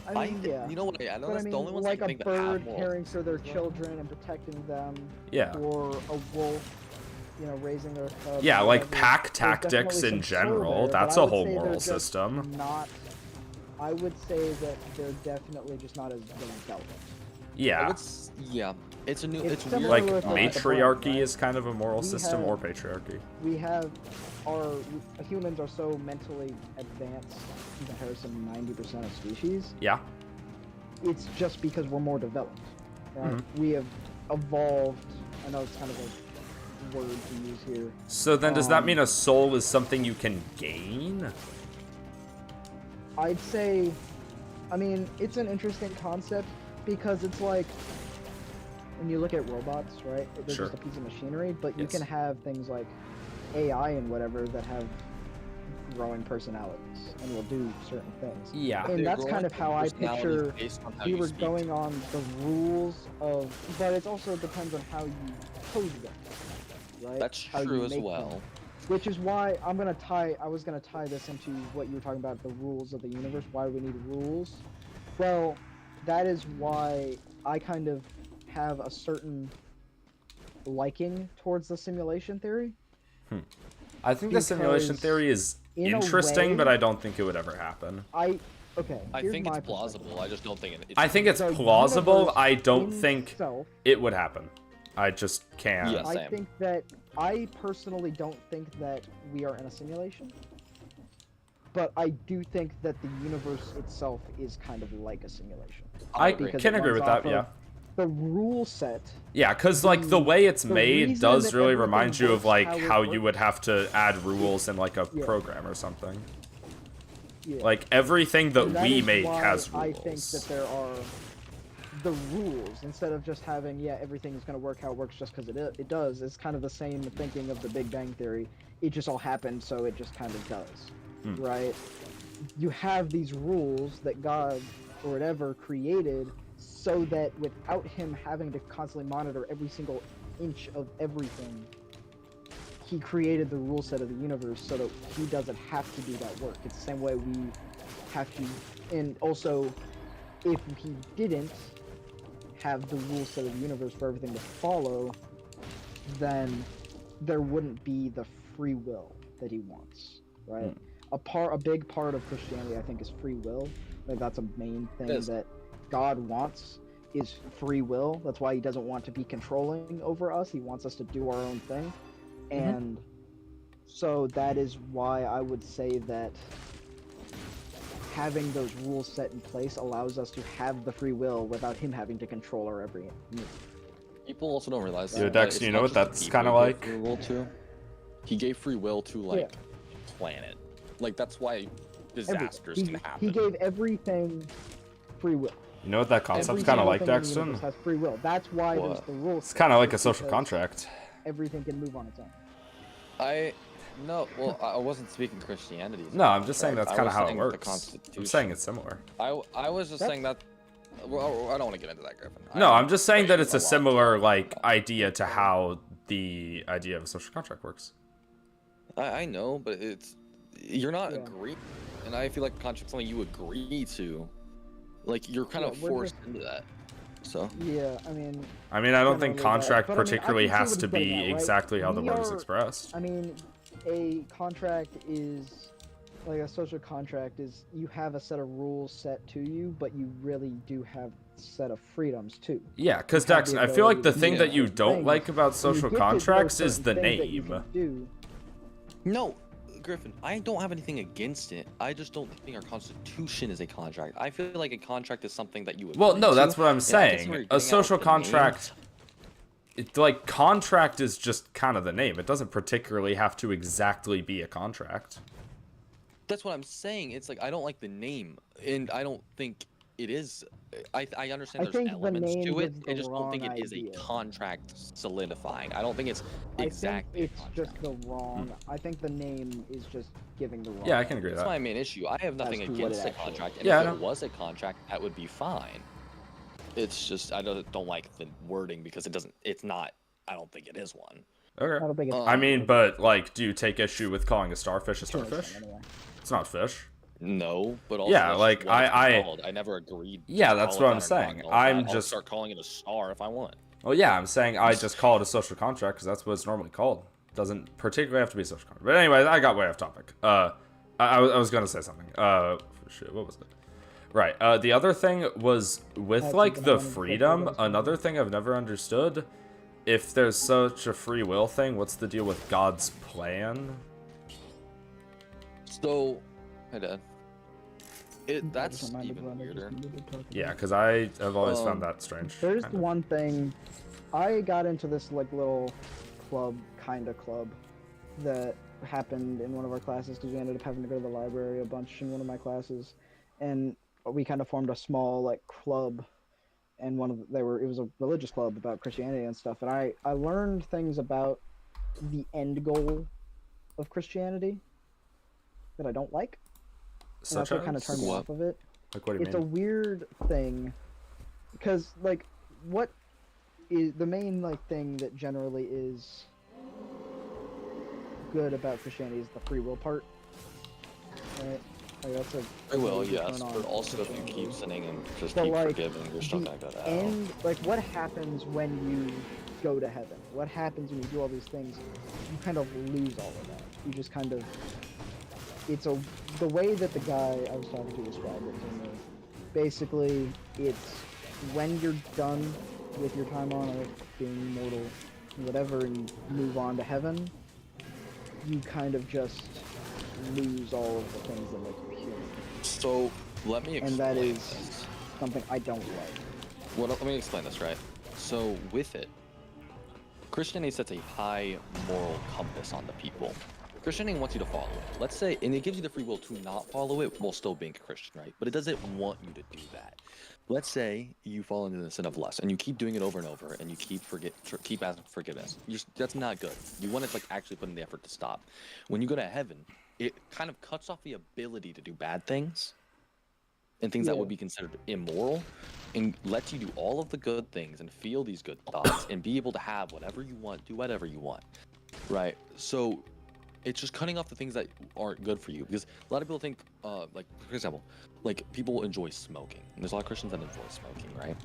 I mean, yeah. You know what? I know But I that's mean, the only ones like I a think that have bird moral. caring for their children and protecting them, Yeah. or a wolf, you know, raising their cubs. Yeah, or like whatever. pack There's tactics definitely in some soul general. there, but That's I a would whole say they're moral just system. Not. I would say that they're definitely just not as developed. Yeah. Yeah, it's a new. It's It's similar Like weird. with, like, the matriarchy brain, right? is kind of a moral We system, have- or patriarchy. We have humans are so mentally advanced in comparison to 90% of species. Yeah. It's just because we're more developed. Right? Mm-hmm. We have evolved. I know it's kind of a word to use here. So then does that Um, mean a soul is something you can gain? I'd say, I mean, it's an interesting concept because it's like when you look at robots, right? They're Sure. just a piece of machinery, but you Yes. can have things like AI and whatever that have growing personalities and will do certain things. Yeah. And They're that's growing kind of how I personalities picture based on how we you were speak. going on the rules of, but it also depends on how you code them, right? That's How you true as make well. them. Which is why I was gonna tie this into what you were talking about, the rules of the universe, why we need rules. Well, that is why I kind of have a certain liking towards the simulation theory. I think the simulation Because theory is in a interesting, but way- I don't think it would ever happen. Okay, I here's think my it's plausible. perspective. I just don't think it. I think it's The plausible. universe I don't think itself, it would happen. I just can't. Yeah. I Same. think that I personally don't think that we are in a simulation. But I do think that the universe itself is kind of like a simulation. I Because can it agree runs with that, off of yeah. The rule set. Yeah, because, like, the way it's the made reason does that really everything remind you of, works like, how it how you works- would have to add rules in, like, a Yeah. program or something. Yeah. Like, everything that And that we is make why has I rules. think that there are the rules instead of just having everything is going to work how it works just because it does. It's kind of the same thinking of the Big Bang Theory. It just all happened, so it just kind of does, right? You have these rules that God or whatever created so that without him having to constantly monitor every single inch of everything, he created the rule set of the universe so that he doesn't have to do that work. It's the same way we have to, and also, if he didn't have the rule set of the universe for everything to follow, then there wouldn't be the free will that he wants, right? A big part of Christianity, I think, is free will. Like that's a main thing Yes. that God wants is free will. That's why he doesn't want to be controlling over us. He wants us to do our own thing. And so that is why I would say that having those rules set in place allows us to have the free will without him having to control our every move. People also don't realize Yo, that. Dex, it's you not know what just that's people kinda he gave like? free will to. He gave free will to like planet. Like that's why disasters He, can happen. he gave everything free will. You know what that Every concept's kind of single like, thing in the Dexton? universe has free will. That's why there's What? the rules. It's kind of like a social contract. Everything can move on its own. I wasn't speaking Christianity. No, I'm just saying that's I kind of was how it saying the works. I'm Constitution. saying it's similar. I was just That's- saying that. Well, I don't want to get into that, Griffin. No, I'm just saying that it's a lot. similar, like, idea to how the idea of a social contract works. I know, but you're not Yeah. agreeing, and I feel like contract's something you agree to. Like you're kind of Yeah, we're forced into that. So Yeah, I mean, I mean, I don't think Generally, contract but I mean, I particularly can see has what to he's getting be at, right? exactly how the We word is are- expressed. I mean, a contract is like a social contract is you have a set of rules set to you, but you really do have a set of freedoms too. Yeah, because have the Dex, I feel like the ability to thing do that you certain don't things. like about And you social get to know contracts is certain the things that you name. can do. no, Griffin, I don't have anything against it. I just don't think our Constitution is a contract. I feel like a contract is something that you. Well, agree no, to, that's what I'm and I guess saying. we're A getting at social with the name. contract, like, contract is just kind of the name. It doesn't particularly have to exactly be a contract. That's what I'm saying. It's like I don't like the name, and I don't think it is. I understand I there's think the elements name to it. gives I the just don't think it wrong is a idea. contract solidifying. I don't think it's exactly. I think it's just the wrong. I think the name is just giving the wrong. Yeah, I can agree with That's that. my main issue. I have nothing to what against it a actually contract, is. and Yeah, I if know. it was a contract, that would be fine. It's just I don't like the wording because it doesn't. It's not. I don't think it is one. I Okay. don't think it's. Um, I mean, but, like, do you take issue with calling a starfish a Sure, it's starfish? fine, anyway. It's not fish. No, but also Yeah, that's like, just what it's I- called. I never agreed. Yeah, to that's call what it I'm that or not saying. call it I'm that. I'll just- start calling it a star if I want. Well, yeah, I'm saying I just call it a social contract because that's what it's normally called. Doesn't particularly have to be a social contract. But anyway, I got way off topic. I was gonna say something. Shit, what was it? Right. The other thing was with Had like something I the wanted to say freedom. about this. Another thing I've never understood. If there's such a free will thing, what's the deal with God's plan? So, hey Dad. I That's just reminded even Glenn I just weirder. needed to talk Yeah, about. because I have always found Um, that strange. There's kind of. one thing. I got into this like little club, kind of club, that happened in one of our classes because we ended up having to go to the library a bunch in one of my classes, and we kind of formed a small like club, and it was a religious club about Christianity and stuff, and I learned things about the end goal of Christianity that I don't like, and Such that's what kind of as? turned me What? off of it. Like, what do you It's a mean? weird thing, because like what is the main like thing that generally is good about Christianity is the free will part, right? Like that's a Very well, major yes, turn on but also if you Christianity. keep sinning and just But, keep like, forgiving, you're still the gonna go to hell. And like what happens when you go to heaven? What happens when you do all these things? You kind of lose all of that. You just kind of the way that the guy I was talking to described it to me. Basically, it's when you're done with your time on Earth, being mortal, whatever, and you move on to heaven, you kind of just lose all of the things that make you human. So let me explain And that is this. something I don't like. Let me explain this, right? So with it, Christianity sets a high moral compass on the people. Christianity wants you to follow it. Let's say, and it gives you the free will to not follow it while still being a Christian, right? But it doesn't want you to do that. Let's say you fall into the sin of lust, and you keep doing it over and over, and you keep asking for forgiveness. That's not good. You want to like actually put in the effort to stop. When you go to heaven, it kind of cuts off the ability to do bad things and things that Yeah. would be considered immoral, and lets you do all of the good things and feel these good thoughts and be able to have whatever you want, do whatever you want, right? So it's just cutting off the things that aren't good for you, because a lot of people think, like for example, like people enjoy smoking. And there's a lot of Christians that enjoy smoking, right?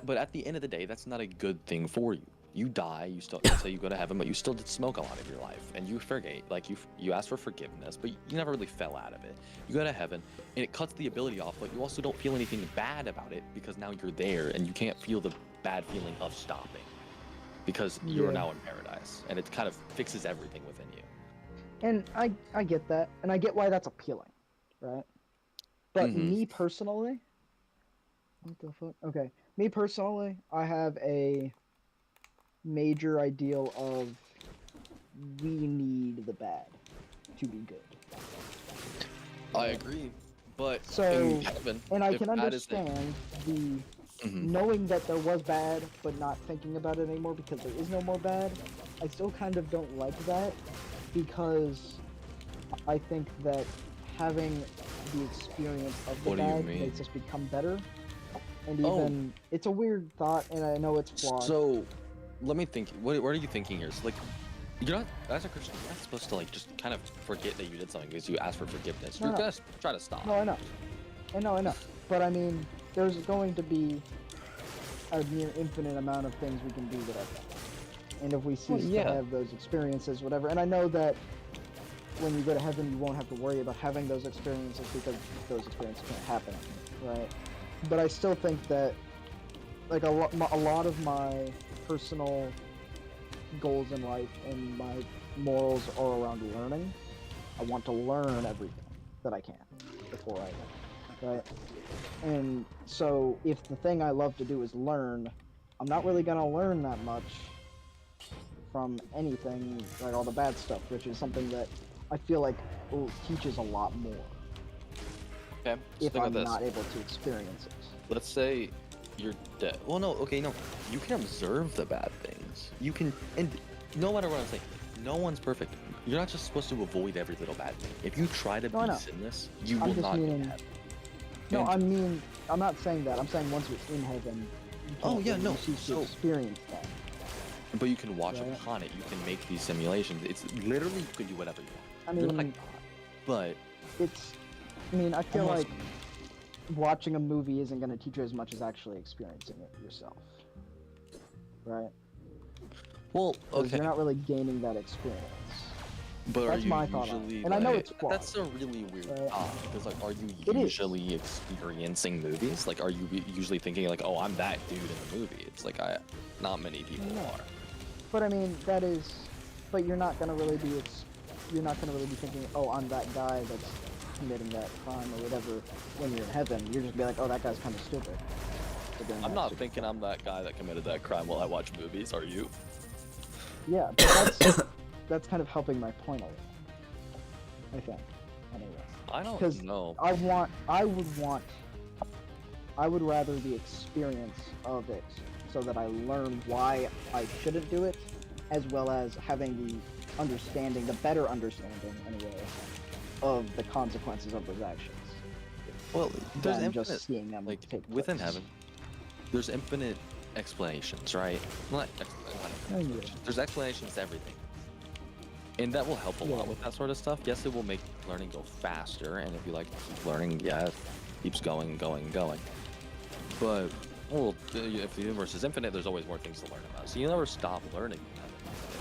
But at the end of the day, that's not a good thing for you. You die, you still, let's say you go to heaven, but you still did smoke a lot of your life, and you forgave, like you asked for forgiveness, but you never really fell out of it. You go to heaven, and it cuts the ability off, but you also don't feel anything bad about it because now you're there, and you can't feel the bad feeling of stopping, because you're Yeah. now in paradise, and it kind of fixes everything within you. And I get that, and I get why that's appealing, right? But Mhm. me personally, what the fuck? Okay, me personally, I have a major ideal of we need the bad to be good. I agree, but So, in heaven, And I if can bad is the- understand the Mhm. knowing that there was bad, but not thinking about it anymore because there is no more bad. I still kind of don't like that because I think that having the experience of the What do you bad mean? makes us become better. And Oh. even it's a weird thought, and I know it's flawed. So, let me think. What are you thinking here? So, like, you're not, as a Christian, you're not supposed to like just kind of forget that you did something because you asked for forgiveness. No, You're no. gonna try to stop. No, I know, I know. But I mean, there's going to be a near infinite amount of things we can do that are bad. And if we cease yeah. to have those experiences, whatever. And I know that when you go to heaven, you won't have to worry about having those experiences because those experiences can't happen, right? But I still think that, like, a lot of my personal goals in life and my morals are around learning. I want to learn everything that I can before I die, right? And so if the thing I love to do is learn, I'm not really gonna learn that much from anything, like all the bad stuff, which is something that I feel like teaches a lot more Okay. So if think I'm about this. not able to experience it. Let's say you're dead. Well, no. Okay, no. You can observe the bad things. You can, and no matter what I'm saying, no one's perfect. You're not just supposed to avoid every little bad thing. If you try to No, I be know. sinless, you I'm will just not get meaning- heaven. No, And- I'm not saying that. I'm saying once you're in heaven, you Oh, can't yeah, really no, cease so- to experience that. But you can watch Right. upon it. You can make these simulations. It's literally you can do whatever you want. I You're not mean, God, but I feel almost- like watching a movie isn't going to teach you as much as actually experiencing it yourself, right? well, 'Cause okay. you're not really gaining that experience. But That's are you my thought on it. usually And I know like- it's flawed. That's a really weird Right. thought because like, are you It is. usually experiencing movies? Like, are you usually thinking like, oh, I'm that dude in the movie? It's like not many people No. are. But I mean, that is, but you're not going to really be, you're not going to really be thinking, oh, I'm that guy that's committing that crime or whatever when you're in heaven. You're just be like, oh, that guy's kind of stupid. for doing I'm that not stupid thinking I'm that guy that committed that crime while I watch movies. Are you? Yeah, but that's kind of helping my point a little. I think. Anyway. I don't 'Cause know. I would rather the experience of it so that I learn why I shouldn't do it, as well as having the understanding, the better understanding anyway, of the consequences of those actions. Well, there's Than infinite, just seeing them like take within place. heaven. There's infinite explanations, right? Well, not Oh, yeah. explanations. There's explanations to everything, and that will help a lot Yeah. with that sort of stuff. Yes, it will make learning go faster, and if you like keep learning, yeah, it keeps going. But well, if the universe is infinite, there's always more things to learn about. So you never stop learning.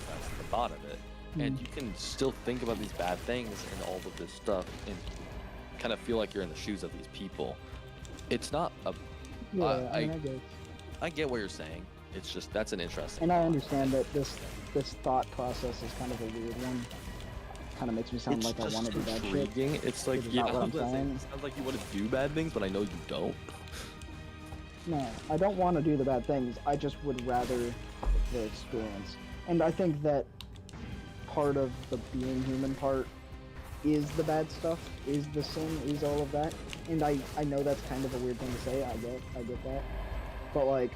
That's the thought of it, and you can still think about these bad things and all of this stuff, and kind of feel like you're in the shoes of these people. It's not a. Yeah, I- I guess. I get what you're saying. It's just that's an interesting. And I thought. understand that this thought process is kind of a weird one. Kind of makes me sound It's like I just want to do that shit. intriguing. It's like which is yeah, not what I I'm was gonna say, saying. it sounds like you want to do bad things, but I know you don't. No, I don't want to do the bad things. I just would rather the experience. And I think that part of the being human part is the bad stuff, is the sin, is all of that. And I know that's kind of a weird thing to say. I get that. But like,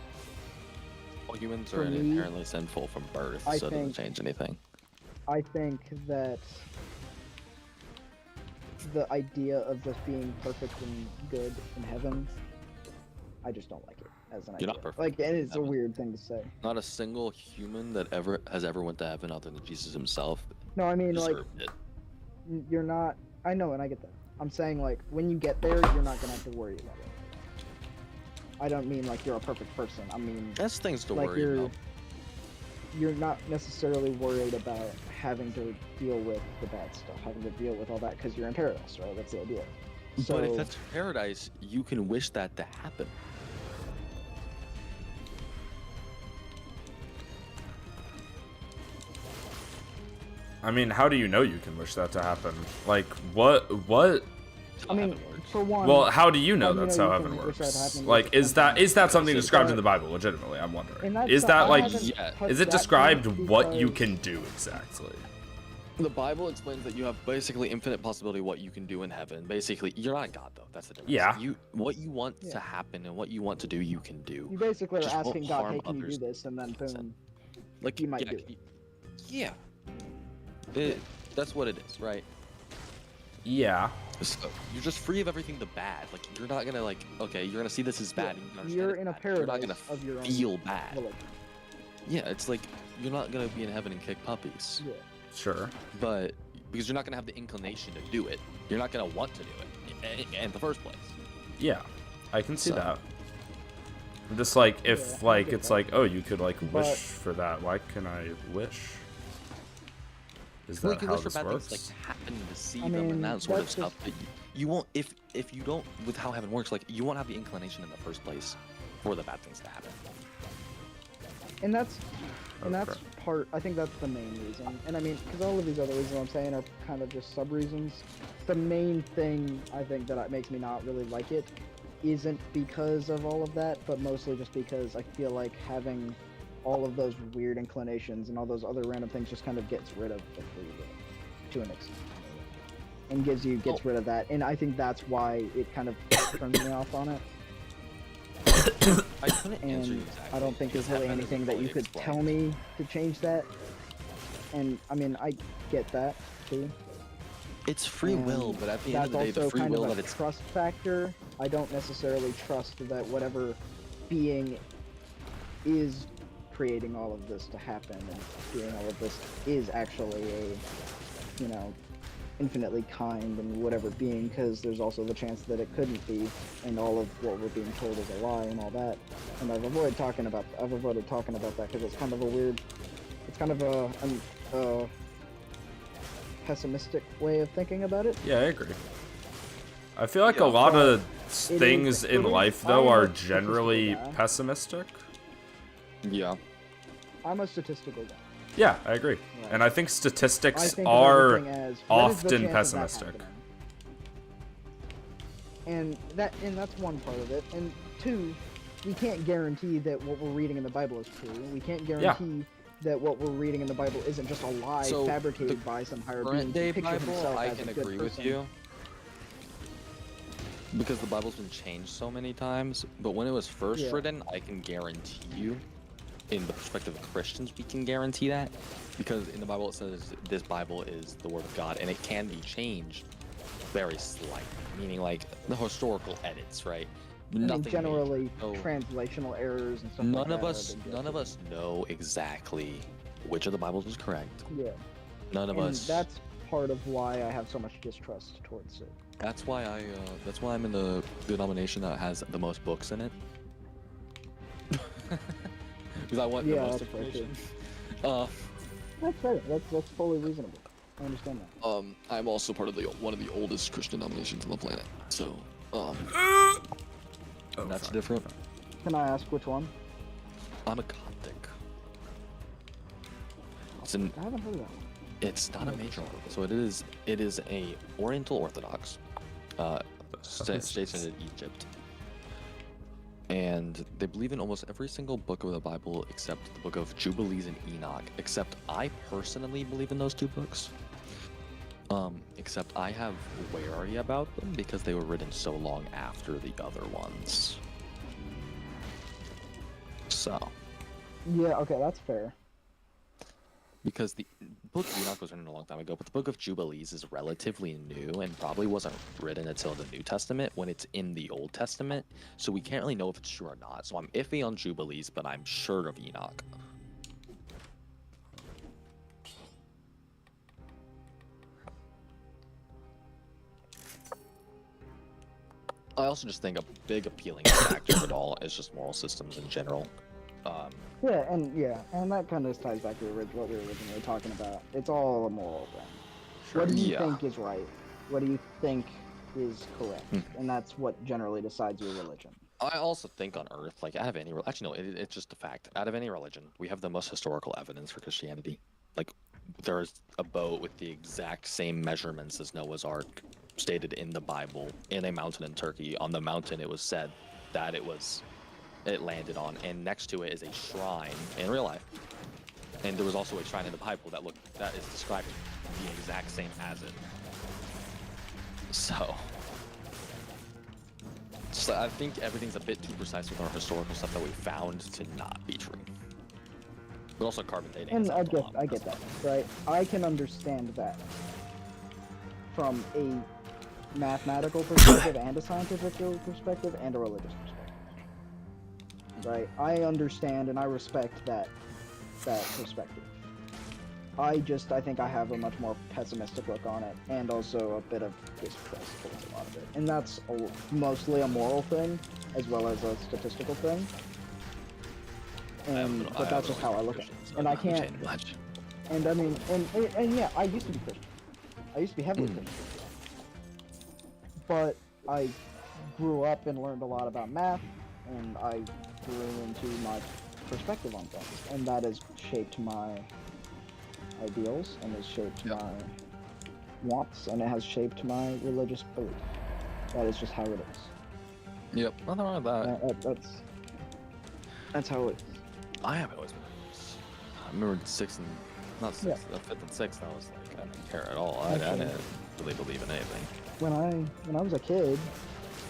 Well, humans For are me, inherently sinful from birth, I so it doesn't think- change anything. I think that the idea of just being perfect and good in heaven, I just don't like it as an You're idea. not perfect Like, and it's a heaven. weird thing to say. Not a single human that has ever went to heaven other than Jesus himself No, I mean like deserved it. you're not. I know, and I get that. I'm saying like when you get there, you're not gonna have to worry about it. I don't mean like you're a perfect person. I mean That's things to like worry about. you're not necessarily worried about having to deal with the bad stuff, having to deal with all that because you're in paradise, right? That's the idea. So But if that's paradise, you can wish that to happen. I mean, how do you know you can wish that to happen? Like, what? I mean, Heaven works. for one, Well, how do you know How do you that's know how you heaven can wish that to works? happen? Like, is that something So- described in the Bible? Legitimately, I'm wondering. and that's Is not- that I like, haven't yeah, touched is it that described point what you because- can do exactly? The Bible explains that you have basically infinite possibility what you can do in heaven. Basically, you're not God though. That's the difference. Yeah. What you want Yeah. to happen and what you want to do, you can do. You basically are Just won't asking God, harm hey, can you others. do this? And then boom. Like You might yeah, do it. Yeah. That's what it is, right? Yeah. So you're just free of everything the bad. Like you're not gonna like okay, you're gonna see this as bad. Yeah, and you can understand you're it's in a bad, but You're not paradise gonna of your own feel bad. religion. Yeah, it's like you're not gonna be in heaven and kick puppies, Yeah. Sure. but because you're not gonna have the inclination to do it, you're not gonna want to do it in the first place. Yeah, I can see So- that. I'm just like, if Yeah, I like get it's that. like, oh, you could like wish But- for that. Why can I wish? Is Well, that you can how wish for this bad works? things like happen to see I them mean, and that sort of that's stuff. But you won't if you don't with how heaven works. Like you won't have the inclination in the first place for the bad things to happen. And that's Okay. part. I think that's the main reason. And I mean, because all of these other reasons I'm saying are kind of just sub reasons. The main thing I think that makes me not really like it isn't because of all of that, but mostly just because I feel like having all of those weird inclinations and all those other random things just kind of gets rid of the free will to an extent, and gets rid of that. And I think that's why it kind of turns me off on it. I couldn't answer you And exactly. I don't think there's because really heaven isn't anything that you fully could explained. tell me to change that. And I mean, I get that too. It's free will, And but at the end of the day, that's the also free kind will of that a it's trust factor. I don't necessarily trust that whatever being is creating all of this to happen and doing all of this is actually a, you know, infinitely kind and whatever being, because there's also the chance that it couldn't be, and all of what we're being told is a lie and all that. And I've avoided talking about that because it's kind of a weird, it's kind of a pessimistic way of thinking about it. Yeah, I agree. I feel like Yeah, a lot but of it things is- in it is- life though I'm are a statistical generally guy. pessimistic. yeah. I'm a statistical guy. Yeah, I agree. Right. And I think I statistics think of are everything as, what is the often chance of that pessimistic. happening? And that's one part of it. And two, we can't guarantee that what we're reading in the Bible is true. We can't guarantee that what we're reading in the Bible isn't just a lie So, fabricated the by some higher being Current to day picture Bible, himself I as a can good agree with person. you. Because the Bible's been changed so many times, but when it was first Yeah. written, I can guarantee you, in the perspective of Christians, we can guarantee that. Because in the Bible it says this Bible is the Word of God, and it can be changed very slightly, meaning like the historical edits, right? I mean, Nothing generally, major. So translational errors and stuff none like that. of are us, a big none deal. of us know exactly which of the Bibles is correct. Yeah. None of And us. that's part of why I have so much distrust towards it. That's why that's why I'm in the denomination that has the most books in it. Because I want the Yeah, most that's fair, too. information. Uh, That's fair. That's totally reasonable. I understand that. I'm also part of one of the oldest Christian denominations on the planet. So, Oh, that's fine. different. Can I ask which one? I'm a Coptic. It's an I haven't heard of that one. It's not a major one. So it is a Oriental Orthodox stationed in Egypt. And they believe in almost every single book of the Bible except the book of Jubilees and Enoch. Except I personally believe in those two books. Except I have wary about them because they were written so long after the other ones. So, Yeah, okay, that's fair. because the book of Enoch was written a long time ago, but the book of Jubilees is relatively new and probably wasn't written until the New Testament when it's in the Old Testament. So we can't really know if it's true or not. So I'm iffy on Jubilees, but I'm sure of Enoch. I also just think a big appealing factor of it all is just moral systems in general. Yeah, and that kind of ties back to what we were originally talking about. It's all a moral thing. What do you Yeah. think is right? What do you think is correct? And that's what generally decides your religion. I also think on Earth, like out of any, actually no, it's just a fact. Out of any religion, we have the most historical evidence for Christianity. Like, there's a boat with the exact same measurements as Noah's Ark, stated in the Bible, in a mountain in Turkey. On the mountain, it was said that it landed on, and next to it is a shrine in real life. And there was also a shrine in the Bible that is described the exact same as it. So I think everything's a bit too precise with our historical stuff that we found to not be true. But also carbon dating. And is I up a lot. get that, right? I can understand that from a mathematical perspective and a scientific perspective and a religious perspective. Right? I understand and I respect that perspective. I think I have a much more pessimistic look on it, and also a bit of distrust towards a lot of it. And that's mostly a moral thing, as well as a statistical thing. But that's just how I look at it. And I can't. Much. And I mean, and yeah, I used to be Christian. I used to be heavily Christian. But I grew up and learned a lot about math, and I grew into my perspective on things, and that has shaped my ideals, and has shaped my wants, and it has shaped my religious belief. That is just how it is. Yep, nothing wrong with that. That's how it is. I haven't always been. I remember fifth and sixth. I was like, I didn't care at all. I didn't really believe in anything. When I was a kid,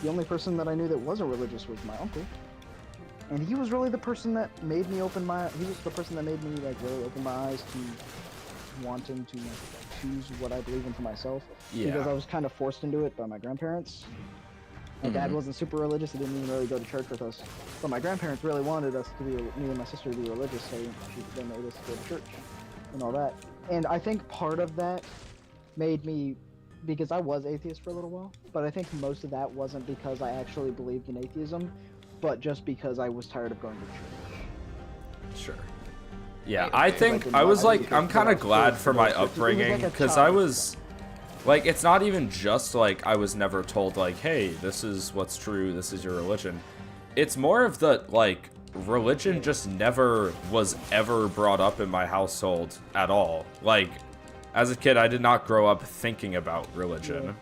the only person that I knew that wasn't religious was my uncle. And he was really the person that made me he was the person that made me like really open my eyes to wanting to choose what I believe in for myself. Yeah. Because I was kind of forced into it by my grandparents. My dad wasn't super religious, he didn't even really go to church with us. But my grandparents really wanted us to be, me and my sister to be religious, so they made us go to church and all that. And I think part of that made me, because I was atheist for a little while, but I think most of that wasn't because I actually believed in atheism, but just because I was tired of going to church. Sure. Yeah, Okay. I think I was like, I'm kind of glad for my upbringing, because I was, like, it's not even just like I was never told like, hey, this is what's true, this is your religion. It's more of the, like, religion just never was ever brought up in my household at all. Like, as a kid, I did not grow up thinking about religion. Yeah.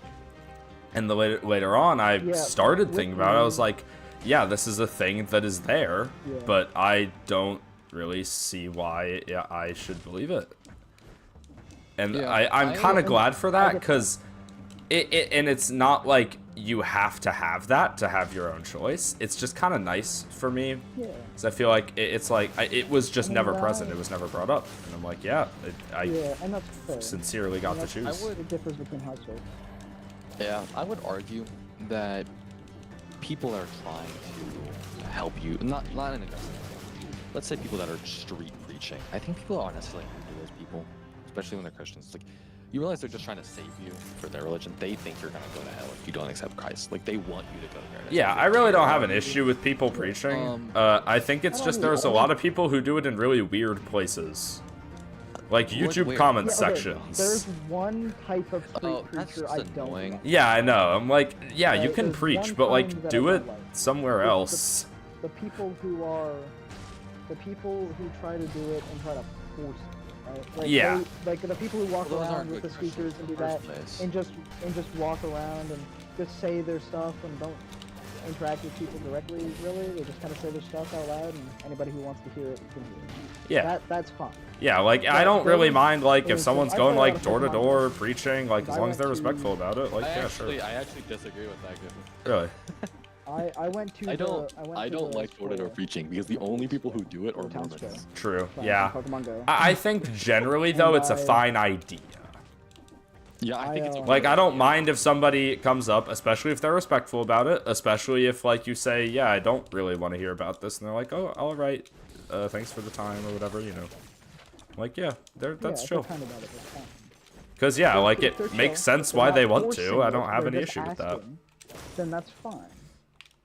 And the later on, I started with thinking about it. I me- was like, yeah, this is a thing that is there, Yeah. but I don't really see why I should believe it. And Yeah, I'm kind of glad for that, get because and it's not like you have to have that to have your own choice. It's just kind of nice for me, Yeah. because I feel like it's like it was just mean, never right. present. It was never brought up, and I'm like, yeah, I Yeah, and that's fair. sincerely got to That's- choose. It differs between households. Yeah, I would argue that people are trying to help you, not in a aggressive way. Let's say people that are street preaching. I think people aren't necessarily into those people, especially when they're Christians. Like, you realize they're just trying to save you for their religion. They think you're gonna go to hell if you don't accept Christ. Like, they want you to go there. Yeah, I really don't have an issue with people preaching. I think it's just there's a lot of people who do it in really weird places. Like YouTube weird? comment Yeah, okay, sections. There's one type of street Oh, that's preacher just I don't annoying. like. Yeah, I know. I'm like, yeah, you There's can one preach, but kind like that I do don't it like. somewhere It's the- else. The people who try to do it and try to force it, right? Like Yeah. like the people who walk Well, those around aren't with the good speakers Christians and in do the that, first place. and just walk around and just say their stuff and don't interact with people directly. Really, they just kind of say their stuff out loud, and anybody who wants to hear it can hear it. Yeah, That's fine. yeah. Like I But don't really those- mind like if those- someone's I going play a lot like of door to Pokemon door games. preaching, like I as long as went they're to- respectful about it. Like I yeah, sure. actually disagree with that. Really. I went to I don't I don't like door-to-door preaching because the only people who do it are Or town Mormons. square. True. Playing Yeah. Pokemon Go. I think generally though it's a I- fine idea. Yeah, I think it's Like I don't mind if somebody comes up, especially if they're respectful about it, especially if like you say, yeah, I don't really want to hear about this, and they're like, oh, all right, thanks for the time or whatever, you know. Like yeah, that's yeah, chill. Kind of about it, that's fine. Cause yeah, like If they're it makes chill, sense if they're why not they want forcing to. I it, don't have they're any just issue with that. asking, then that's fine.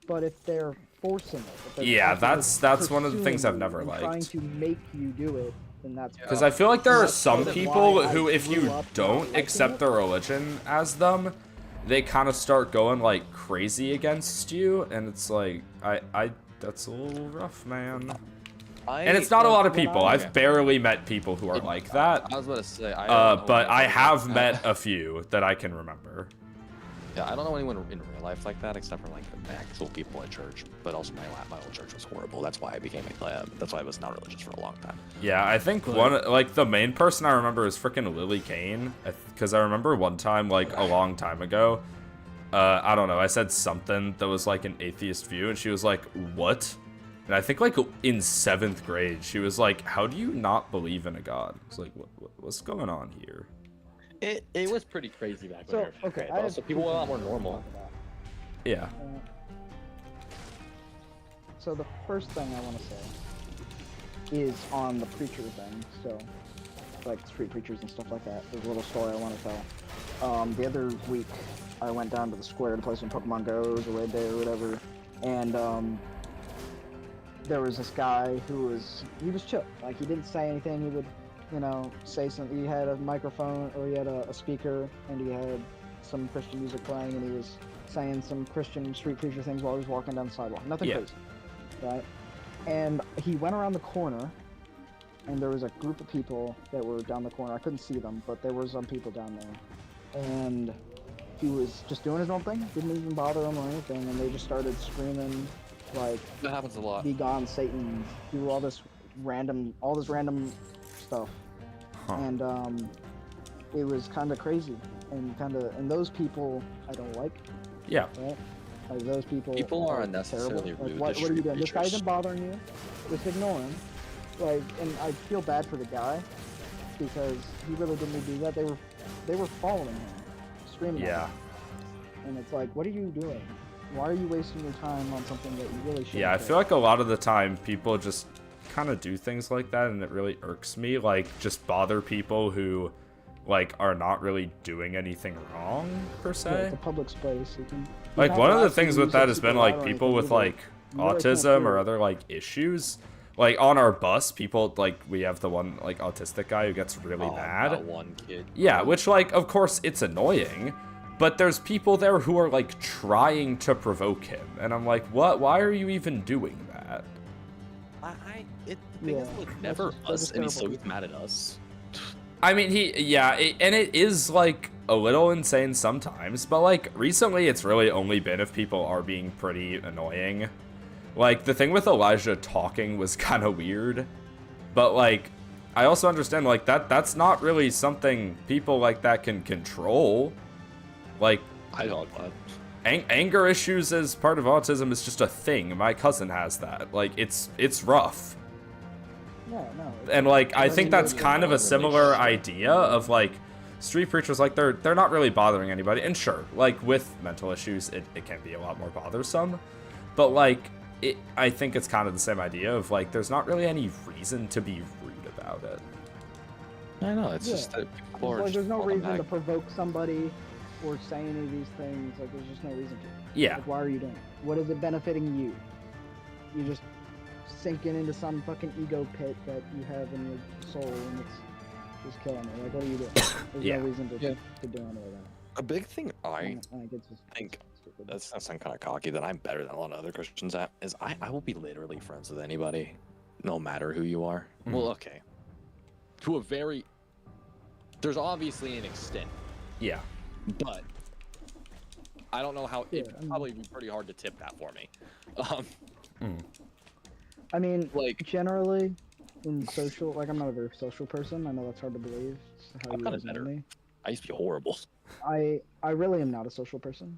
But if they're forcing it, if they're Yeah, actively that's one of the things I've pursuing never you and liked. Trying to make you do it, then that's Because fine. I feel like there are That's some why people I who, if grew you up not don't liking accept it. their religion as them, they kind of start going like crazy against you, and it's like, that's a little rough, man. And it's not a lot of people. I've barely met people who are like that. I was about to say. But I have met a few that I can remember. Yeah, I don't know anyone in real life like that except for like the actual people at church. But also my old church was horrible. That's why I became that's why I was not religious for a long time. Yeah, I think like the main person I remember is freaking Lily Kane, because I remember one time like a long time ago, I don't know, I said something that was like an atheist view, and she was like, "What?" And I think like in 7th grade, she was like, "How do you not believe in a god?" It's like, what's going on here? It was pretty crazy back So, when okay, okay, I have so people were a lot more normal. Yeah. So the first thing I want to say is on the preacher thing. So, like street preachers and stuff like that. There's a little story I want to tell. The other week, I went down to the square to play some Pokemon Go. It was a raid day or whatever, and there was this guy who was chill. Like he didn't say anything. He would, say something. He had a microphone or he had a speaker, and he had some Christian music playing, and he was saying some Christian street preacher things while he was walking down the sidewalk. Nothing crazy, right? And he went around the corner, and there was a group of people that were down the corner. I couldn't see them, but there were some people down there. And he was just doing his own thing, didn't even bother them or anything, and they just started screaming, like, That happens a lot. "Be gone, Satan!" Do all this random stuff. Huh. And it was kind of crazy, and those people I don't like. Yeah. Right? Like those people. People are terrible. unnecessarily Like, rude to what are you street doing? This guy preachers. isn't bothering you. Just ignore him. Like, and I feel bad for the guy because he really didn't do that. They were following him, screaming. At Yeah. him. And it's like, what are you doing? Why are you wasting your time on something that you really shouldn't? Yeah, I do? feel like a lot of the time people just kind of do things like that, and it really irks me. Like, just bother people who, like, are not really doing anything wrong, per Yeah, se. it's a public space. Like, one of the things with that has been, like, people with, like, autism or other, like, issues. Like, on our bus, people, like, we have the one, like, autistic guy who gets really mad. That one kid. Yeah, which, like, of course, it's annoying. But there's people there who are, like, trying to provoke him. And I'm like, what? Why are you even doing that? The thing is, Yeah, like, never they're us, just and he's so terrible mad at us. I mean, and it is, like, a little insane sometimes. But, like, recently it's really only been if people are being pretty annoying. Like, the thing with Elijah talking was kind of weird. But like, I also understand like that's not really something people like that can control. Like, I don't. anger issues as part of autism is just a thing. My cousin has that. Like, it's rough. Yeah, no. And like, I I think mean, that's they're kind of a not really similar shit. idea of like street preachers. Like, they're not really bothering anybody. And sure, like with mental issues, it can be a lot more bothersome. But like, I think it's kind of the same idea of like, there's not really any reason to be rude about it. I know. It's Yeah. just that people are Like, there's no falling reason to back. provoke somebody or say any of these things. Like, there's just no reason to. Yeah. Like, why are you doing it? What is it benefiting you? You just sinking into some fucking ego pit that you have in your soul, and it's just killing me. Like, what are you doing? There's Yeah. no reason to, Yeah. to do any of that. A big thing Like, it's just think stupid. that's not sound kind of cocky that I'm better than a lot of other Christians at is I will be literally friends with anybody, no matter who you are. Mhm. Well, okay. To a very there's obviously an extent, Yeah. but I don't know how Yeah, it'd I mean- probably be pretty hard to tip that for me. I mean, Like generally, in social, like, I'm not a very social person. I know that's hard to believe. It's how I'm you kinda guys know better. me. I used to be horrible. I really am not a social person.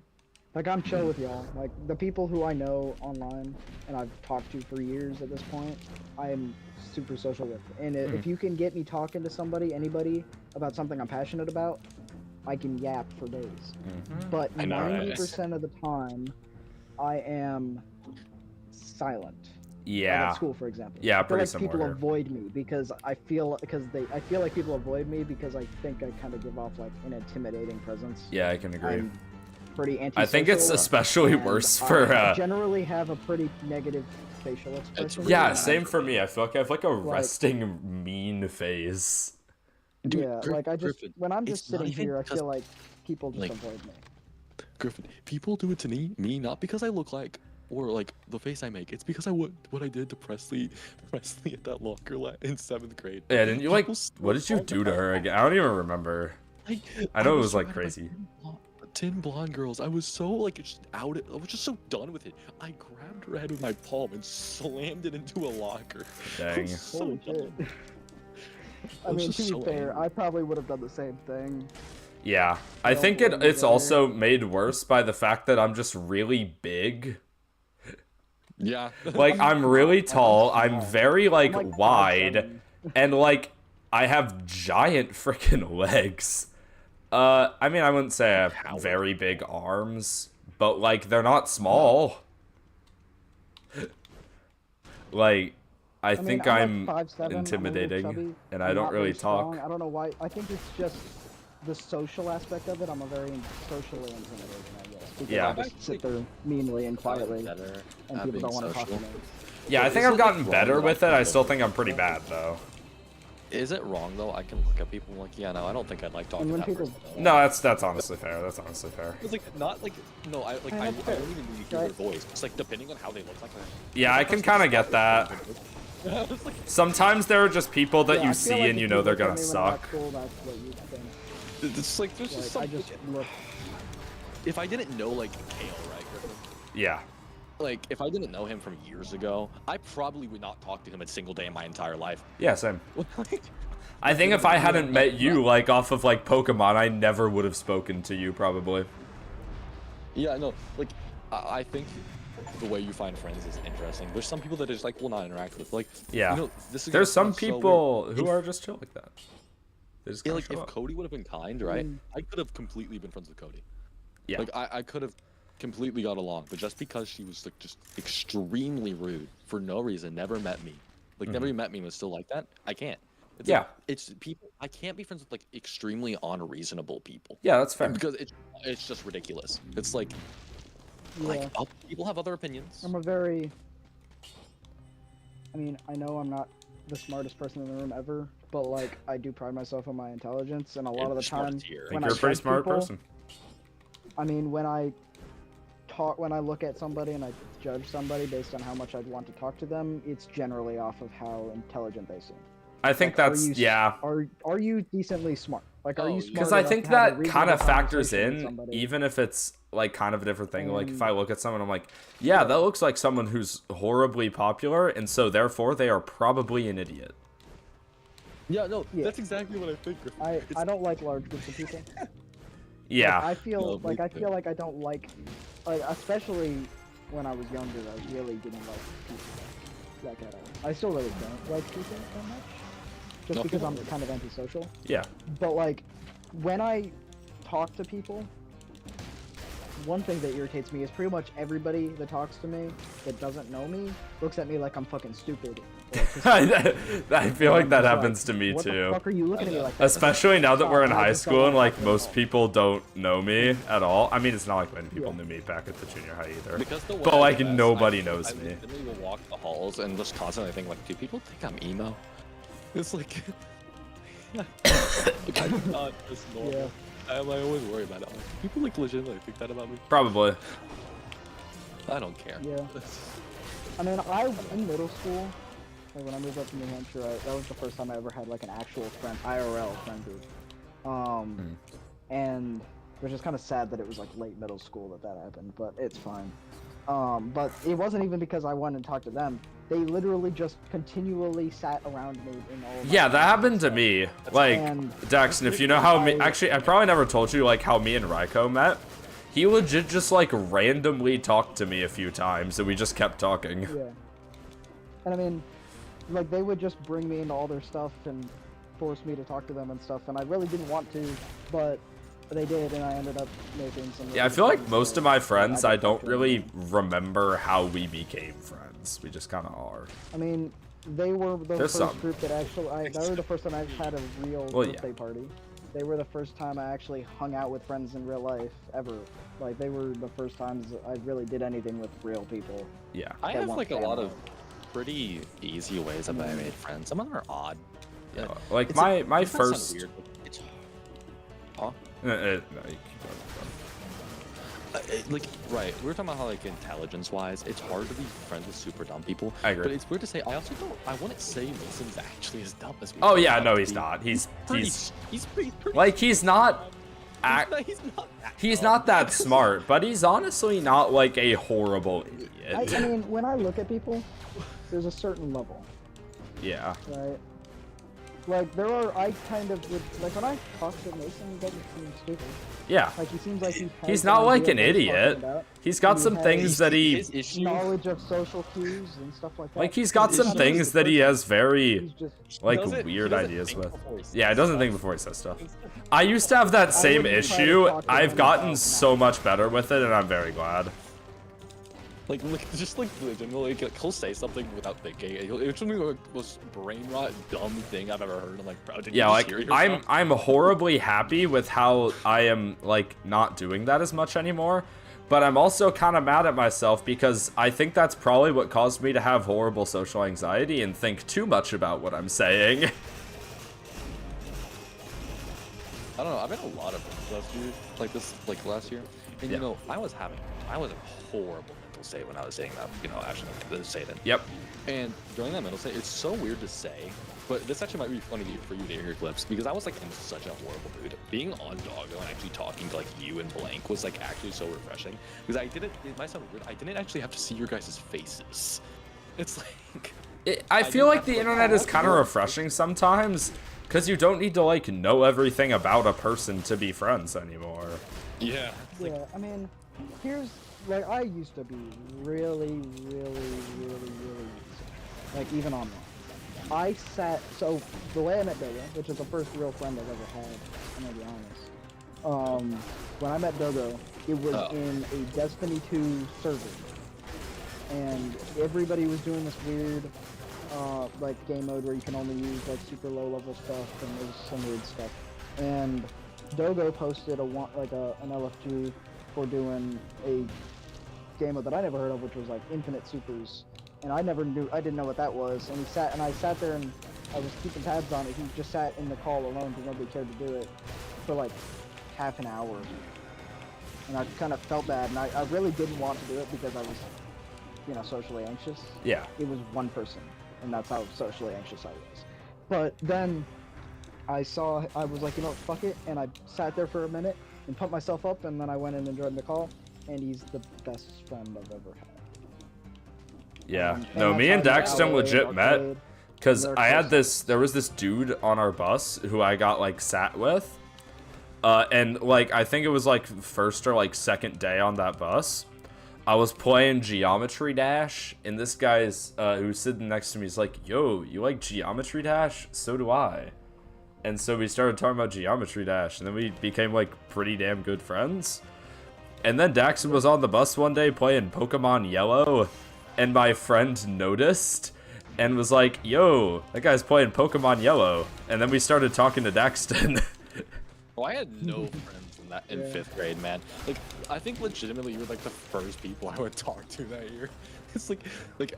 Like, I'm chill with y'all. Like, the people who I know online and I've talked to for years at this point, I am super social with. And if you can get me talking to somebody, anybody, about something I'm passionate about, I can yap for days. But I know, right? 90% of the time, I am silent. Like Yeah. at school, for example. Yeah, I feel pretty like people similar. avoid me because I feel like people avoid me because I think I kind of give off like an intimidating presence. Yeah, I can agree. I'm pretty antisocial. I think it's especially and worse for I generally have a pretty negative facial expression. yeah, really same bad. for me. I feel like I have like a resting mean phase. Dude, Yeah, like I just Griffin, when I'm just it's not sitting even here, I because- feel like people just like- avoid me. Griffin, people do it to me not because I look like or like the face I make. It's because what I did to Presley at that locker in 7th grade. Yeah, didn't you like? People still What did you call do to that- her again? I don't even remember. Like, I know it was, like, surrounded by crazy. 10 blonde girls. I was so like just out. I was just so done with it. I grabbed her head with my palm and slammed it into a locker. I Dang. was so Holy done. shit. I was mean, just to be so fair, angry. I probably would have done the same thing. Yeah, I Don't think blame me it's there. also made worse by the fact that I'm just really big. Yeah. Like, I'm really tall. I'm very like I'm, like, wide, 5'7". and like I have giant freaking legs. I mean, I wouldn't say I have very big arms, but like they're not small. Like, I mean, think I'm I'm like 5'7", I'm a little intimidating, chubby, and I'm I don't not really very strong. talk. I don't know why. I think it's just the social aspect of it. I'm a very socially intimidating, I guess. Because Yeah. I just sit there meanly and quietly, Better and at people being don't want to talk to social. me. Yeah, I Is think it, I've like, gotten wrong better that with it. I'm I still think I'm pretty bad though. Is it wrong though? I can look at people like, yeah, no, I don't think I'd like talking And to when that people- person. No, that's honestly fair. That's honestly fair. It's like not like no, I like I that's fair. don't even need to hear their voice. It's like depending on how they look like. Yeah, I can kind of get that. It's like, Sometimes there are just people that Yeah, you I feel see like and if you know they're look at gonna me when I'm at suck. school, that's what you think. it's like there's just Like, I something. just look. If I didn't know like Kale, right, Griffin? Yeah. Like if I didn't know him from years ago, I probably would not talk to him a single day in my entire life. Yeah, same. Like, I think if I hadn't met you, like, off of, like, Pokemon, I never would have spoken to you, probably. yeah, no, like I think the way you find friends is interesting. There's some people that I just like will not interact with. Like, Yeah. you know, this is There's gonna some sound so people weird. who If- are just chill like that. They just Yeah, kinda like show if up. Cody would have been kind, right? Mm. I could have completely been friends with Cody. Yeah. Like I could have completely got along, but just because she was like just extremely rude for no reason, never met me, like never even met me, and was still like that, I can't. It's Mm-hmm. Yeah. like, it's people. I can't be friends with like extremely unreasonable people. Yeah, that's fair. Because it's just ridiculous. It's like Yeah. people have other opinions. I'm a very. I mean, I know I'm not the smartest person in the room ever, but like I do pride myself on my intelligence, and a lot of the time, Smartest here. I think when you're a pretty judge smart people, person. I mean, when I look at somebody and I judge somebody based on how much I'd want to talk to them, it's generally off of how intelligent they seem. I think Like, that's, yeah. Are you decently smart? Like, are Oh, you yeah. smart? Because I enough think to have a that kind of reasonable factors conversation with in, somebody? even if it's like kind of a different thing. Like if I And- look at someone, I'm like, yeah, that looks like someone who's horribly popular, and so therefore they are probably an idiot. Yeah, no, Yeah. that's exactly what I think. I don't like large groups of people. Yeah. Like, I feel No, like me I too. feel like I don't like especially when I was younger. I really didn't like people like at all. I still really don't like people that much, just No, because people- I'm kind of antisocial. Yeah. But like, when I talk to people, one thing that irritates me is pretty much everybody that talks to me that doesn't know me looks at me like I'm fucking stupid. Or just- I feel like I'm that just happens to me what the too. fuck are you looking at me like that? Especially now that we're in I high just don't school and wanna like talk to you most at all. people don't know me at all. I mean, it's not like many people Yeah. knew me back at the junior high either. Because the way But I like dress, nobody I knows me. literally will walk the halls and just constantly think like, do people think I'm emo? It's like, I'm not this normal. Yeah. I always worry about it. I'm like, people like legitimately think that about me. Probably. I don't care. Yeah. I mean, in middle school, like when I moved up to New Hampshire, that was the first time I ever had like an actual friend, IRL friend group. And which is kind of sad that it was like late middle school that happened, but it's fine. But it wasn't even because I wanted to talk to them. They literally just continually sat around me in all of my Yeah, that friends happened and to stuff. me. Like, And- Daxton, if you know how me, actually, I probably never told you like how me and Raiko met. He legit just like randomly talked to me a few times, and we just kept talking. Yeah. And I mean, like they would just bring me into all their stuff and force me to talk to them and stuff, and I really didn't want to, but they did, and I ended up making some. Yeah, I really feel good like friends, most so of my friends, I did talk don't to them. really remember how we became friends. We just kind of are. I mean, they were the There's first some. group that actually. They were the first time I had a real Well, yeah. birthday party. They were the first time I actually hung out with friends in real life ever. Like they were the first times I really did anything with real people. Yeah. I That have one like a lot family. of pretty easy ways that I made friends. Some of them are odd. Yeah. Like It's my a- my it's not sound first. weird, but it's huh? No, you keep going. Like right, we were talking about how like intelligence-wise, it's hard to be friends with super dumb people. I agree. But it's weird to say. I also don't. I wouldn't say Mason's actually as dumb as we. Oh make yeah, him no, out to he's be. not. He's Pretty like he's not. he's not that He's dumb. not that smart, but he's honestly not like a horrible I idiot. mean, when I look at people, there's a certain level. Yeah. Right. Like there are, I kind of would like when I talk to Mason, he doesn't seem stupid. Yeah. Like he seems like he has He's an not like idea an of what he's talking idiot. about, He's got He some has- things that he His issue. knowledge of social cues and stuff like that. like. He's got His some issue things is that he has very He's just like doesn't- he weird doesn't ideas think with. before he says Yeah, he doesn't think stuff. before he says stuff. I used to have that same wouldn't try to issue. talk to I've him gotten about so now. much better with it, and I'm very glad. Like, just like legitimately, like, he'll say something without thinking. It's something like the most brain rot, dumb thing I've ever heard. I'm like, bro, did Yeah, you like just hear yourself? I'm horribly happy with how I am like not doing that as much anymore. But I'm also kind of mad at myself because I think that's probably what caused me to have horrible social anxiety and think too much about what I'm saying. I don't know. I've had a lot of friends last year, like last year, and Yeah. you know, I was in a horrible mental state when I was saying that. You know, actually, saying it. Yep. And during that mental state, it's so weird to say, but this actually might be funny for you to hear your clips because I was like in such a horrible mood. Being on Doggo and actually talking to like you and Blank was like actually so refreshing because I didn't. It might sound weird. I didn't actually have to see your guys' faces. It's like. I feel didn't like have the to- internet is kind of Yeah. refreshing sometimes because you don't need to like know everything about a person to be friends anymore. Yeah. yeah. I mean, here's like I used to be really like even online. I sat so the way I met Dogo, which is the first real friend I've ever had. I'm gonna be honest. When I met Dogo, it was Oh. in a Destiny 2 server, and everybody was doing this weird, like game mode where you can only use like super low level stuff, and there's some weird stuff. And Dogo posted an LFG for doing a game mode that I never heard of, which was like Infinite Supers, and I didn't know what that was. And I sat there and I was keeping tabs on it. He just sat in the call alone because nobody cared to do it for like half an hour, and I kind of felt bad, and I really didn't want to do it because I was, you know, socially anxious. Yeah. It was one person, and that's how socially anxious I was. But then I was like, you know what, fuck it, and I sat there for a minute and pumped myself up, and then I went in and joined the call, and he's the best friend I've ever had. Yeah. And No, that's me how and we got Daxton away legit met arcade. Because They're I had close. there was this dude on our bus who I got like sat with, and like I think it was like first or like second day on that bus. I was playing Geometry Dash, and this guy's who's sitting next to me is like, "Yo, you like Geometry Dash? So do I." And so we started talking about Geometry Dash, and then we became like pretty damn good friends. And then Daxon was on the bus one day playing Pokemon Yellow, and my friend noticed and was like, "Yo, that guy's playing Pokemon Yellow." And then we started talking to Daxton. Well, I had no friends in Yeah. 5th grade, man. Like, I think legitimately you were like the first people I would talk to that year. It's like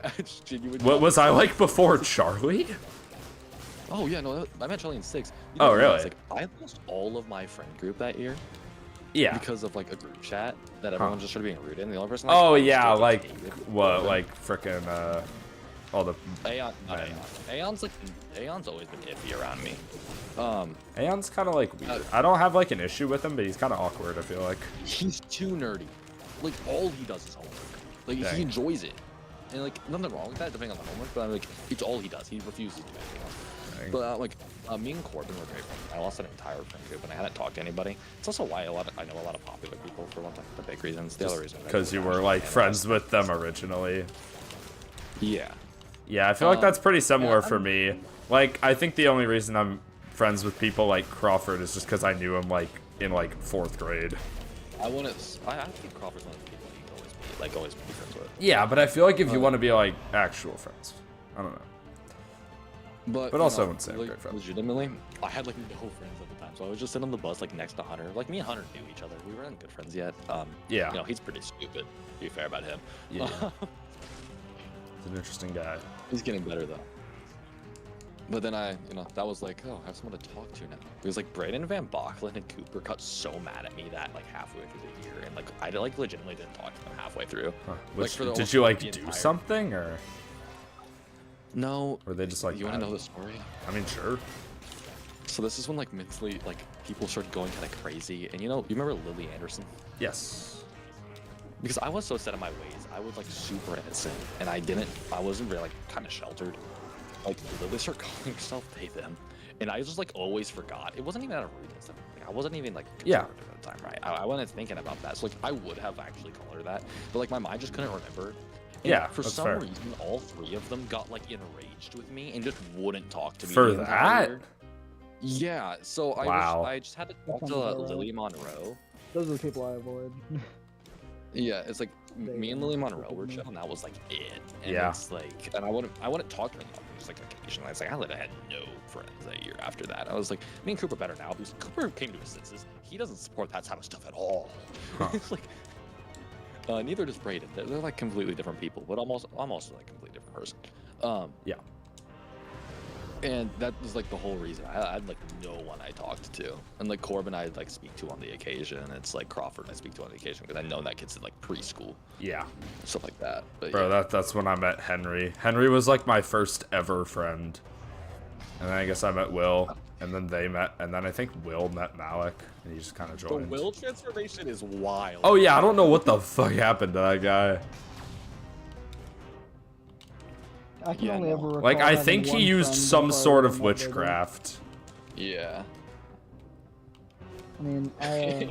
I just genuinely. What was I like before Charlie? Oh yeah, no, I meant Charlie in 6th. Oh, what it really? was? Like, I lost all of my friend group that year Yeah. because of like a group chat that everyone just started being rude in. The only person. Oh I yeah, still like dated what, was like frickin' all the Aeon, not Man. Aeon. Aeon's always been iffy around me. Aeon's kind of like weird. I don't have like an issue with him, but he's kind of awkward. I feel like. He's too nerdy. Like all he does is homework. Like Dang. he enjoys it, and like nothing wrong with that, depending on the homework. But I'm like, it's all he does. He refuses to do anything else. Dang. But me and Corbin were great friends. I lost an entire friend group, and I hadn't talked to anybody. It's also why I know a lot of popular people for one of the big reasons. The other reason Because you were like friends with them originally. Yeah. Yeah, I feel like that's pretty similar yeah, for me. Like, I think the only reason I'm friends with people like Crawford is just because I knew him like in like 4th grade. I think Crawford's one of the people you can always be friends with. Yeah, but I feel like if you want to be like actual friends, I don't know. But But you also know, wouldn't say I'm like, great friends. legitimately, I had like no friends at the time, so I was just sitting on the bus like next to Hunter. Like me and Hunter knew each other. We weren't good friends yet. Yeah. You know, he's pretty stupid. To be fair about him. Yeah. He's an interesting guy. He's getting better though. But then that was like, oh, I have someone to talk to now. It was like Brayden Van Bocklen and Cooper got so mad at me that like halfway through the year, and like I like legitimately didn't talk to them halfway through. Huh. Like, for the Did almost, you like, like the do entire- something or No. were they just like? You want to mad? know the story? I mean, sure. So this is when like mentally like people started going kind of crazy, and you remember Lily Anderson? Yes. Because I was so set in my ways, I was like super innocent, and I wasn't really like kind of sheltered. Like Lily started calling herself they them, and I just like always forgot. It wasn't even out of rudeness. Like, I wasn't even like Yeah. conservative at the time, right? I wasn't thinking about that, so like I would have actually called her that, but like my mind just couldn't remember. And Yeah, for that's some fair. reason, all 3 of them got like enraged with me and just wouldn't talk to me. For the entire that? year. Yeah, so Wow. I just had to talk That to sounds about right. Lily Monroe. Those are the people I avoid. Yeah, it's like me and They- Lily Monroe were chill, and that was like it. And Yeah. it's like, and I wouldn't talk to her enough. Just like occasionally, it's like I literally had no friends that year after that. I was like, me and Cooper better now because Cooper came to his senses. He doesn't support that type of stuff at all. Huh. It's like, neither does Brayden. They're like completely different people, but I'm also like a completely different person. Yeah. And that was like the whole reason. I had like no one I talked to, and like Corbin I like speak to on the occasion. It's like Crawford I speak to on the occasion because I know that kid's in like preschool, Yeah. stuff like that. But Bro, yeah. that's when I met Henry. Henry was like my first ever friend. And then I guess I met Will, and then they met, and then I think Will met Malik, and he just kind of The joined. will transformation is wild. Oh yeah, I don't know what the fuck happened to that guy. I can Yeah, only no. ever recall Like, I having think he one used friend some before I sort went of on that date. witchcraft. Yeah. I mean, I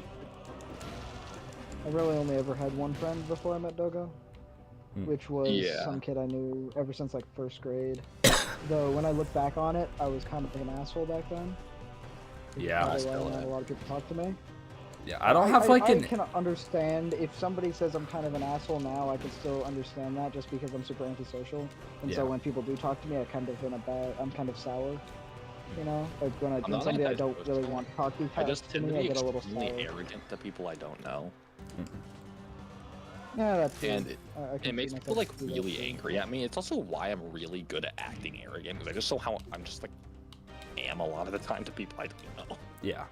really only ever had one friend before I met Dogo, Hmm. which was Yeah. some kid I knew ever since like 1st grade. Though when I look back on it, I was kind of an asshole back then. Yeah. Probably why still not am. a lot of people talk to me. Yeah, I don't have like I an... can understand if somebody says I'm kind of an asshole now. I can still understand that just because I'm super antisocial, and Yeah. so when people do talk to me, I'm kind of sour. You know, like when I'm not somebody I don't antisocial. really want to talk to, I just tend to me, I be get a little extremely sour. arrogant to people I don't know, Yeah, that's true. and I can it makes see people myself like do that really too. angry at me. It's also why I'm really good at acting arrogant because I just I'm just like am a lot of the time to people I don't know. Yeah.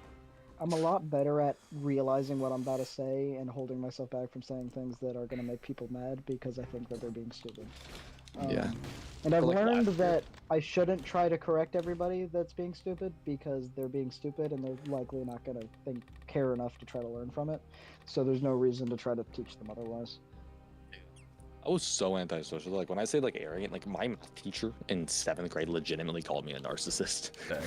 I'm a lot better at realizing what I'm about to say and holding myself back from saying things that are gonna make people mad because I think that they're being stupid. Yeah. And I've like, learned last year- that I shouldn't try to correct everybody that's being stupid because they're being stupid and they're likely not gonna care enough to try to learn from it. So there's no reason to try to teach them otherwise. I was so antisocial. Like when I say like arrogant, like my math teacher in 7th grade legitimately called me a narcissist. Dang.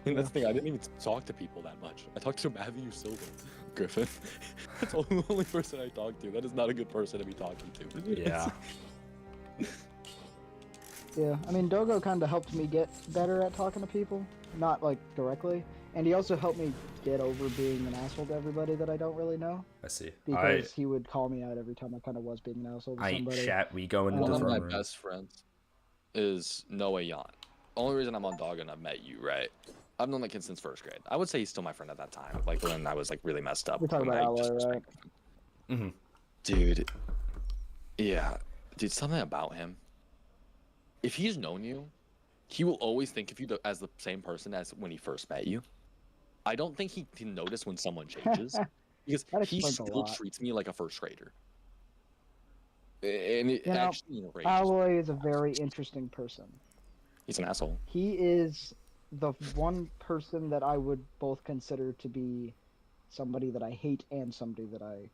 And that's the thing, I didn't even talk to people that much. I talked to Matthew Silva, Griffin. That's the only person I talked to. That is not a good person to be talking to. Yeah. Yeah, I mean, Dogo kind of helped me get better at talking to people, not like directly, and he also helped me get over being an asshole to everybody that I don't really know, I see. because he would call me out every time I kind of was being an asshole to I ain't somebody. chat. We go into One the of throne my room. best friends is Noah Yan. Only reason I'm on Dog and I've met you, right? I've known that kid since 1st grade. I would say he's still my friend at that time, like when I was like really messed up. We're talking when about I just Alloy, right? respected him. Mm-hmm. Dude, yeah, dude, something about him. If he's known you, he will always think of you as the same person as when he first met you. I don't think he can notice when someone changes because That he explains a still lot. treats me like a 1st grader. And it You know, actually enrages me. Alloy is a very interesting person. He's an asshole. He is the one person that I would both consider to be somebody that I hate and somebody that I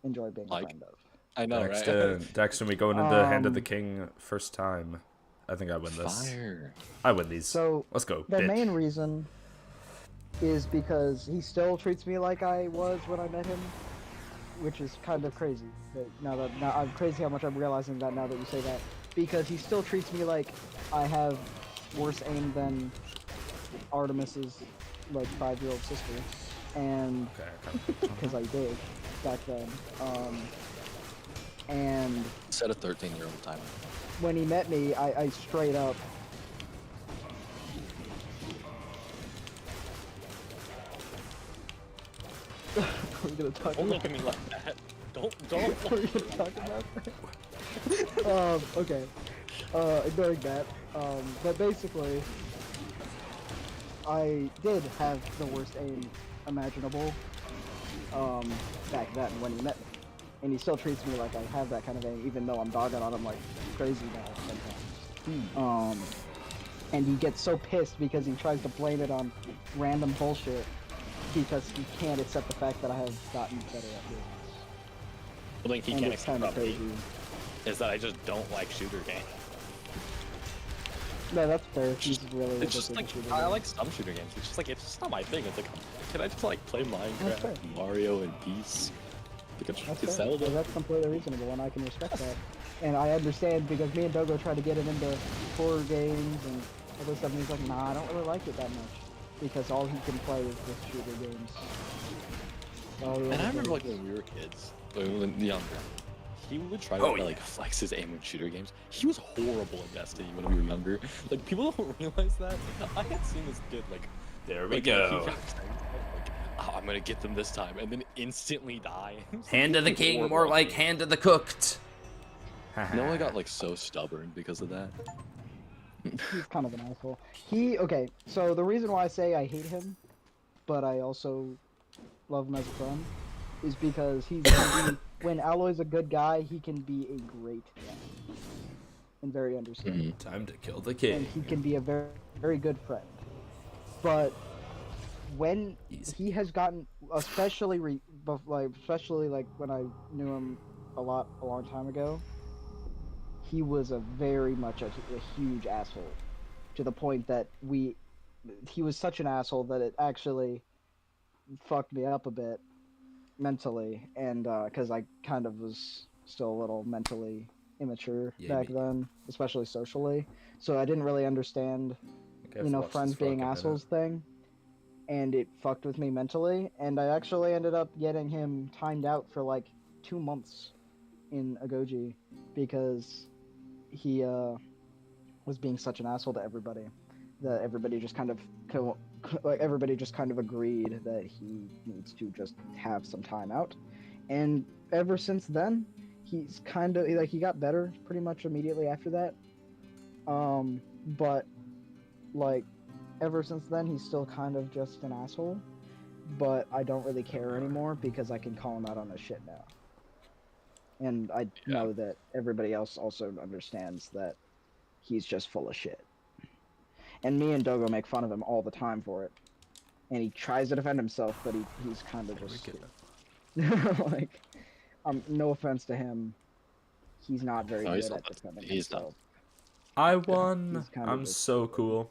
enjoy being a Like? friend of. I know, Dexter, we going into Hand of the Um, King first time. I think I win this. Fire. I win these. So Let's go, the bitch. main reason is because he still treats me like I was when I met him, which is kind of crazy. Now I'm crazy how much I'm realizing that now that you say that, because he still treats me like I have worse aim than Artemis's like 5-year-old sister, and Okay. because I did back then. And Set a 13-year-old timer. when he met me, I straight up. Are we gonna talk Don't about? look at me like that. Don't. What are we gonna talk about? Okay. Ignoring that. But basically, I did have the worst aim imaginable. Back then when he met me, and he still treats me like I have that kind of aim, even though I'm dogging on him like crazy now sometimes. And he gets so pissed because he tries to blame it on random bullshit because he can't accept the fact that I have gotten better at it. I think he And can't it's accept kind of properly crazy. is that I just don't like shooter games. No, that's fair. He's really It's just addicted like to shooter I games. like some shooter games. It's just like it's just not my thing. It's like, can I just like play That's fair. Minecraft, Mario, and Peace? Like That's it's fair. Zelda. That's completely reasonable, and I can respect that. And I understand because me and Dogo tried to get him into horror games and other stuff, and he's like, nah, I don't really like it that much. Because all he can play is just shooter games. All he And ever I remember like does. when we were kids, when we were younger, he would try to like flex his aim in shooter games. He was horrible at Destiny when we were younger. Like people don't realize that. I had seen this kid like There we like, go. he kept saying, like, oh, I'm gonna get them this time, and then instantly die. Hand of the King, Horrible. more like Hand of the Cooked. Noah got like so stubborn because of that. He's kind of an asshole. Okay, so the reason why I say I hate him, but I also love him as a friend, is because when Alloy's a good guy, he can be a great friend. And very understanding. Time to kill the And king. he can be a very, very good friend. But when Easy. he has gotten, especially like when I knew him a long time ago, he was a very much a huge asshole, to the point that he was such an asshole that it actually fucked me up a bit mentally, and because I kind of was still a little mentally immature Yeah, back then, especially socially, so I didn't really understand friends being assholes thing, and it fucked with me mentally, and I actually ended up getting him timed out for like 2 months in Agoji because he was being such an asshole to everybody that everybody just kind of agreed that he needs to just have some time out, and ever since then he's kind of like he got better pretty much immediately after that, but like ever since then he's still kind of just an asshole, but I don't really care anymore because I can call him out on his shit now, and I know that everybody else also understands that he's just full of shit. And me and Dogo make fun of him all the time for it. And he tries to defend himself, but he's kind of just like No offense to him, he's not very No, he's good not. at defending He's not. himself. I won. he's kind of I'm just- so cool.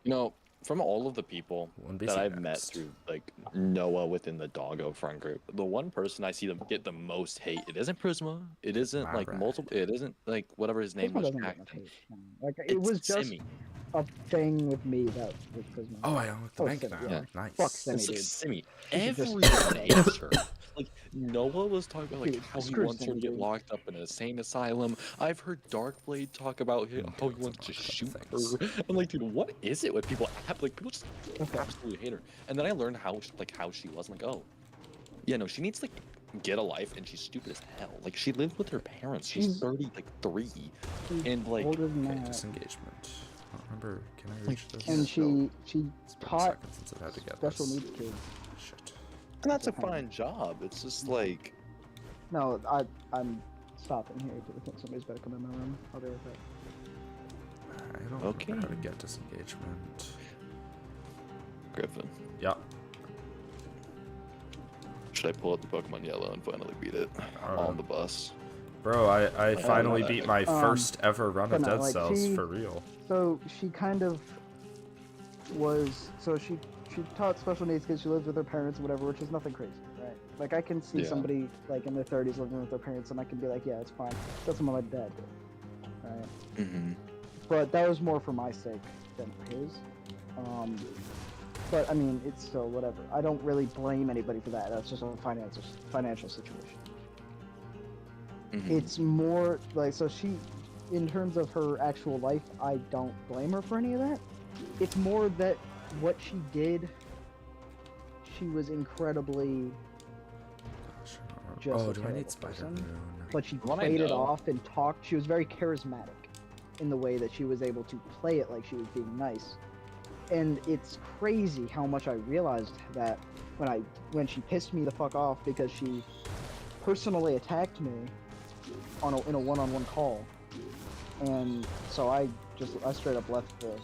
You know, from all of the people One BC that I've met next. through like Noah within the Doggo front group, the one person I see them get the most hate, it isn't Prisma, it isn't like Alright. multiple, it isn't like whatever his name Prisma was. doesn't get much Jackson. hate. No. Like it It's was just Simi. a thing with me that was Prisma. Oh, I unlocked the Oh, bank Sim, now. yeah. Nice. Fuck Sim. It's like dude. Simi. should just- Everyone hates her. Like Noah was talking about like Dude, how he screw wants her to Simi, get dude. locked up in an insane asylum. I've heard Darkblade talk about how he wants to locked up shoot things. her. I'm like, dude, what is it with people? Like people just Okay. absolutely hate her. And then I learned how she was. I'm like, oh, yeah, no, she needs to get a life, and she's stupid as hell. Like she lived with her parents. She's She's- 33, She's and like, older than Okay, that. disengagement. I don't remember. Can I Like, reach this? And she It's been a taught second since I've had to get special this. needs kids. Shit. and that's a fine job. It's just like, No, I'm stopping here because I think somebody's better come in my room. I'll be right back. I don't Okay. remember how to get disengagement. Griffin. Yeah. Should I pull out the Pokemon Yellow and finally beat it on the bus? Bro, I finally know that. beat my first ever run but of no, Dead like, Cells she- for real. So she kind of was. So she taught special needs kids. She lives with her parents, or whatever, which is nothing crazy, right? Like I can see Yeah. somebody like in their 30s living with their parents, and I can be like, yeah, it's fine. That's what my dad did, right? Mm-hmm. But that was more for my sake than for his. But I mean, it's still whatever. I don't really blame anybody for that. That's just a financial situation. Mm-hmm. It's more like, so she, in terms of her actual life, I don't blame her for any of that. It's more that what she did, she was incredibly, Gosh, I don't remember. Just Oh, a do I terrible need Spider person. Moon? but she What I played it know- off and talked. She was very charismatic in the way that she was able to play it like she was being nice. And it's crazy how much I realized that when she pissed me the fuck off because she personally attacked me in a one-on-one call, and so I straight up left the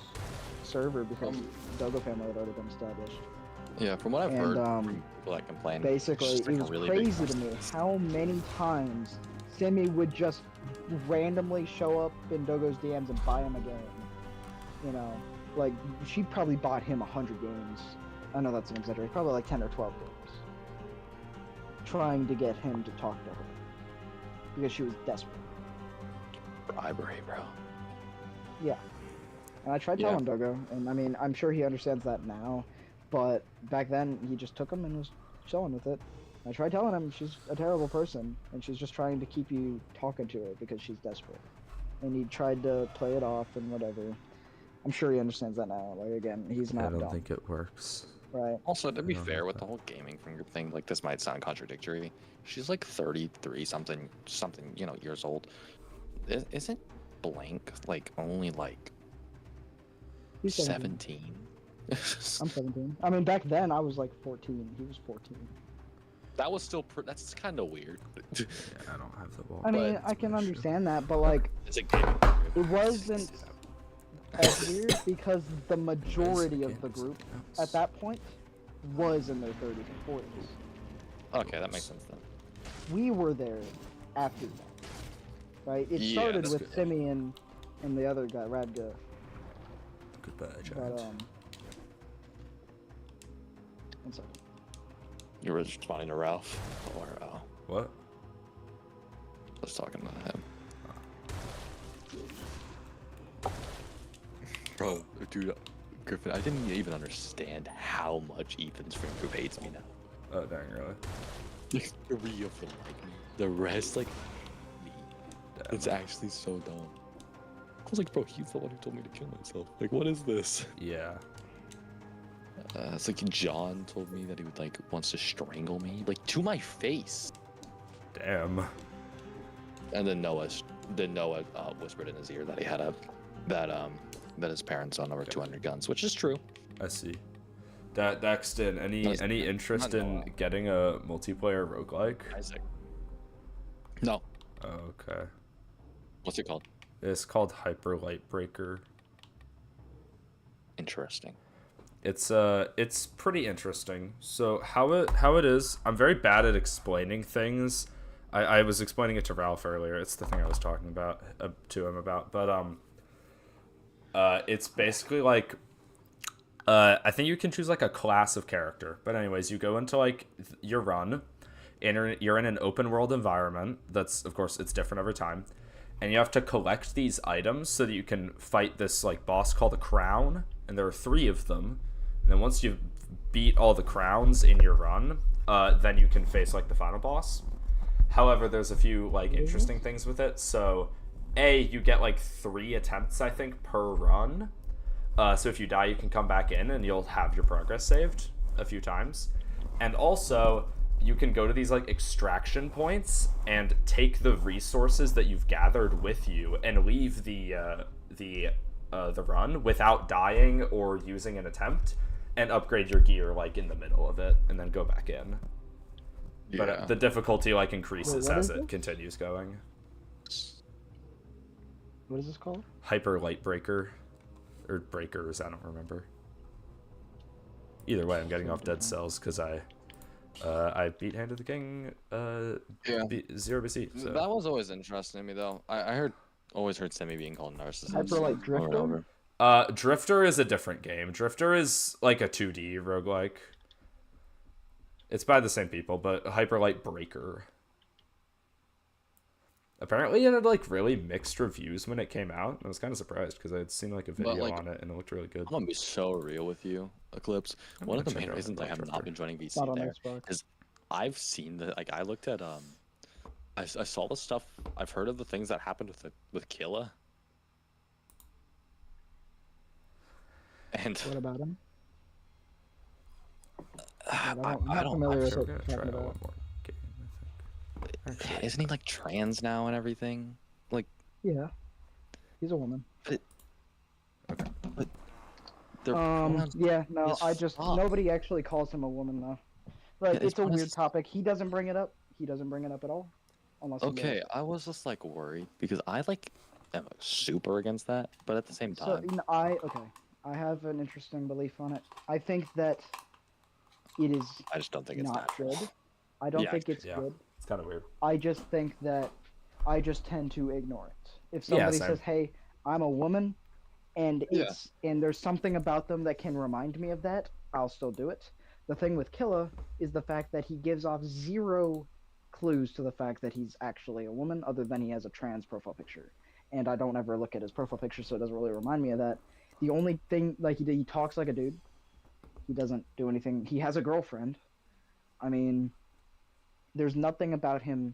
server because Dogo family had already been established. Yeah, from what I've And, heard from people that complain, Basically, she's it like a was really big crazy to me person. how many times Simi would just randomly show up in Dogo's DMs and buy him a game. You know, like she probably bought him 100 games. I know that's an exaggeration, probably like 10 or 12 games, trying to get him to talk to her because she was desperate. bribery, bro. Yeah. And I tried Yeah. telling Dogo, and I mean, I'm sure he understands that now, but back then he just took him and was chilling with it. I tried telling him she's a terrible person, and she's just trying to keep you talking to her because she's desperate. And he tried to play it off and whatever. I'm sure he understands that now. Like, again, he's I not don't dumb, think it works. right? Also, to be I don't fair, know with that. the whole gaming finger thing, like this might sound contradictory. She's like 33 something, years old. Isn't Blank like only like He's 17? I'm 17. I mean, back then I was like 14. He was 14. That was still that's kind of weird. Yeah, I don't have the ball. I mean, But- I can understand that, but like, It's a gaming it group. wasn't as weird because the majority of the group at that point was in their 30s and 40s. Okay, that makes sense then. We were there after that, right? It Yeah, started that's with good. Simi and the other guy, Radga. Goodbye, But Giant. one second. You were responding to Ralph, or What? I was talking to him. Bro, dude, Griffin, I didn't even understand how much Ethan's friend group hates me now. Oh, dang, really? Like 3 of them like me. The rest like me. Damn. It's actually so dumb. I was like, bro, he's the one who told me to kill myself. Like, what is this? Yeah. It's like John told me that he would like wants to strangle me, like to my face. Damn. And then Noah whispered in his ear that he had that his parents own over 200 guns, which is true. I see. Daxton, Nice. any interest Not in Noah. getting a multiplayer roguelike? Isaac. No. Oh, okay. What's it called? It's called Hyper Light Breaker. Interesting. It's pretty interesting. So how it is, I'm very bad at explaining things. I was explaining it to Ralph earlier. It's the thing I was talking about to him about. But it's basically like I think you can choose like a class of character. But anyways, you go into like your run, and you're in an open world environment. That's of course it's different every time, and you have to collect these items so that you can fight this like boss called the Crown. And there are 3 of them. And then once you beat all the crowns in your run, then you can face like the final boss. However, there's a few like interesting things with it. So, you get like 3 attempts, I think, per run. So if you die, you can come back in and you'll have your progress saved a few times. And also, you can go to these like extraction points and take the resources that you've gathered with you and leave the run without dying or using an attempt, and upgrade your gear like in the middle of it, and then go back in. Yeah. But the difficulty like increases Wait, what as is it this? continues going. What is this called? Hyper Light Breaker, or Breakers, I don't remember. Either way, I'm getting off Dead Cells because I beat Hand of the King 0BC. So. That was always interesting to me, though. I always heard Semi being called narcissist. Hyperlight over and Drifter? over. Drifter is a different game. Drifter is like a 2D roguelike. It's by the same people, but Hyper Light Breaker. Apparently it had like really mixed reviews when it came out. I was kind of surprised because I had seen like a video like, on it and it looked really good. I'm gonna be so real with you, Eclipse. I'm One of gonna the check main out reasons I have Drifter. not been joining VC Not on there Xbox. is I've seen the like I looked at I saw the stuff. I've heard of the things that happened with Killa. And What about him? I I'm don't not familiar with Actually, what we're you're gonna try talking out one about. more game, I think. Actually, isn't he like trans now and everything? Like Yeah, he's a woman. their pronouns Yeah, no, as I just fuck. nobody actually calls him a woman though. But Yeah, his it's a weird pronouns- topic. He doesn't bring it up. He doesn't bring it up at all, unless he Okay, does. I was just like worried because I like am super against that, but at the same So time, you know, I have an interesting belief on it. I think that it is I just don't think it's not natural. good. I don't Yeah, think it's yeah. good. it's kind of weird. I just think that I just tend to ignore it. If Yeah, somebody same. says, "Hey, I'm a woman," and Yeah. and there's something about them that can remind me of that, I'll still do it. The thing with Killa is the fact that he gives off 0 clues to the fact that he's actually a woman, other than he has a trans profile picture. And I don't ever look at his profile picture, so it doesn't really remind me of that. The only thing, like, he talks like a dude. He doesn't do anything. He has a girlfriend. I mean, there's nothing about him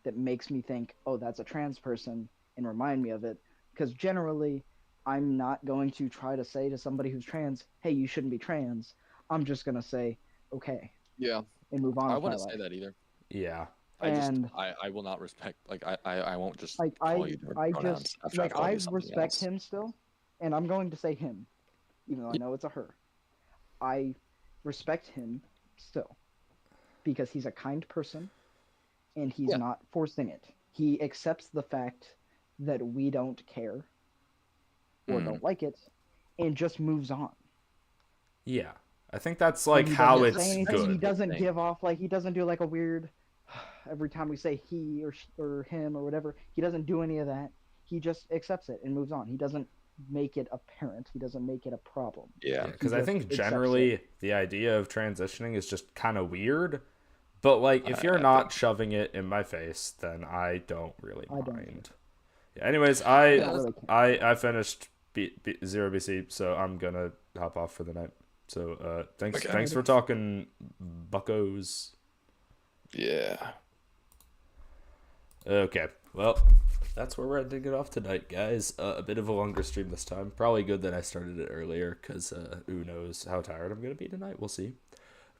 that makes me think, oh, that's a trans person, and remind me of it. Because generally, I'm not going to try to say to somebody who's trans, hey, you shouldn't be trans. I'm just going to say, okay, Yeah, and move on I with my wouldn't say life. that either. Yeah. And I will not respect like I won't just like call you different I pronouns just after like I've told I you something respect else. him still, and I'm going to say him, even though I know it's a her. I respect him still because he's a kind person, and he's Yeah. not forcing it. He accepts the fact that we don't care or Mm. don't like it, and just moves on. Yeah. I think that's like He how doesn't it's say anything, He good. doesn't Thing. give off like he doesn't do like a weird. Every time we say he or him or whatever, he doesn't do any of that. He just accepts it and moves on. He doesn't make it apparent. He doesn't make it a problem. Yeah. Because He I just think accepts generally the idea of transitioning is just kind of weird. But like, if you're I not think- shoving it in my face, then I don't really I don't mind. Yeah, anyways, I don't really care. I finished 0BC, so I'm gonna hop off for the night. So thanks Okay. thanks for talking, buckos. Yeah. Okay, well, that's where we're ending it off tonight, guys. A bit of a longer stream this time. Probably good that I started it earlier, because who knows how tired I'm going to be tonight. We'll see.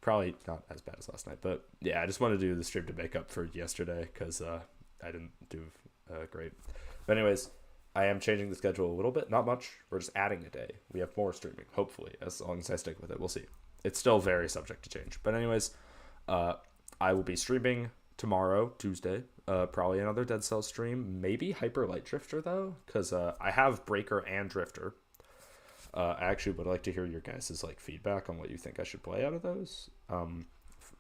Probably not as bad as last night, but yeah, I just want to do the stream to make up for yesterday, because I didn't do great. But anyways, I am changing the schedule a little bit. Not much. We're just adding a day. We have more streaming, hopefully, as long as I stick with it. We'll see. It's still very subject to change. But anyways, I will be streaming tomorrow, Tuesday. Probably another Dead Cell stream. Maybe Hyper Light Drifter, though, because I have Breaker and Drifter. I actually would like to hear your guys' like feedback on what you think I should play out of those.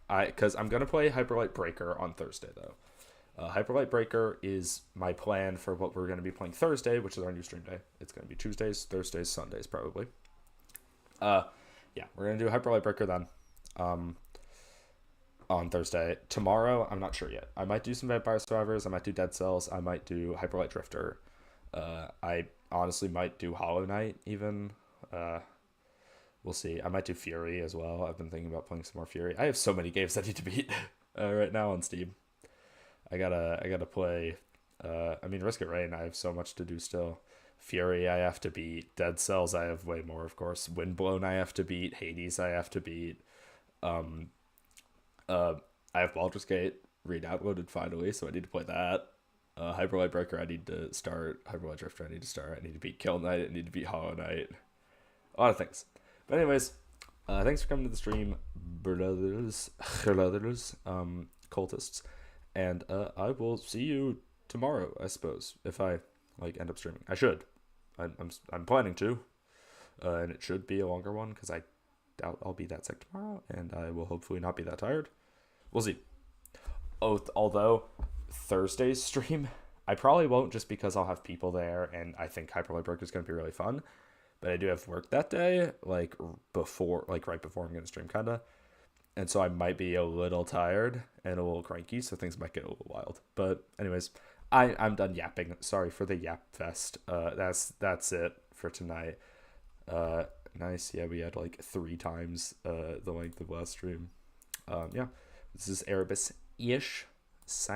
Because I'm gonna play Hyper Light Breaker on Thursday, though. Hyperlight Breaker is my plan for what we're going to be playing Thursday, which is our new stream day. It's going to be Tuesdays, Thursdays, Sundays, probably. Yeah, we're going to do Hyperlight Breaker then. On Thursday. Tomorrow, I'm not sure yet. I might do some Vampire Survivors. I might do Dead Cells. I might do Hyperlight Drifter. I honestly might do Hollow Knight even. We'll see. I might do Fury as well. I've been thinking about playing some more Fury. I have so many games I need to beat right now on Steam. I gotta play. I mean, Risk It Rain. I have so much to do still. Fury I have to beat. Dead Cells I have way more, of course. Windblown I have to beat. Hades I have to beat. I have Baldur's Gate re-downloaded finally, so I need to play that. Hyperlight Breaker I need to start. Hyperlight Drifter I need to start. I need to beat Kill Knight. I need to beat Hollow Knight. A lot of things. But anyways, thanks for coming to the stream, brothers, cultists. And I will see you tomorrow, I suppose, if I end up streaming. I should. I'm planning to. And it should be a longer one, because I doubt I'll be that sick tomorrow, and I will hopefully not be that tired. We'll see. Although Thursday's stream, I probably won't, just because I'll have people there, and I think Hyperlight Breaker is going to be really fun. But I do have work that day, right before I'm going to stream, kind of. And so I might be a little tired and a little cranky, so things might get a little wild. But anyways, I'm done yapping. Sorry for the yap fest. That's it for tonight. Nice. Yeah, we had 3 times the length of last stream. Yeah, this is Erebus-ish signing